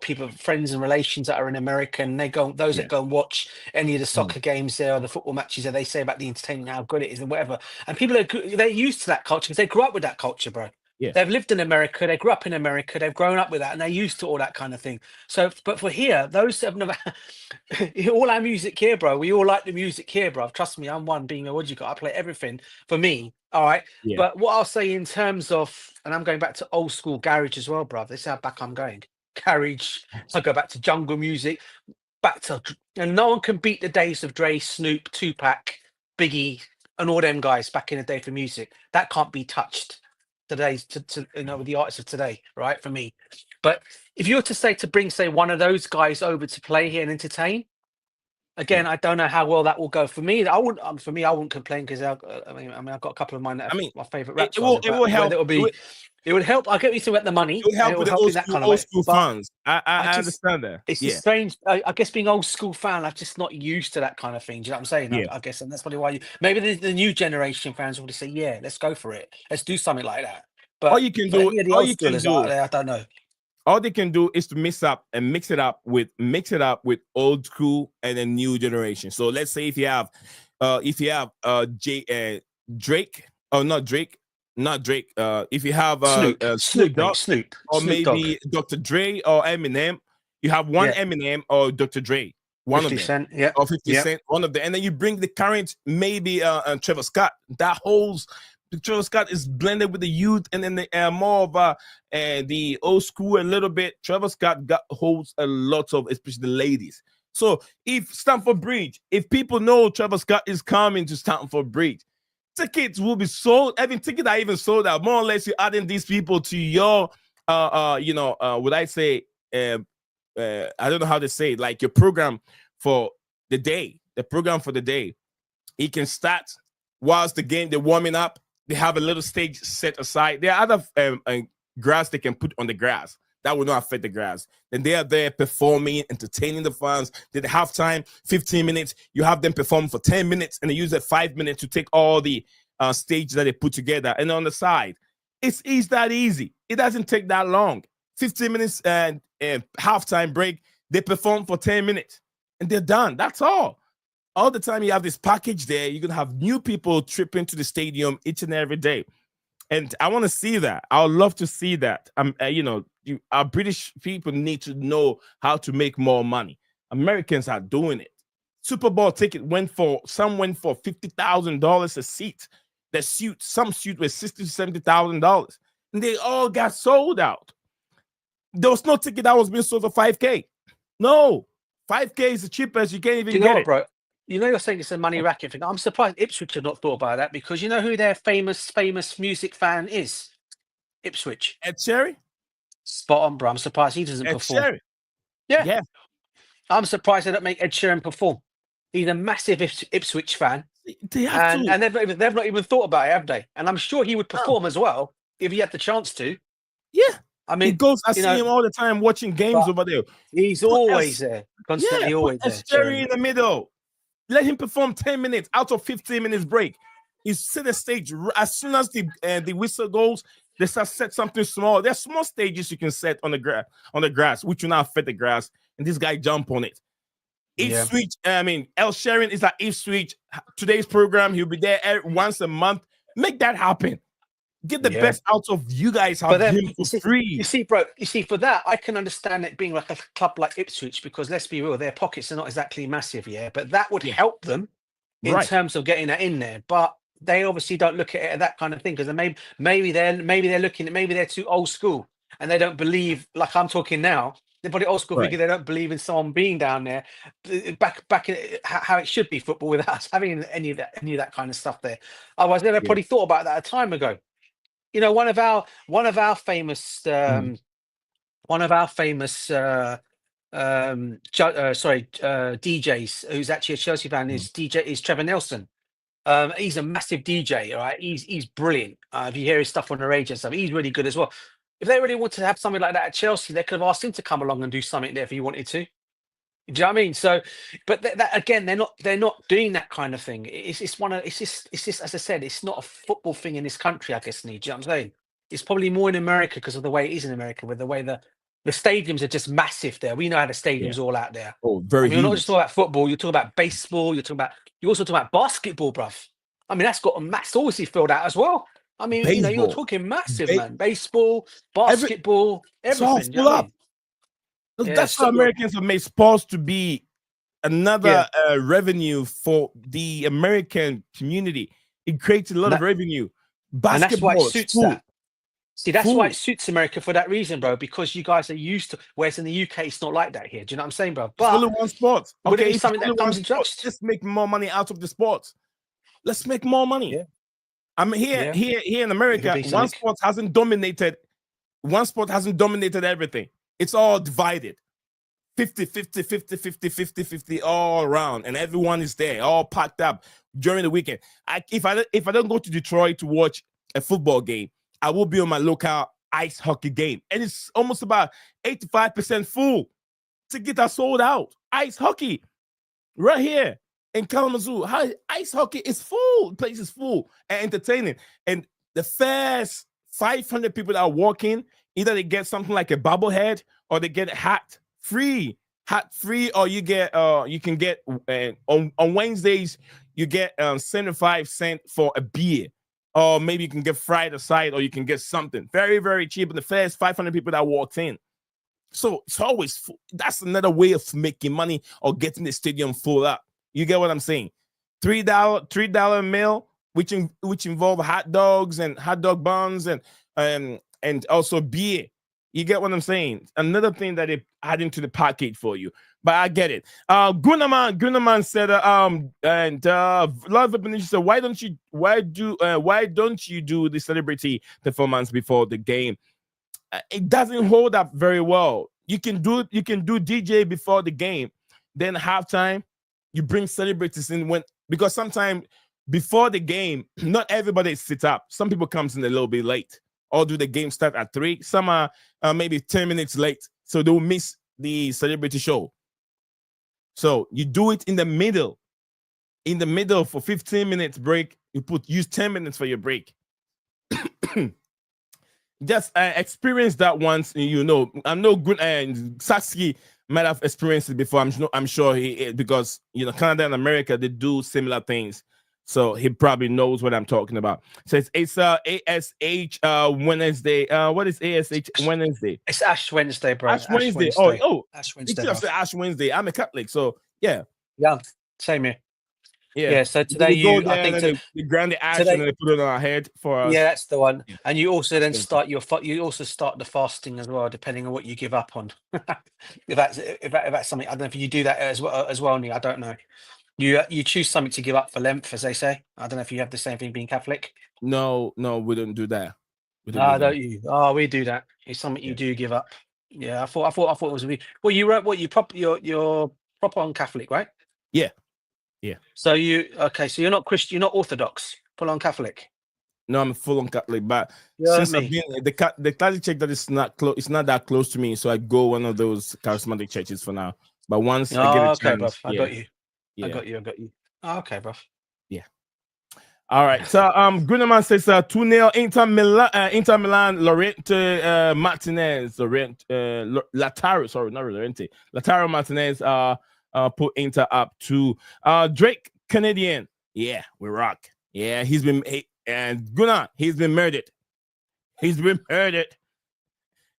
people, friends and relations that are in America, and that go and watch any of the soccer games there or the football matches, and they say about the entertainment, how good it is and whatever. And people they're used to that culture because they grew up with that culture, bro. Yeah. They've lived in America, they grew up in America, they've grown up with that, and they're used to all that kind of thing. So, but for here, those that have never, all our music here, bro, we all like the music here, bro. Trust me, I'm one being I play everything for me, all right? Yeah. But what I'll say in terms of, and I'm going back to old school garage as well, bro. This is how back I'm going. Garage, I go back to jungle music, and no one can beat the days of Dre, Snoop, Tupac, Biggie, and all them guys back in the day for music. That can't be touched. Today's with the artists of today, right? For me, but if you were to bring one of those guys over to play here and entertain, again, I don't know how well that will go. For me, I wouldn't complain because I've got a couple of mine that are my favorite rap stars. It will help. It would help. I get you talking about the money. It will help with the old school fans. I understand that. It's just strange. I guess being old school fan, I'm just not used to that kind of thing. Do you know what I'm saying? Yeah. I guess, and that's probably why maybe the new generation fans will say, "Yeah, let's go for it. Let's do something like that." But all you can do, I don't know. All they can do is to mix it up with old school and a new generation. So let's say if you have Drake, or not Drake. If you have Snoop Dogg, or maybe Dr. Dre or Eminem, you have one Eminem or Dr. Dre, one 50 of them, Cent, yeah, or 50 Cent, one of them, and then you bring the current maybe Trevor Scott. Trevor Scott is blended with the youth, and then the more of the old school a little bit. Trevor Scott holds a lot of, especially the ladies. So if Stamford Bridge, if people know Trevor Scott is coming to Stamford Bridge, tickets will be sold. Every ticket I even sold out. More or less, you're adding these people to your, would I say, I don't know how to say it, like your program for the day. The program for the day. It can start whilst the game they're warming up, they have a little stage set aside. There are other grass they can put on the grass that will not affect the grass. Then they are there performing, entertaining the fans. Then at halftime, 15 minutes, you have them perform for 10 minutes, and they use that 5 minutes to take all the stage that they put together. And on the side, it's that easy. It doesn't take that long. 15 minutes and halftime break, they perform for 10 minutes, and they're done. That's all. All the time you have this package there, you're going to have new people trip into the stadium each and every day. And I want to see that. I would love to see that. Our British people need to know how to make more money. Americans are doing it. Super Bowl ticket went for $50,000 a seat. Some suit was $60,000 to $70,000, and they all got sold out. There was no ticket that was being sold for $5K. No, $5K is the cheapest. You can't even get it, bro. You know, you're saying it's a money racket thing. I'm surprised Ipswich have not thought about that, because you know who their famous music fan is? Ipswich. Ed Sheeran? Spot on, bro. I'm surprised he doesn't perform. Sheeran. Yeah. I'm surprised they don't make Ed Sheeran perform. He's a massive Ipswich fan. They have to. And they've not even thought about it, have they? And I'm sure he would perform as well if he had the chance to. Yeah. I mean, I see him all the time watching games over there. He's always there. Constantly always there. Sheeran in the middle. Let him perform 10 minutes out of 15 minutes break. You set the stage as soon as the whistle goes. They set something small. There's small stages you can set on the grass, which will not affect the grass. And this guy jump on it. Ipswich, El Sheeran is at Ipswich. Today's program, he'll be there once a month. Make that happen. Get the best out of you guys. Have him for free. You see, bro. You see, for that, I can understand it being like a club like Ipswich, because let's be real, their pockets are not exactly massive, but that would help them in terms of getting that in there. But they obviously don't look at it as that kind of thing, because maybe they're looking at, maybe they're too old school and they don't believe, like I'm talking now. They're probably old school, thinking they don't believe in someone being down there back in how it should be football, without us having any of that kind of stuff there. Otherwise, they probably thought about that a time ago. You know, one of our famous DJs, who's actually a Chelsea fan, is Trevor Nelson. He's a massive DJ, all right? He's brilliant. If you hear his stuff on the radio and stuff, he's really good as well. If they really wanted to have something like that at Chelsea, they could have asked him to come along and do something there if he wanted to. Do you know what I mean? So, but that again, they're not doing that kind of thing. It's just as I said, it's not a football thing in this country, I guess. Do you know what I'm saying? It's probably more in America because of the way it is in America, with the way the stadiums are just massive there. We know how the stadiums all out there. Oh, very. You're not just talking about football. You're talking about baseball. You also talk about basketball, bruv. I mean, that's got a mass obviously filled out as well. I mean, baseball. You're talking massive, man. Baseball, basketball, everything. It's all full up. That's how Americans are made supposed to be another revenue for the American community. It creates a lot of revenue. Basketball, and that's why it suits that. See, that's food. why it suits America for that reason, bro, because you guys are used to, whereas in the UK, it's not like that here. Do you know what I'm saying, bro? But it's only one sport. Would it be something that comes just? Let's make more money out of the sports. Let's make more money. Yeah. I mean, here in America, one sport hasn't dominated everything. It's all divided. 50 all around, and everyone is there, all packed up during the weekend. If I don't go to Detroit to watch a football game, I will be on my local ice hockey game, and it's almost about 85% full. Tickets are sold out. Ice hockey right here in Kalamazoo. Ice hockey is full. The place is full and entertaining. And the first 500 people that are walking, either they get something like a bobblehead or they get a hat free, or you get you can get on Wednesdays you get 75 cents for a beer, or maybe you can get fried aside, or you can get something very, very cheap in the first 500 people that walked in. So it's always full. That's another way of making money or getting the stadium full up. You get what I'm saying? $3 meal, which involve hot dogs and hot dog buns and also beer. You get what I'm saying? Another thing that they add into the package for you. But I get it. Gunaman said, Love Abinish said, why don't you do the celebrity performance before the game? It doesn't hold up very well. You can do DJ before the game, then halftime you bring celebrities in because sometimes before the game, not everybody sits up. Some people comes in a little bit late, or do the game start at 3? Some are maybe 10 minutes late, so they will miss the celebrity show. So you do it in the middle for 15 minutes break. Use 10 minutes for your break. Just experience that once. You know, I'm no good. And Sasky might have experienced it before. I'm sure he, because you know, Canada and America, they do similar things. So he probably knows what I'm talking about. So it's ASH Wednesday. What is ASH Wednesday? It's Ash Wednesday, bro. Ash Wednesday. Oh, Ash it's Wednesday. just Ash Wednesday. I'm a Catholic, so yeah. Yeah, same here. Yeah. So today we go there I think and then they grind the ash and then they put it on our head for us. Yeah, that's the one. Yeah. And you also then That's start you also start the fasting as well, depending on what you give up on. if that's something, I don't know if you do that as well, Neil, I don't know. You choose something to give up for Lent, as they say. I don't know if you have the same thing being Catholic. No, we don't do that. Don't you? Oh, we do that. It's something you do give up. Yeah, I thought it was me. Well, you wrote you're proper on Catholic, right? Yeah. So so you're not Christian, you're not Orthodox, full on Catholic. No, I'm full on Catholic, but Yeah, since I've been the Catholic church that is not close, it's not that close to me, so I go one of those charismatic churches for now. But once I get a chance, bruv. I got you. Yeah. I got you. Oh, okay, bruv. Yeah. All right. So Gruneman says 2-0 Inter Milan Lautaro Martinez Lautaro, sorry, not Llorente. Lautaro Martinez put Inter up to Drake Canadian. Yeah, we rock. Yeah, he's been murdered. He's been murdered.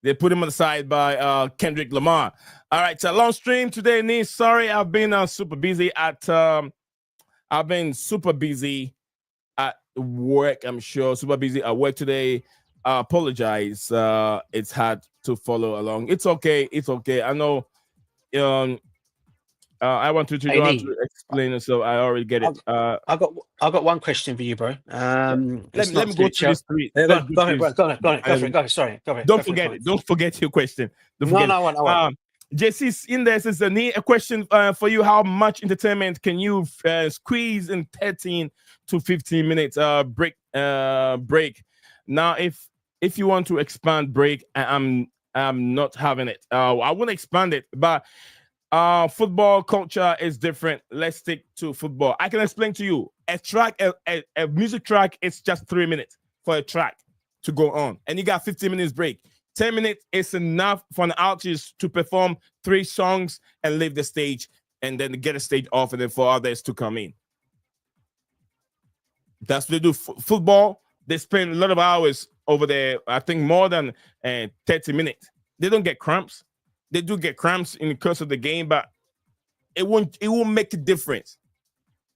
They put him on the side by Kendrick Lamar. All right, so long stream today, Nee. Sorry, I've been super busy at work. I'm sure super busy at work today. I apologize. It's hard to follow along. It's okay. I know. I want to explain it, so I already get it. I got one question for you, bro. Let me go to this three. Go for it. Sorry, go for it. Don't forget it. Don't forget your question. Don't forget I won't. JC's in there says, a question for you. How much entertainment can you squeeze in 13 to 15 minutes break? Now, if you want to expand break, I'm not having it. I won't expand it, but football culture is different. Let's stick to football. I can explain to you. A music track is just 3 minutes for a track to go on, and you got 15 minutes break. 10 minutes is enough for an artist to perform 3 songs and leave the stage, and then get a stage off, and then for others to come in. That's what they do. Football, they spend a lot of hours over there. I think more than 30 minutes. They don't get cramps. They do get cramps in the course of the game, but it won't make a difference.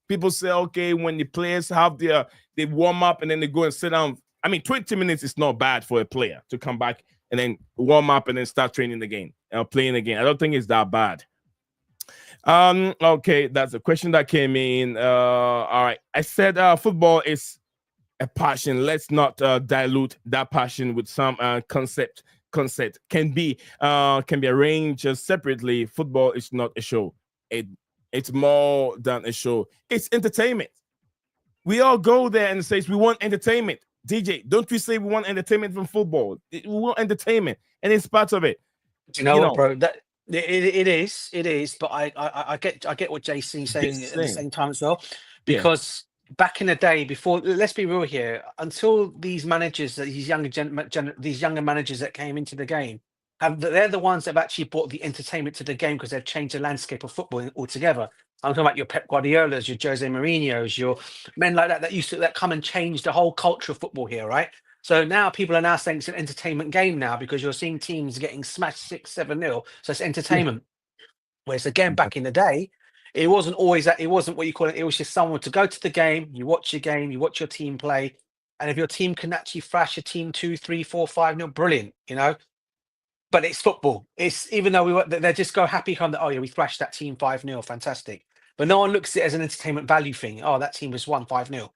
People say, okay, when the players have they warm up and then they go and sit down. I mean, 20 minutes is not bad for a player to come back and then warm up and then start training again, playing again. I don't think it's that bad. Okay, that's a question that came in. All right, I said football is a passion. Let's not dilute that passion with some concept can be arranged separately. Football is not a show. It's more than a show. It's entertainment. We all go there and say we want entertainment. DJ, don't we say we want entertainment from football? We want entertainment, and it's part of it. Do you know what, bro? That it is. But I get what JC's saying at the same time as well, because back in the day, before, let's be real here, until these managers, these younger managers that came into the game, they're the ones that have actually brought the entertainment to the game, because they've changed the landscape of football altogether. I'm talking about your Pep Guardiolas, your Jose Mourinho's, your men like that come and change the whole culture of football here, right? So now people are now saying it's an entertainment game now, because you're seeing teams getting smashed 6-7-0. So it's entertainment. Whereas again, back in the day, it wasn't always that. It wasn't what you call it. It was just someone to go to the game. You watch your game. You watch your team play. And if your team can actually thrash a team 2, 3, 4, 5-0, brilliant, you know. But it's football. It's even though they just go happy come that, oh yeah, we thrashed that team 5-0, fantastic. But no one looks at it as an entertainment value thing. Oh, that team was won 5-0.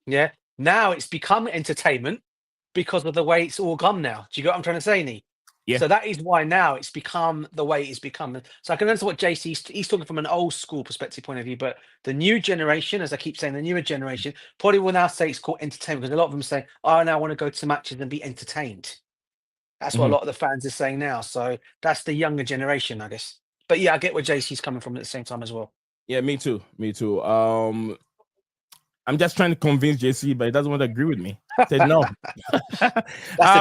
Yeah. Now it's become entertainment because of the way it's all gone now. Do you get what I'm trying to say, Nee? Yeah. So that is why now it's become the way it's become. So I can understand what he's talking from an old school perspective point of view, but the new generation, as I keep saying, the newer generation probably will now say it's called entertainment, because a lot of them say, "Oh, I now want to go to matches and be entertained." That's what a Mhm. lot of the fans are saying now. So that's the younger generation, I guess. But yeah, I get where JC's coming from at the same time as well. Yeah, me too. Me too. I'm just trying to convince JC, but he doesn't want to agree with me. Said no. That's a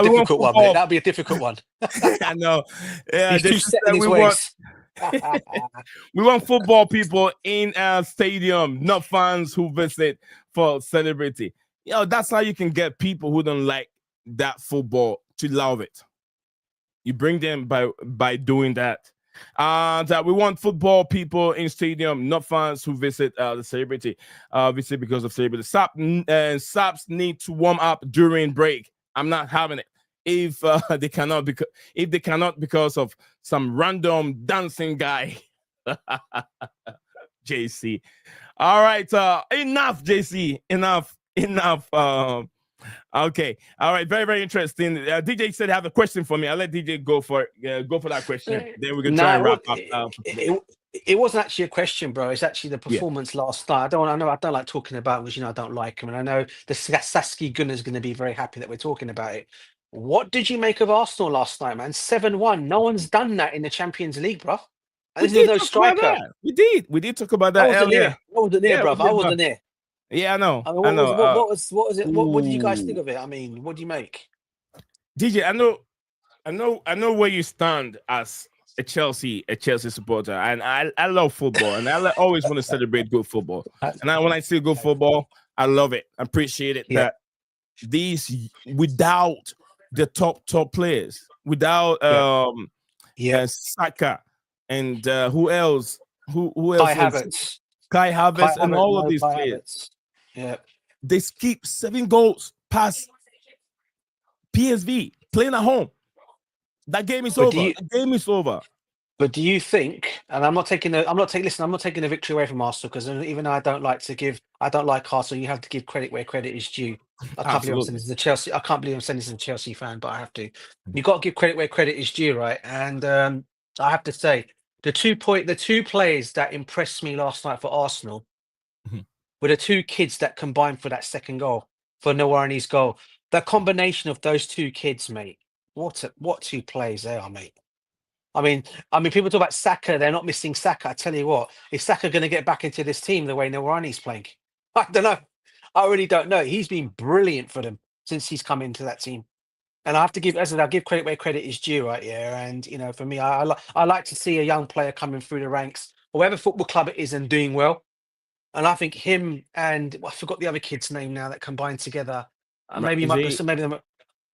We want difficult one, mate. football. That'd be a difficult one. I know. Yeah, He's too JC set said in his we want ways. we want football people in our stadium, not fans who visit for celebrity. That's how you can get people who don't like that football to love it. You bring them by doing that. That we want football people in stadium, not fans who visit the celebrity. Visit because of celebrity. Saps need to warm up during break. I'm not having it. If they cannot because of some random dancing guy. JC. All right. Enough, JC. Enough. Okay. All right. Very, very interesting. DJ said, "Have a question for me." I'll let DJ go for that question. Then we can try and wrap up for today. It wasn't actually a question, bro. It's actually the Yeah. performance last night. I don't like talking about it because I don't like him, and I know the Sasky Gunner's going to be very happy that we're talking about it. What did you make of Arsenal last night, man? 7-1. No one's done that in the Champions League, bro. And We this is did no talk about striker. that. We did. We did talk about that I wasn't earlier. there. I wasn't there, Yeah, bro. we did, I wasn't there. Yeah, I know. I mean, I know. what was it? What did you guys think Ooh. of it? I mean, what do you make? DJ, I know where you stand as a Chelsea supporter, and I love football, and I always want to celebrate good football. And when I see good football, I love it. I appreciate it that these without the top players, without Saka and who else? Who else? Kai Havertz and all of these players. Yeah, they skip 7 goals past PSV playing at home. That game is over. The game is over. But do you think? And I'm not taking the victory away from Arsenal, because even though I don't like Arsenal, you have to give credit where credit is due. I can't believe I'm saying this as a Chelsea. I can't believe I'm saying this as a Chelsea fan, but I have to. You got to give credit where credit is due, right? And I have to say, the two players that impressed me last night for Arsenal were the two kids that combined for that second goal, for Nawani's goal. The combination of those two kids, mate. What two players they are, mate. I mean, people talk about Saka. They're not missing Saka. I tell you what, is Saka going to get back into this team the way Nawani's playing? I don't know. I really don't know. He's been brilliant for them since he's come into that team. And I have to give, as I said, I'll give credit where credit is due, right? Yeah. And, for me, I like to see a young player coming through the ranks, whatever football club it is, and doing well. And I think him and I forgot the other kid's name now that combined together. Maybe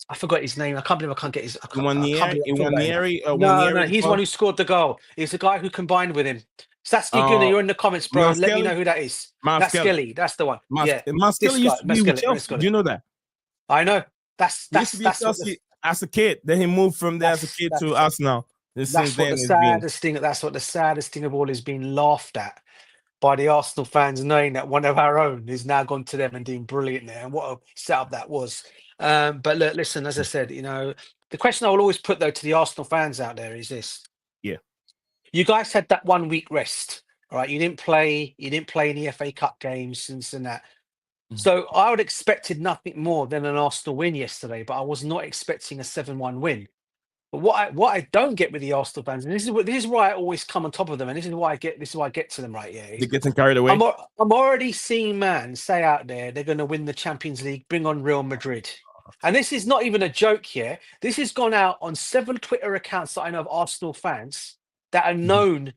I forgot his name. I can't believe I can't get his. No, he's the one who scored the goal. It's the guy who combined with him. Saskia Gunnar, you're in the comments, bro. Let me know who that is. Maskelly, that's the one. Maskelly used to be with Chelsea. Do you know that? I know. That's Chelsea as a kid. Then he moved from there as a kid to us now. That's what the saddest thing of all is being laughed at by the Arsenal fans, knowing that one of our own is now gone to them and doing brilliant there. And what a setup that was. But look, listen, as I said, the question I will always put, though, to the Arsenal fans out there is this. Yeah. You guys had that 1 week rest, all right? You didn't play in the FA Cup games since and that. So I would have expected nothing more than an Arsenal win yesterday, but I was not expecting a 7-1 win. But what I don't get with the Arsenal fans, and this is why I always come on top of them, and this is why I get to them, right? Yeah, they're getting carried away. I'm already seeing man say out there they're going to win the Champions League, bring on Real Madrid, and this is not even a joke here. This has gone out on 7 Twitter accounts that I know of Arsenal fans that are known,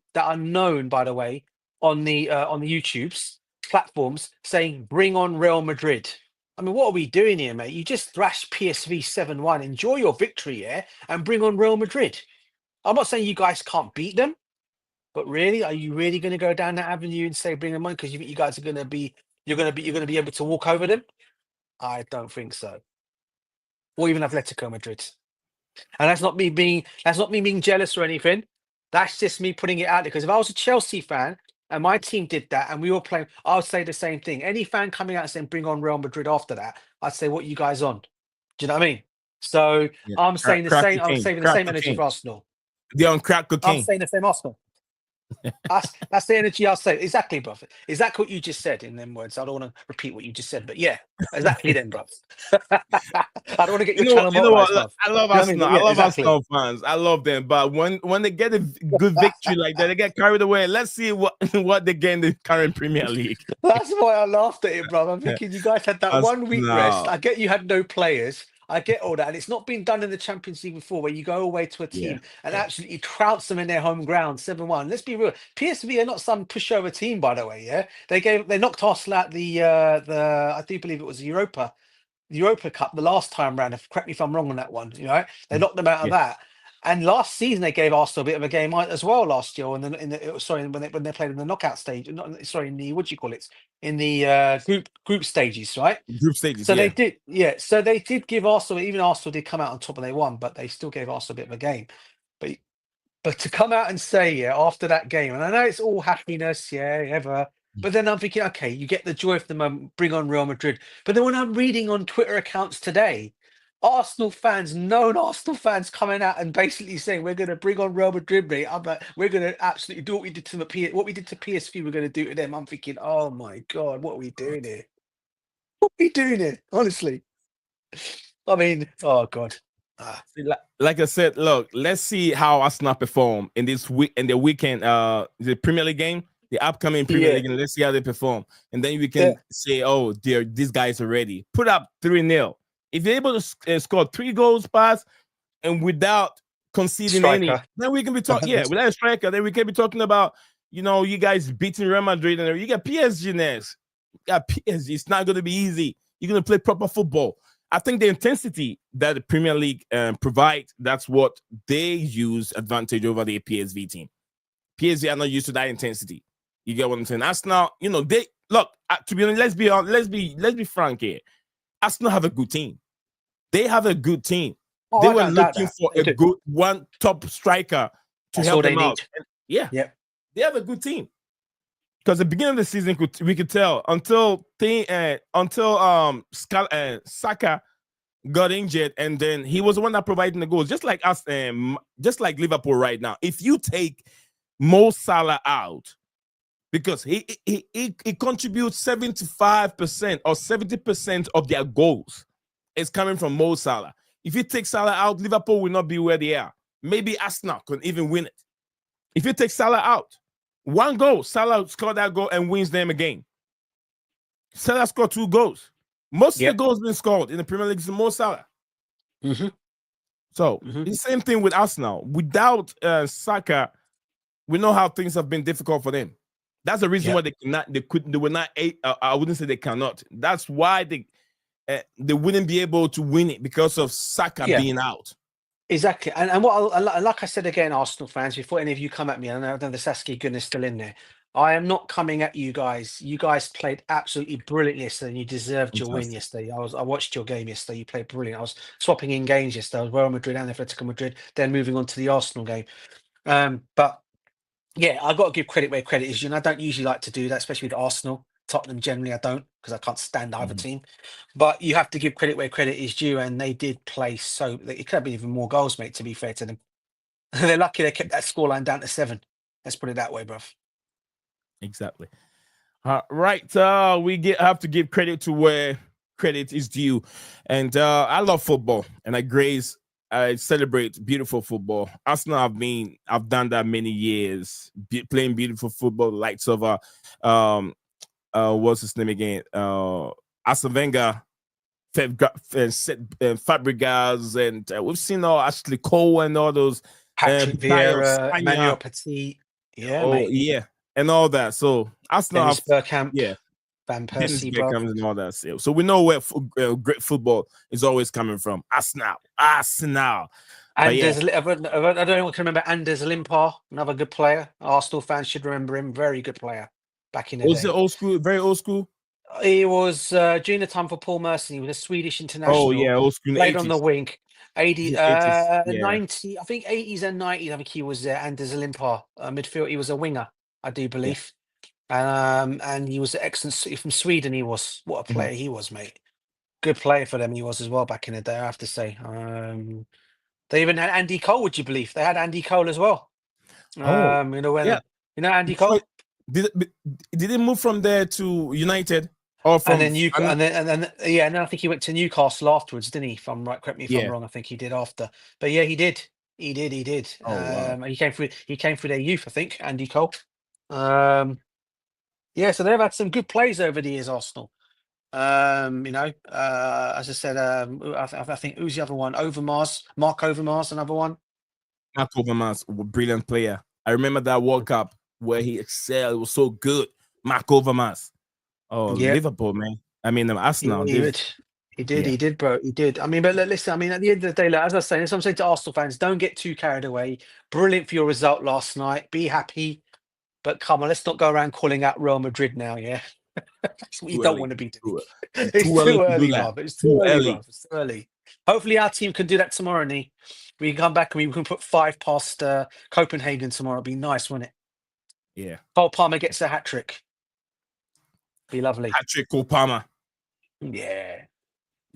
by the way, on the YouTube's platforms, saying bring on Real Madrid. I mean, what are we doing here, mate? You just thrashed PSV 7-1. Enjoy your victory, yeah, and bring on Real Madrid. I'm not saying you guys can't beat them, but really, are you really going to go down that avenue and say bring them on because you think you guys are going to be able to walk over them? I don't think so. Or even Atletico Madrid. And that's not me being jealous or anything. That's just me putting it out there. Because if I was a Chelsea fan and my team did that and we were playing, I would say the same thing. Any fan coming out and saying bring on Real Madrid after that, I'd say, what you guys on? Do you know what I mean? So Yeah. I'm saying the Crack same. I'm cocaine. saving the Crack same energy cocaine. for Arsenal. They're on crack I'm cocaine. saying the same Arsenal. That's the energy I'll say. Exactly, bruv. Exactly what you just said in them words. I don't want to repeat what you just said, but yeah, exactly then, bruv. I don't want to get your channel You know what? motorized, bruv. I love You know what I mean? Arsenal. But I yeah, love exactly. Arsenal fans. I love them. But when they get a good victory like that, they get carried away. Let's see what what they get in the current Premier League. That's why I laughed at it, bruv. I'm thinking you guys had that 1 week rest. Arsenal. I get you had no players. I get all that. And it's not been done in the Champions League before where you go away to a team and absolutely trounce them in their home ground 7-1. Let's be real. PSV are not some pushover team, by the way. Yeah. They knocked Arsenal out the I do believe it was the Europa Cup the last time round. Correct me if I'm wrong on that one. You know, they knocked them out of Yeah. that. And last season they gave Arsenal a bit of a game as well last year. And then when they played in the knockout stage, in the what do you call it? In the group stages, right? Group stages. So Yeah. they did, yeah. So they did give Arsenal, even Arsenal did come out on top and they won, but they still gave Arsenal a bit of a game. But to come out and say, yeah, after that game, and I know it's all happiness, yeah, ever. But then I'm thinking, okay, you get the joy of the moment, bring on Real Madrid. But then when I'm reading on Twitter accounts today, known Arsenal fans coming out and basically saying we're going to bring on Real Madrid, mate. I'm like, we're going to absolutely do what we did to what we did to PSV. We're going to do to them. I'm thinking, oh my god, what are we doing here? What are we doing here? Honestly, I mean, oh god. Like I said, look, let's see how Arsenal perform in this week in the weekend, the Premier League game, the upcoming Premier League, and let's see how they perform. And then we can say, oh, these guys are ready. Put up 3-0. If you're able to score 3 goals past and without conceding any, then we can be talking. Yeah, without a striker, then we can be talking about, you guys beating Real Madrid and you got PSG next. You got PSG. It's not going to be easy. You're going to play proper football. I think the intensity that the Premier League provides, that's what they use advantage over the PSV team. PSG are not used to that intensity. You get what I'm saying? Arsenal, they look. To be honest, let's be frank here. Arsenal have a good team. They have a good team. They were looking for a good one top striker to help them out. Yeah, they have a good team. Because the beginning of the season, we could tell until Saka got injured, and then he was the one that provided the goals, just like us, just like Liverpool right now. If you take Mo Salah out, because he contributes 75% or 70% of their goals is coming from Mo Salah. If you take Salah out, Liverpool will not be where they are. Maybe Arsenal could even win it. If you take Salah out, 1 goal, Salah scored that goal and wins them a game. Salah scored 2 goals. Most of the goals been scored in the Premier League is Mo Salah. So it's the same thing with Arsenal. Without Saka, we know how things have been difficult for them. That's the reason why they were not. I wouldn't say they cannot. That's why they wouldn't be able to win it because of Saka being out. Exactly, and like I said again, Arsenal fans, before any of you come at me, I know the Saskia goodness still in there. I am not coming at you guys. You guys played absolutely brilliant yesterday, and you deserved your win yesterday. I watched your game yesterday. You played brilliant. I was swapping in games yesterday. I was Real Madrid and Atletico Madrid, then moving on to the Arsenal game. But yeah, I got to give credit where credit is. I don't usually like to do that, especially with Arsenal. Tottenham generally I don't, because I can't stand either team. But you have to give credit where credit is due, and they did play it could have been even more goals, mate, to be fair to them. They're lucky they kept that scoreline down to 7. Let's put it that way, bruv. Exactly. Right. We have to give credit to where credit is due. And I love football, and I celebrate beautiful football. Arsenal I've done that many years, playing beautiful football, likes of what's his name again? Arsene Wenger, Fabregas, and we've seen Ashley Cole and all those Patrick Vieira, Emmanuel Petit, and all that. So Arsenal, Dennis Bergkamp, Van Dennis Persie, Bergkamp and all that. So we know where great football is always coming from. Arsenal. And I don't know what can remember Anders Limpar, another good player. Arsenal fans should remember him. Very good player back in the day. Was it old school? Very old school. He was during the time for Paul Merson. He was a Swedish international. Oh yeah, old school. Played 80s. on the wing. 80s, 80s, 90, I think 80s and 90s. I think he was Anders Limpar, midfield. He was a winger, I do believe. And he was excellent from Sweden. He was what a player he was, mate. Good player for them he was as well back in the day, I have to say. They even had Andy Cole, would you believe? They had Andy Cole as well. Oh, You know when yeah. you know Andy Detroit- Cole? Did it move from there to United or from? And then and then I think he went to Newcastle afterwards, didn't he? If I'm right, correct me if I'm Yeah. wrong. I think he did after. But yeah, he did. He did. Oh, wow. He came through their youth, I think, Andy Cole. Yeah, so they've had some good plays over the years, Arsenal. You know, as I said, I think who's the other one? Mark Overmars, another one. Mark Overmars, brilliant player. I remember that World Cup where he excelled. It was so good. Mark Overmars. Oh, Yeah. Liverpool, man. I mean, Arsenal. He did, bro. He did. I mean, but listen, I mean, at the end of the day, like, as I was saying, as I'm saying to Arsenal fans, don't get too carried away. Brilliant for your result last night. Be happy. But come on, let's not go around calling out Real Madrid now, yeah? That's what you don't want to be doing. It's too early, bruv. It's too early, bruv. It's too early. Hopefully our team can do that tomorrow, Nee. We can come back and we can put 5 past Copenhagen tomorrow. It'd be nice, wouldn't it? Yeah. Cole Palmer gets a hat-trick. Be lovely. Hat-trick Cole Palmer. Yeah.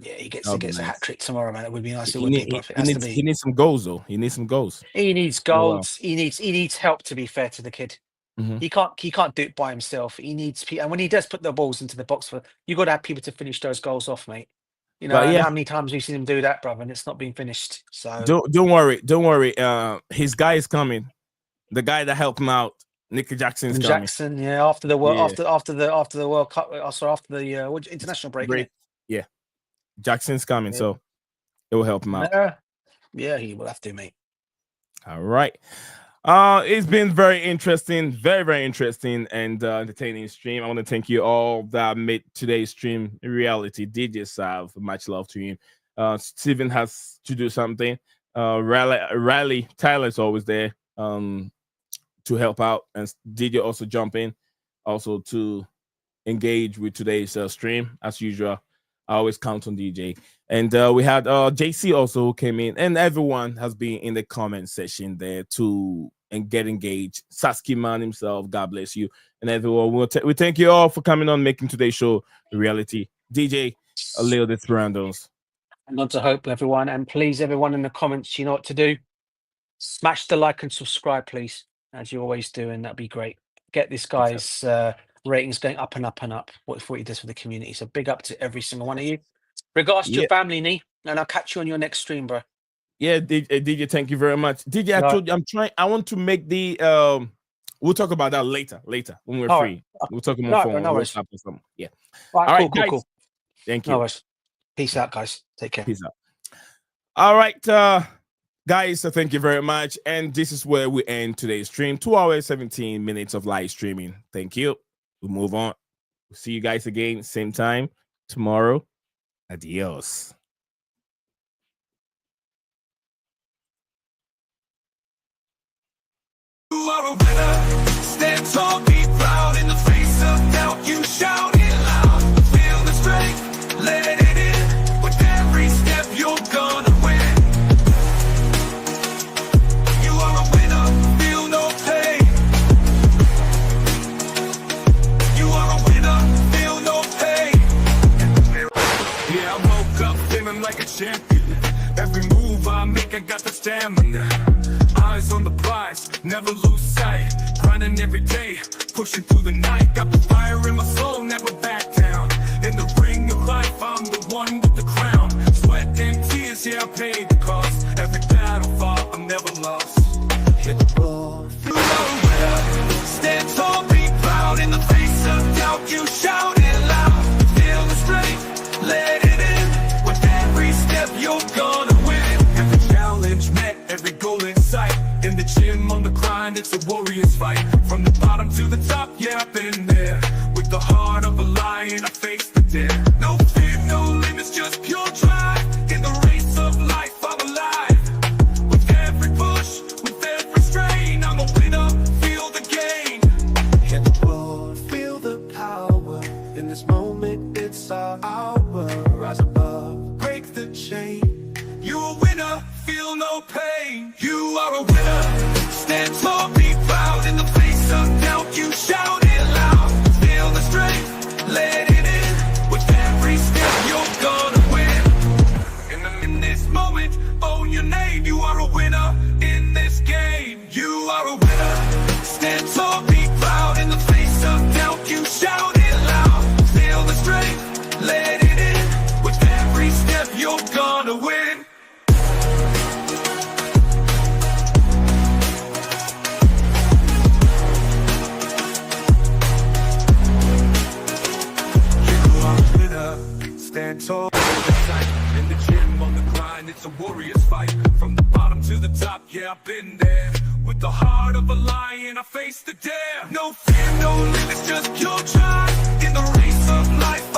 Yeah, he gets That'll a be nice. hat-trick tomorrow, man. It would be nice. He needs some goals, though. He needs some goals. He needs Oh, wow. goals. He needs help, to be fair to the kid. Mhm. He can't do it by himself. He needs people, and when he does put the balls into the box, you got to have people to finish those goals off, mate. You know, But yeah. how many times we've seen him do that, brother, and it's not been finished. So Don't worry. His guy is coming. The guy that helped him out, Nicky Jackson's coming. Jackson, yeah, after the World Yeah. after the World Cup, sorry, after the international break. innit? Yeah. Jackson's coming, Yeah. so it will help him out. Yeah, he will have to, mate. All right. It's been very interesting, very, very interesting and entertaining stream. I want to thank you all that made today's stream a reality. DJ Sav, much love to him. Steven has to do something. Riley Tyler's always there to help out, and DJ also jump in also to engage with today's stream as usual. I always count on DJ. And we had JC also who came in, and everyone has been in the comment section there and get engaged. Sasky Man himself, God bless you. And everyone, we thank you all for coming on, making today's show a reality. DJ, a little Desperandos. And on to hope, everyone. And please, everyone in the comments, you know what to do. Smash the like and subscribe, please, as you always do, and that'd be great. Get this guy's ratings going up and up and up. What he does for the community. So big up to every single one of you. Regards to your family, Nee, and I'll catch you on your next stream, bro. Yeah, DJ, thank you very much. DJ, I told you I want to make the we'll talk about that later when we're free. We'll talk more phone. No worries. Or something. Yeah. All right, cool. Thank you. No worries. Peace out, guys. Take care. Peace out. All right, guys, so thank you very much. And this is where we end today's stream. 2 hours, 17 minutes of live streaming. Thank you. We'll move on. We'll see you guys again, same time tomorrow. Adios. You are a winner. Stand tall, be proud. In the face of doubt, you shout it loud. Feel the strength, let it in. With every step, you're gonna win. You are a winner, feel no pain. You are a winner, feel no pain. Yeah, I woke up feeling like a champion. Every move I make, I got the stamina. Eyes on the prize, never lose sight. Grinding every day, pushing through the night. Got the fire in my soul, never back down. In the ring of life, I'm the one with the crown. Sweat and tears, yeah, I paid the cost. Every battle fought, I'm never lost. Hit the ball, you are a winner. Stand tall, be proud. In the face of doubt, you shout it loud. Feel the strength, let it in. With every step, you're gonna win. Every challenge met, every goal in sight. In the gym, on the grind, it's a warrior's fight. From the bottom to the top, yeah, I've been there. With the heart of a lion, I face the dare. No fear, no limits, just pure drive. In the race of life, I'm alive. With every push, with every strain, I'm a winner, feel the gain. Hit the road, feel the power. In this moment, it's our hour. Rise above, break the chain. You're a winner, feel no pain. You are a winner. Stand tall, be proud. In the face of doubt, you shout it loud. Feel the strength, let it in. With every step, you're gonna stand tall. In the gym, on the grind, it's a warrior's fight. From the bottom to the top, yeah, I've been there. With the heart of a lion, I face the dare. No fear, no limits, just pure drive. In the race of life,